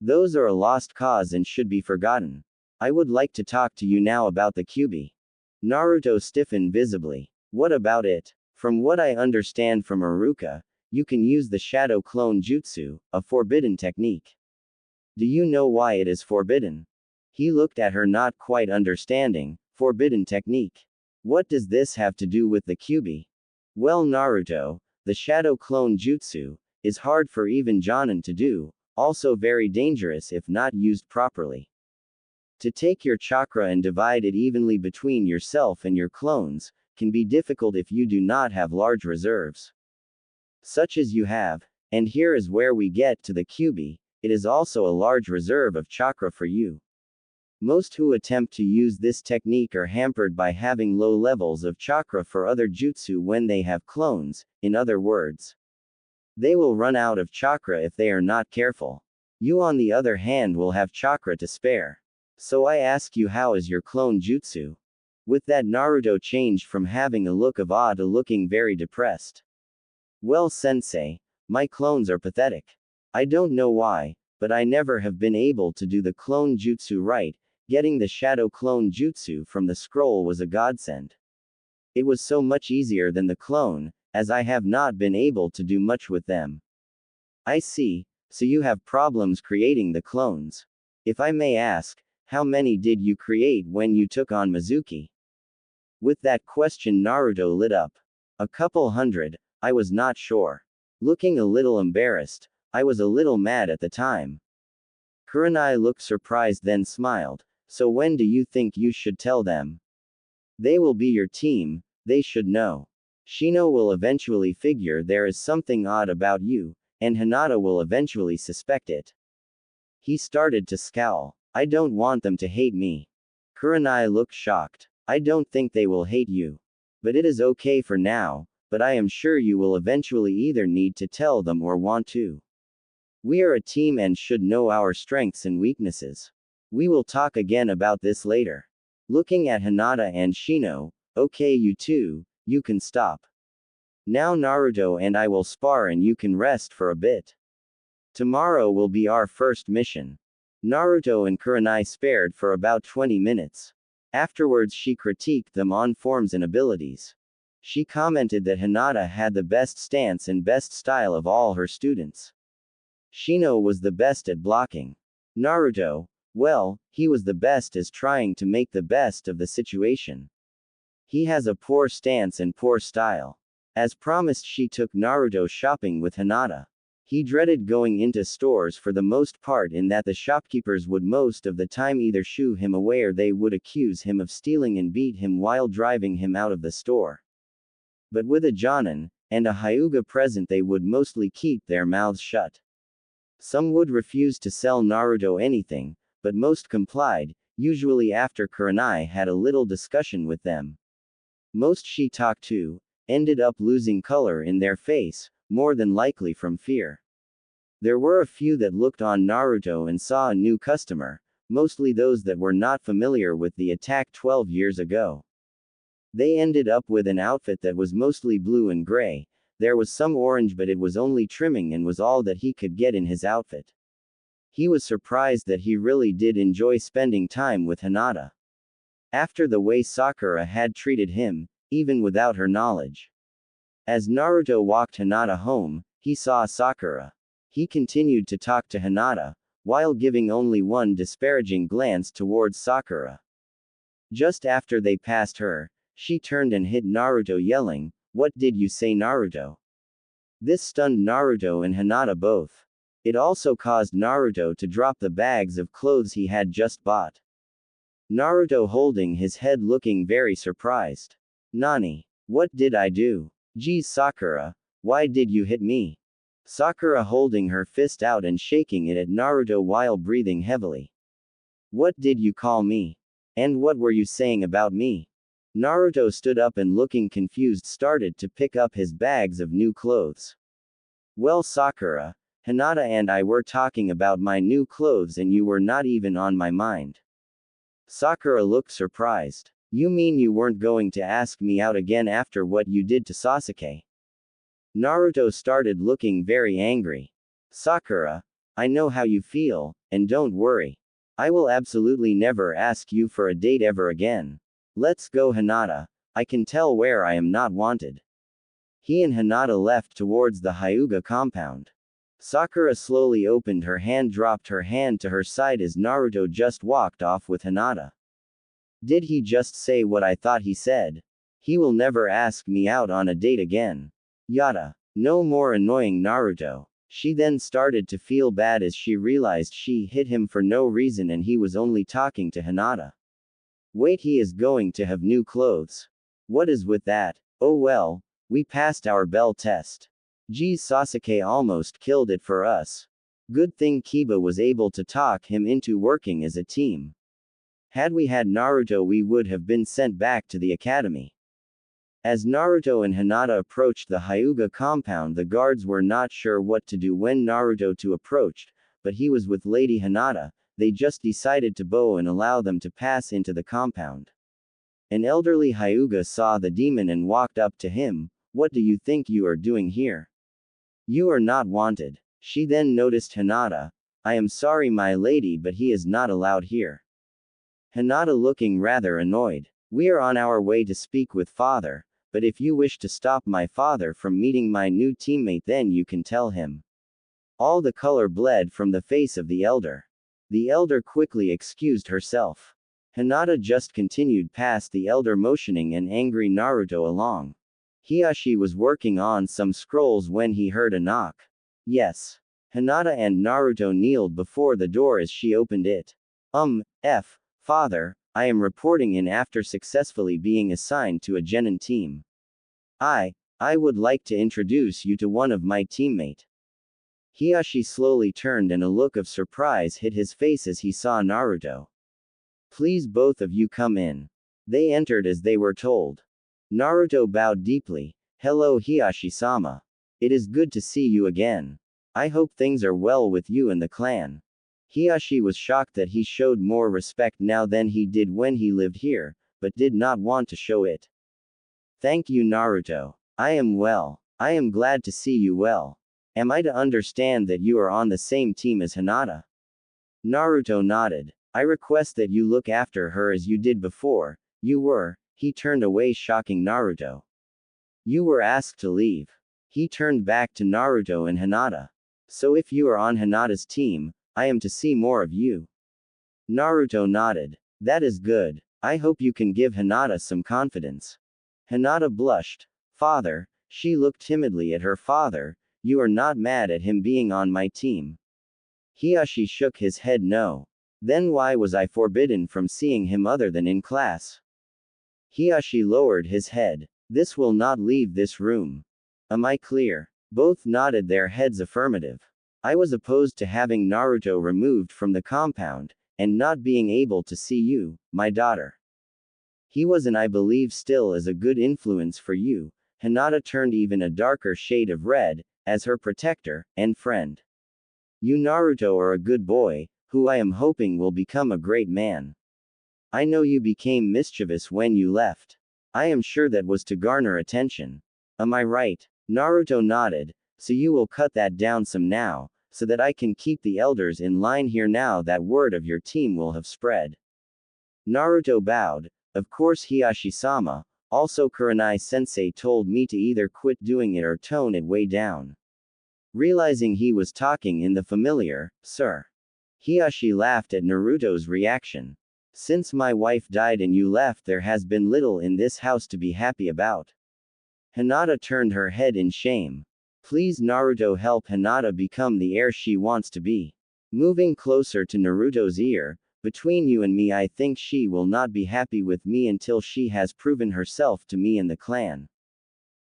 Those are a lost cause and should be forgotten. I would like to talk to you now about the Kyubi. Naruto stiffened visibly. What about it? From what I understand from Iruka, you can use the shadow clone jutsu, a forbidden technique. Do you know why it is forbidden? He looked at her not quite understanding. Forbidden technique. What does this have to do with the Kyubi? Well, Naruto, the shadow clone jutsu is hard for even Jonin to do, also very dangerous if not used properly. To take your chakra and divide it evenly between yourself and your clones can be difficult if you do not have large reserves. Such as you have, and here is where we get to the Kyubi, it is also a large reserve of chakra for you. Most who attempt to use this technique are hampered by having low levels of chakra for other jutsu when they have clones, in other words. They will run out of chakra if they are not careful. You on the other hand will have chakra to spare. So I ask you, how is your clone jutsu? With that, Naruto changed from having a look of awe to looking very depressed. Well, sensei, my clones are pathetic. I don't know why, but I never have been able to do the clone jutsu right. Getting the shadow clone jutsu from the scroll was a godsend. It was so much easier than the clone, as I have not been able to do much with them. I see, so you have problems creating the clones. If I may ask, how many did you create when you took on Mizuki? With that question Naruto lit up. A couple hundred, I was not sure. Looking a little embarrassed, I was a little mad at the time. Kurenai looked surprised then smiled. So when do you think you should tell them? They will be your team, they should know. Shino will eventually figure there is something odd about you, and Hinata will eventually suspect it. He started to scowl. I don't want them to hate me. Kurenai looked shocked. I don't think they will hate you. But it is okay for now, but I am sure you will eventually either need to tell them or want to. We are a team and should know our strengths and weaknesses. We will talk again about this later. Looking at Hinata and Shino, okay, you two, you can stop. Now Naruto and I will spar and you can rest for a bit. Tomorrow will be our first mission. Naruto and Kurenai spared for about 20 minutes. Afterwards she critiqued them on forms and abilities. She commented that Hinata had the best stance and best style of all her students. Shino was the best at blocking. Naruto, well, he was the best as trying to make the best of the situation. He has a poor stance and poor style. As promised, she took Naruto shopping with Hinata. He dreaded going into stores for the most part in that the shopkeepers would most of the time either shoo him away or they would accuse him of stealing and beat him while driving him out of the store. But with a Jonin and a Hyuga present they would mostly keep their mouths shut. Some would refuse to sell Naruto anything, but most complied, usually after Kurenai had a little discussion with them. Most she talked to ended up losing color in their face, more than likely from fear. There were a few that looked on Naruto and saw a new customer, mostly those that were not familiar with the attack 12 years ago. They ended up with an outfit that was mostly blue and gray. There was some orange, but it was only trimming and was all that he could get in his outfit. He was surprised that he really did enjoy spending time with Hinata. after the way Sakura had treated him, even without her knowledge. As Naruto walked Hinata home, he saw Sakura. He continued to talk to Hinata, while giving only one disparaging glance towards Sakura. Just after they passed her, she turned and hit Naruto yelling, "What did you say, Naruto?" This stunned Naruto and Hinata both. It also caused Naruto to drop the bags of clothes he had just bought. Naruto holding his head looking very surprised. "Nani? What did I do? Geez, Sakura, why did you hit me?" Sakura holding her fist out and shaking it at Naruto while breathing heavily. "What did you call me? And what were you saying about me?" Naruto stood up and looking confused started to pick up his bags of new clothes. "Well, Sakura, Hinata and I were talking about my new clothes and you were not even on my mind." Sakura looked surprised. "You mean you weren't going to ask me out again after what you did to Sasuke?" Naruto started looking very angry. "Sakura, I know how you feel, and don't worry. I will absolutely never ask you for a date ever again. Let's go, Hinata. I can tell where I am not wanted." He and Hinata left towards the Hyuga compound. Sakura slowly opened her hand, dropped her hand to her side as Naruto just walked off with Hinata. "Did he just say what I thought he said? He will never ask me out on a date again. Yada. No more annoying Naruto." She then started to feel bad as she realized she hit him for no reason and he was only talking to Hinata. Wait, he is going to have new clothes. What is with that? Oh well, we passed our bell test. Geez, Sasuke almost killed it for us. Good thing Kiba was able to talk him into working as a team. Had we had Naruto, we would have been sent back to the academy. As Naruto and Hinata approached the Hyuga compound, the guards were not sure what to do when Naruto approached, but he was with Lady Hinata. They just decided to bow and allow them to pass into the compound. An elderly Hyuga saw the demon and walked up to him. "What do you think you are doing here? You are not wanted." She then noticed Hinata. "I am sorry, my lady, but he is not allowed here." Hinata looking rather annoyed. "We are on our way to speak with father, but if you wish to stop my father from meeting my new teammate, then you can tell him." All the color bled from the face of the elder. The elder quickly excused herself. Hinata just continued past the elder, motioning an angry Naruto along. Hiyashi was working on some scrolls when he heard a knock. Yes. Hinata and Naruto kneeled before the door as she opened it. Father, I am reporting in after successfully being assigned to a genin team. I would like to introduce you to one of my teammate." Hiyashi slowly turned and a look of surprise hit his face as he saw Naruto. "Please, both of you come in." They entered as they were told. Naruto bowed deeply. "Hello, Hiyashi-sama. It is good to see you again. I hope things are well with you and the clan." Hiyashi was shocked that he showed more respect now than he did when he lived here, but did not want to show it. "Thank you, Naruto. I am well. I am glad to see you well. Am I to understand that you are on the same team as Hinata?" Naruto nodded. "I request that you look after her as you did before. You were." He turned away, shocking Naruto. "You were asked to leave." He turned back to Naruto and Hinata. "So if you are on Hinata's team, I am to see more of you." Naruto nodded. "That is good. I hope you can give Hinata some confidence." Hinata blushed. "Father," she looked timidly at her father, "you are not mad at him being on my team?" Hiyashi shook his head. "No. Then why was I forbidden from seeing him other than in class?" Hiyashi lowered his head. "This will not leave this room. Am I clear?" Both nodded their heads affirmative. "I was opposed to having Naruto removed from the compound, and not being able to see you, my daughter. He was and I believe still is a good influence for you." Hinata turned even a darker shade of red, "as her protector and friend. You, Naruto, are a good boy, who I am hoping will become a great man. I know you became mischievous when you left. I am sure that was to garner attention. Am I right?" Naruto nodded. "So you will cut that down some now, so that I can keep the elders in line here now that word of your team will have spread." Naruto bowed. Of course Hiyashi-sama, also Kurenai-sensei told me to either quit doing it or tone it way down. Realizing he was talking in the familiar, sir. Hiyashi laughed at Naruto's reaction. Since my wife died and you left, there has been little in this house to be happy about. Hinata turned her head in shame. Please Naruto, help Hinata become the heir she wants to be. Moving closer to Naruto's ear, between you and me I think she will not be happy with me until she has proven herself to me and the clan.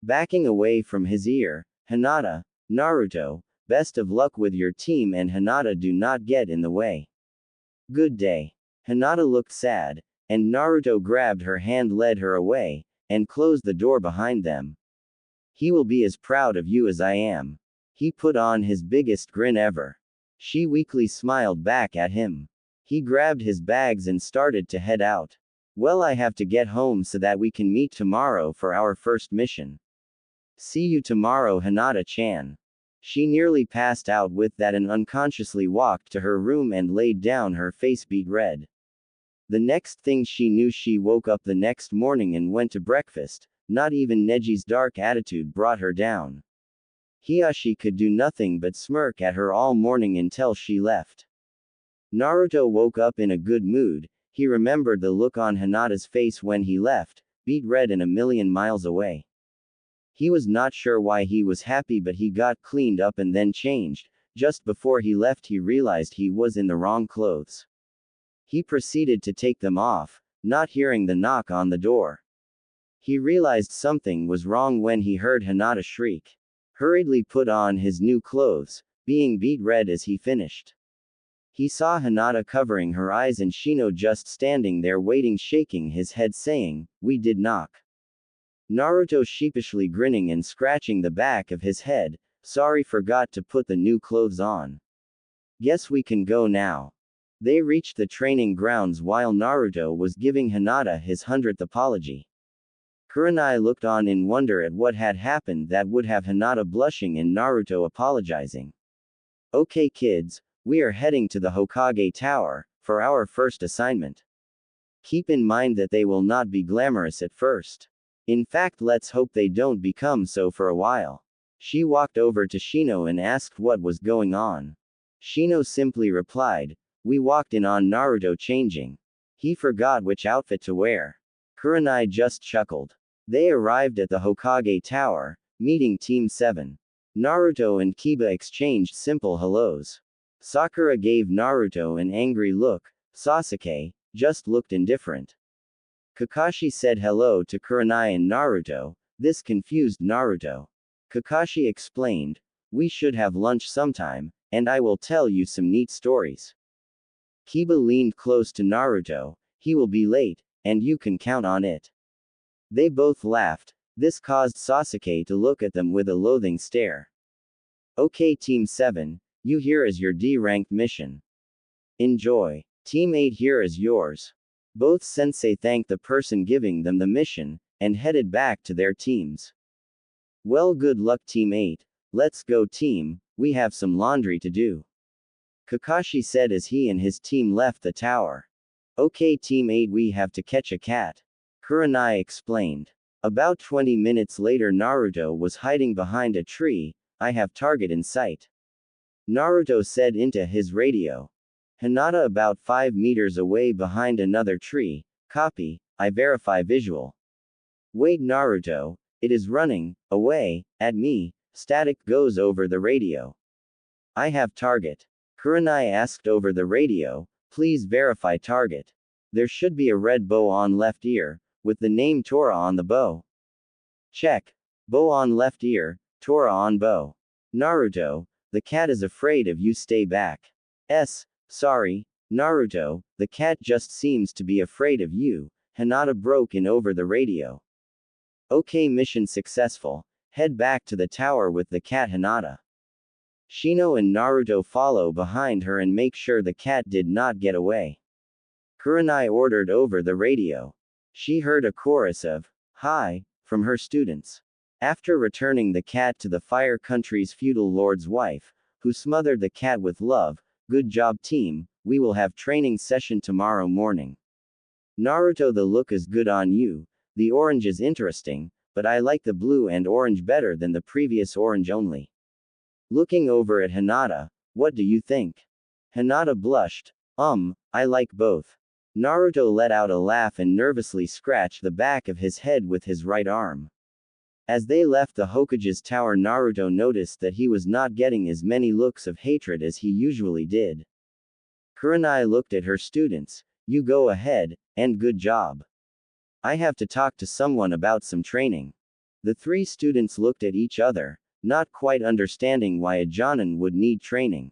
Backing away from his ear, Hinata, Naruto, best of luck with your team and Hinata, do not get in the way. Good day. Hinata looked sad, and Naruto grabbed her hand, led her away, and closed the door behind them. He will be as proud of you as I am. He put on his biggest grin ever. She weakly smiled back at him. He grabbed his bags and started to head out. Well, I have to get home so that we can meet tomorrow for our first mission. See you tomorrow, Hinata-chan. She nearly passed out with that and unconsciously walked to her room and laid down, her face beet red. The next thing she knew, she woke up the next morning and went to breakfast. Not even Neji's dark attitude brought her down. Hiyashi could do nothing but smirk at her all morning until she left. Naruto woke up in a good mood. He remembered the look on Hinata's face when he left, beet red and a million miles away. He was not sure why he was happy, but he got cleaned up and then changed. Just before he left, he realized he was in the wrong clothes. He proceeded to take them off, not hearing the knock on the door. He realized something was wrong when he heard Hinata shriek. Hurriedly put on his new clothes, being beet red as he finished. He saw Hinata covering her eyes and Shino just standing there waiting, shaking his head saying, "We did knock." Naruto sheepishly grinning and scratching the back of his head, "Sorry, forgot to put the new clothes on. Guess we can go now." They reached the training grounds while Naruto was giving Hinata his 100th apology. Kurenai looked on in wonder at what had happened that would have Hinata blushing and Naruto apologizing. Okay kids, we are heading to the Hokage Tower, for our first assignment. Keep in mind that they will not be glamorous at first. In fact, let's hope they don't become so for a while. She walked over to Shino and asked what was going on. Shino simply replied, "We walked in on Naruto changing. He forgot which outfit to wear." Kurenai just chuckled. They arrived at the Hokage Tower, meeting Team 7. Naruto and Kiba exchanged simple hellos. Sakura gave Naruto an angry look. Sasuke just looked indifferent. Kakashi said hello to Kurenai and Naruto. This confused Naruto. Kakashi explained, "We should have lunch sometime, and I will tell you some neat stories." Kiba leaned close to Naruto. "He will be late, and you can count on it." They both laughed. This caused Sasuke to look at them with a loathing stare. Okay Team 7, you here is your D-ranked mission. Enjoy. Team 8, here is yours. Both sensei thanked the person giving them the mission, and headed back to their teams. Well, good luck Team 8, let's go team, we have some laundry to do. Kakashi said as he and his team left the tower. Okay Team 8, we have to catch a cat. Kurenai explained. About 20 minutes later, Naruto was hiding behind a tree. I have target in sight. Naruto said into his radio. Hinata about 5 meters away behind another tree. Copy, I verify visual. Wait Naruto, it is running, away, at me, static goes over the radio. I have target. Kurenai asked over the radio, please verify target. There should be a red bow on left ear, with the name Tora on the bow. Check. Bow on left ear, Tora on bow. Naruto, the cat is afraid of you, stay back. Sorry, Naruto, the cat just seems to be afraid of you. Hinata broke in over the radio. Okay, mission successful. Head back to the tower with the cat Hinata. Shino and Naruto follow behind her and make sure the cat did not get away. Kurenai ordered over the radio. She heard a chorus of, "Hi," from her students. After returning the cat to the Fire Country's feudal lord's wife, who smothered the cat with love, good job team, we will have training session tomorrow morning. Naruto, the look is good on you, the orange is interesting, but I like the blue and orange better than the previous orange only. Looking over at Hinata, what do you think? Hinata blushed. I like both. Naruto let out a laugh and nervously scratched the back of his head with his right arm. As they left the Hokage's tower, Naruto noticed that he was not getting as many looks of hatred as he usually did. Kurenai looked at her students. You go ahead, and good job. I have to talk to someone about some training. The three students looked at each other, not quite understanding why a Jonin would need training.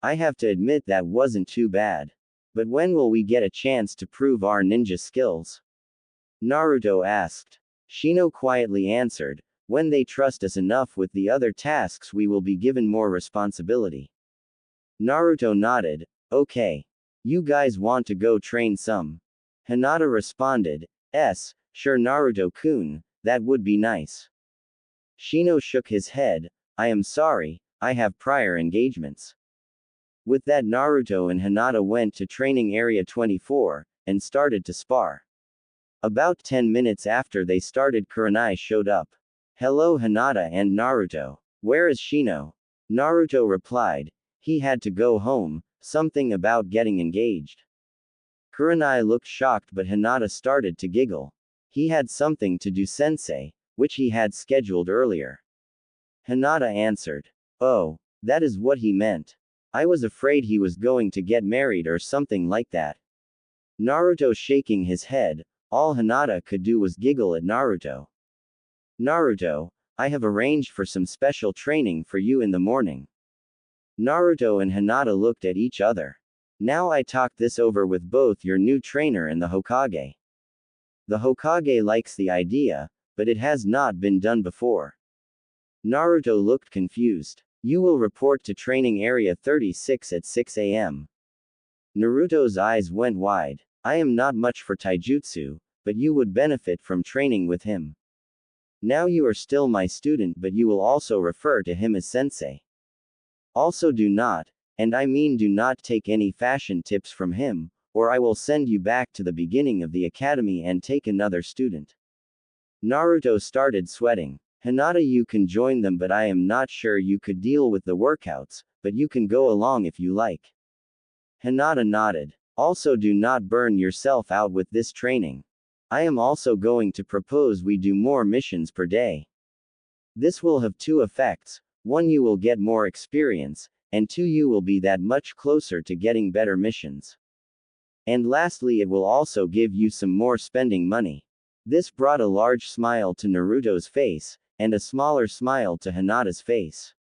I have to admit that wasn't too bad. But when will we get a chance to prove our ninja skills? Naruto asked. Shino quietly answered, when they trust us enough with the other tasks we will be given more responsibility. Naruto nodded, okay. You guys want to go train some? Hinata responded, sure Naruto-kun, that would be nice. Shino shook his head, I am sorry, I have prior engagements. With that, Naruto and Hinata went to training area 24, and started to spar. About 10 minutes after they started, Kurenai showed up. Hello Hinata and Naruto. Where is Shino? Naruto replied, he had to go home, something about getting engaged. Kurenai looked shocked, but Hinata started to giggle. He had something to do, sensei, which he had scheduled earlier. Hinata answered. Oh, that is what he meant. I was afraid he was going to get married or something like that. Naruto shaking his head, all Hinata could do was giggle at Naruto. Naruto, I have arranged for some special training for you in the morning. Naruto and Hinata looked at each other. Now I talked this over with both your new trainer and the Hokage. The Hokage likes the idea, but it has not been done before. Naruto looked confused. You will report to training area 36 at 6 a.m. Naruto's eyes went wide. I am not much for taijutsu, but you would benefit from training with him. Now you are still my student, but you will also refer to him as sensei. Also do not, and I mean do not take any fashion tips from him, or I will send you back to the beginning of the academy and take another student. Naruto started sweating. Hinata, you can join them, but I am not sure you could deal with the workouts, but you can go along if you like. Hinata nodded. Also do not burn yourself out with this training. I am also going to propose we do more missions per day. This will have two effects. One, you will get more experience, and two, you will be that much closer to getting better missions. And lastly, it will also give you some more spending money. This brought a large smile to Naruto's face, and a smaller smile to Hinata's face.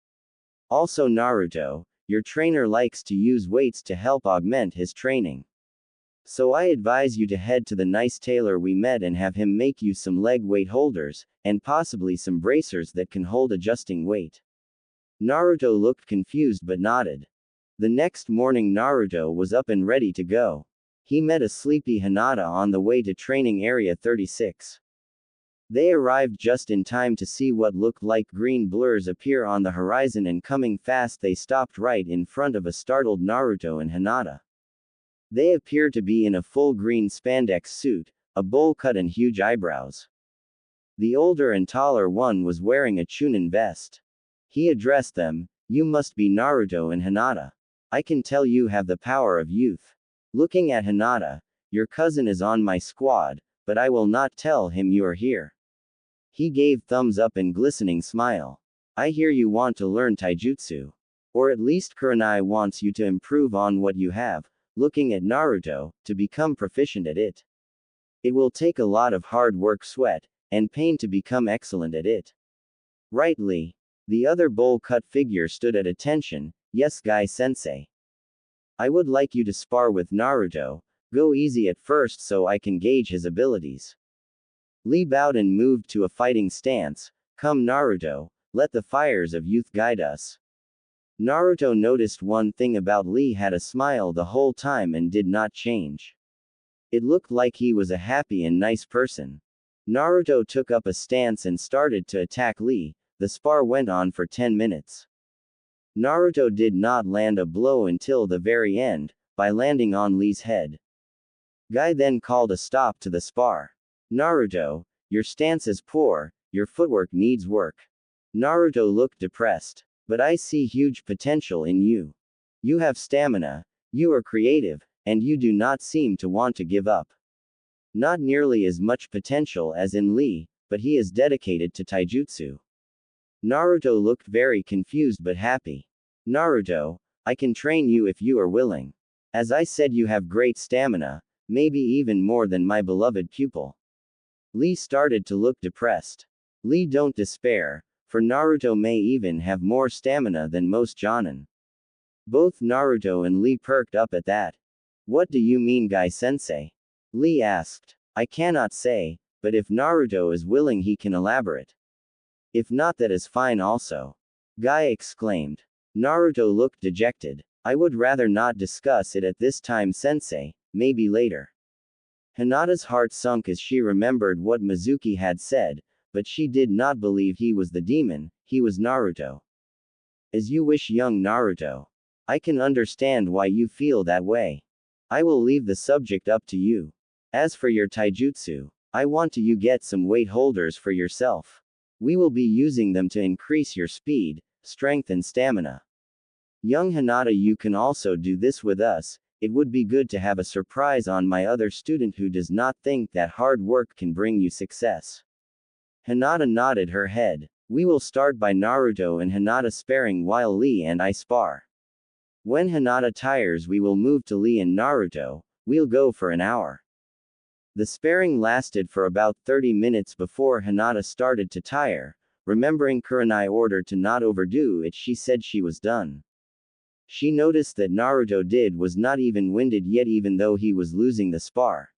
Also Naruto, your trainer likes to use weights to help augment his training. So I advise you to head to the nice tailor we met and have him make you some leg weight holders, and possibly some bracers that can hold adjusting weight. Naruto looked confused but nodded. The next morning Naruto was up and ready to go. He met a sleepy Hinata on the way to training area 36. They arrived just in time to see what looked like green blurs appear on the horizon, and coming fast they stopped right in front of a startled Naruto and Hinata. They appeared to be in a full green spandex suit, a bowl cut and huge eyebrows. The older and taller one was wearing a chunin vest. He addressed them, you must be Naruto and Hinata. I can tell you have the power of youth. Looking at Hinata, your cousin is on my squad, but I will not tell him you are here. He gave thumbs up and glistening smile. I hear you want to learn taijutsu. Or at least Kurenai wants you to improve on what you have, looking at Naruto, to become proficient at it. It will take a lot of hard work, sweat, and pain to become excellent at it. Rightly. The other bowl-cut figure stood at attention, yes Guy-sensei. I would like you to spar with Naruto, go easy at first so I can gauge his abilities. Lee bowed and moved to a fighting stance. Come Naruto, let the fires of youth guide us. Naruto noticed one thing about Lee: had a smile the whole time and did not change. It looked like he was a happy and nice person. Naruto took up a stance and started to attack Lee. The spar went on for 10 minutes. Naruto did not land a blow until the very end, by landing on Lee's head. Guy then called a stop to the spar. Naruto, your stance is poor, your footwork needs work. Naruto looked depressed. But I see huge potential in you. You have stamina, you are creative, and you do not seem to want to give up. Not nearly as much potential as in Lee, but he is dedicated to taijutsu. Naruto looked very confused but happy. Naruto, I can train you if you are willing. As I said, you have great stamina, maybe even more than my beloved pupil. Lee started to look depressed. Lee, don't despair, for Naruto may even have more stamina than most Jonin. Both Naruto and Lee perked up at that. What do you mean, Guy-sensei? Lee asked. I cannot say, but if Naruto is willing he can elaborate. If not, that is fine also. Guy exclaimed. Naruto looked dejected. I would rather not discuss it at this time, sensei, maybe later. Hinata's heart sunk as she remembered what Mizuki had said, but she did not believe he was the demon, he was Naruto. As you wish, young Naruto. I can understand why you feel that way. I will leave the subject up to you. As for your taijutsu, I want you get some weight holders for yourself. We will be using them to increase your speed, strength and stamina. Young Hinata, you can also do this with us. It would be good to have a surprise on my other student who does not think that hard work can bring you success. Hinata nodded her head. We will start by Naruto and Hinata sparring while Lee and I spar. When Hinata tires, we will move to Lee and Naruto. We'll go for an hour. The sparring lasted for about 30 minutes before Hinata started to tire. Remembering Kurenai's order to not overdo it, she said she was done. She noticed that Naruto was not even winded yet, even though he was losing the spar.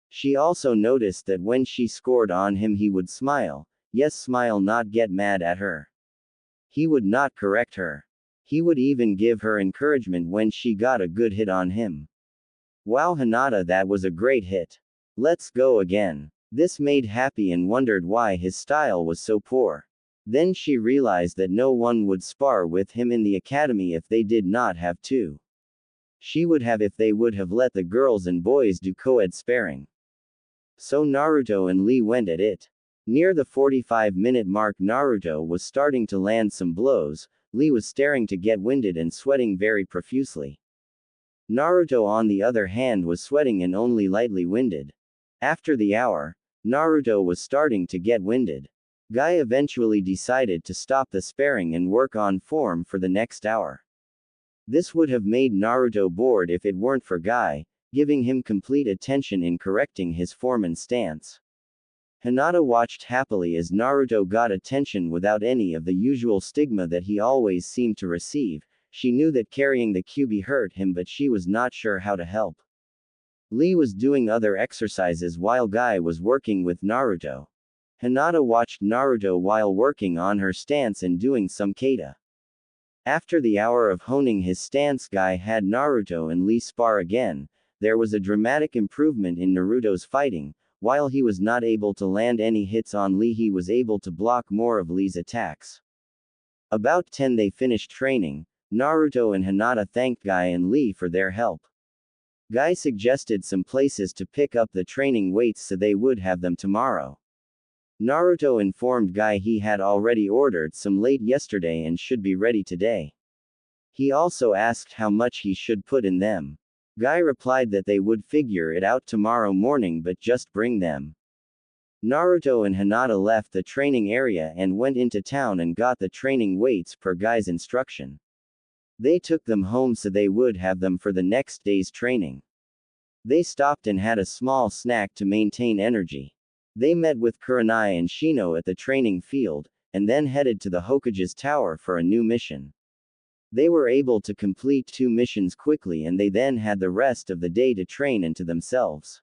She also noticed that when she scored on him he would smile. Yes, smile, not get mad at her. He would not correct her. He would even give her encouragement when she got a good hit on him. Wow, Hinata, that was a great hit. Let's go again. This made happy and wondered why his style was so poor. Then she realized that no one would spar with him in the academy if they did not have to. She would have if they would have let the girls and boys do co-ed sparring. So Naruto and Lee went at it. Near the 45-minute mark, Naruto was starting to land some blows. Lee was staring to get winded and sweating very profusely. Naruto, on the other hand, was sweating and only lightly winded. After the hour, Naruto was starting to get winded. Guy eventually decided to stop the sparring and work on form for the next hour. This would have made Naruto bored if it weren't for Guy, giving him complete attention in correcting his form and stance. Hinata watched happily as Naruto got attention without any of the usual stigma that he always seemed to receive. She knew that carrying the kyubi hurt him, but she was not sure how to help. Lee was doing other exercises while Guy was working with Naruto. Hinata watched Naruto while working on her stance and doing some kata. After the hour of honing his stance, Guy had Naruto and Lee spar again. There was a dramatic improvement in Naruto's fighting. While he was not able to land any hits on Lee, he was able to block more of Lee's attacks. About 10 they finished training. Naruto and Hinata thanked Guy and Lee for their help. Guy suggested some places to pick up the training weights so they would have them tomorrow. Naruto informed Guy he had already ordered some late yesterday and should be ready today. He also asked how much he should put in them. Guy replied that they would figure it out tomorrow morning, but just bring them. Naruto and Hinata left the training area and went into town and got the training weights per Guy's instruction. They took them home so they would have them for the next day's training. They stopped and had a small snack to maintain energy. They met with Kurenai and Shino at the training field, and then headed to the Hokage's tower for a new mission. They were able to complete 2 missions quickly, and they then had the rest of the day to train into themselves.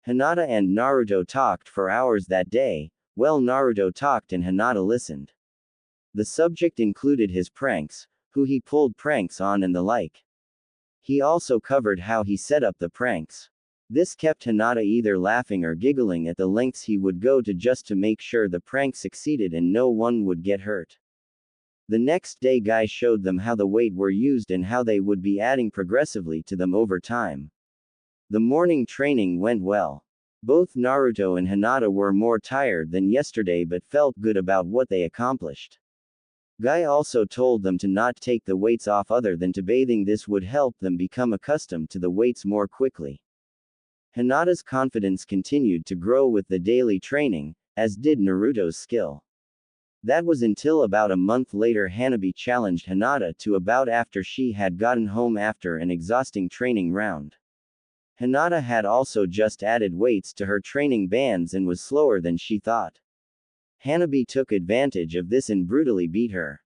Hinata and Naruto talked for hours that day. Well, Naruto talked and Hinata listened. The subject included his pranks, who he pulled pranks on and the like. He also covered how he set up the pranks. This kept Hinata either laughing or giggling at the lengths he would go to just to make sure the prank succeeded and no one would get hurt. The next day, Guy showed them how the weight were used and how they would be adding progressively to them over time. The morning training went well. Both Naruto and Hinata were more tired than yesterday but felt good about what they accomplished. Guy also told them to not take the weights off other than to bathing. This would help them become accustomed to the weights more quickly. Hinata's confidence continued to grow with the daily training, as did Naruto's skill. That was until about a month later Hanabi challenged Hinata to a bout after she had gotten home after an exhausting training round. Hinata had also just added weights to her training bands and was slower than she thought. Hanabi took advantage of this and brutally beat her.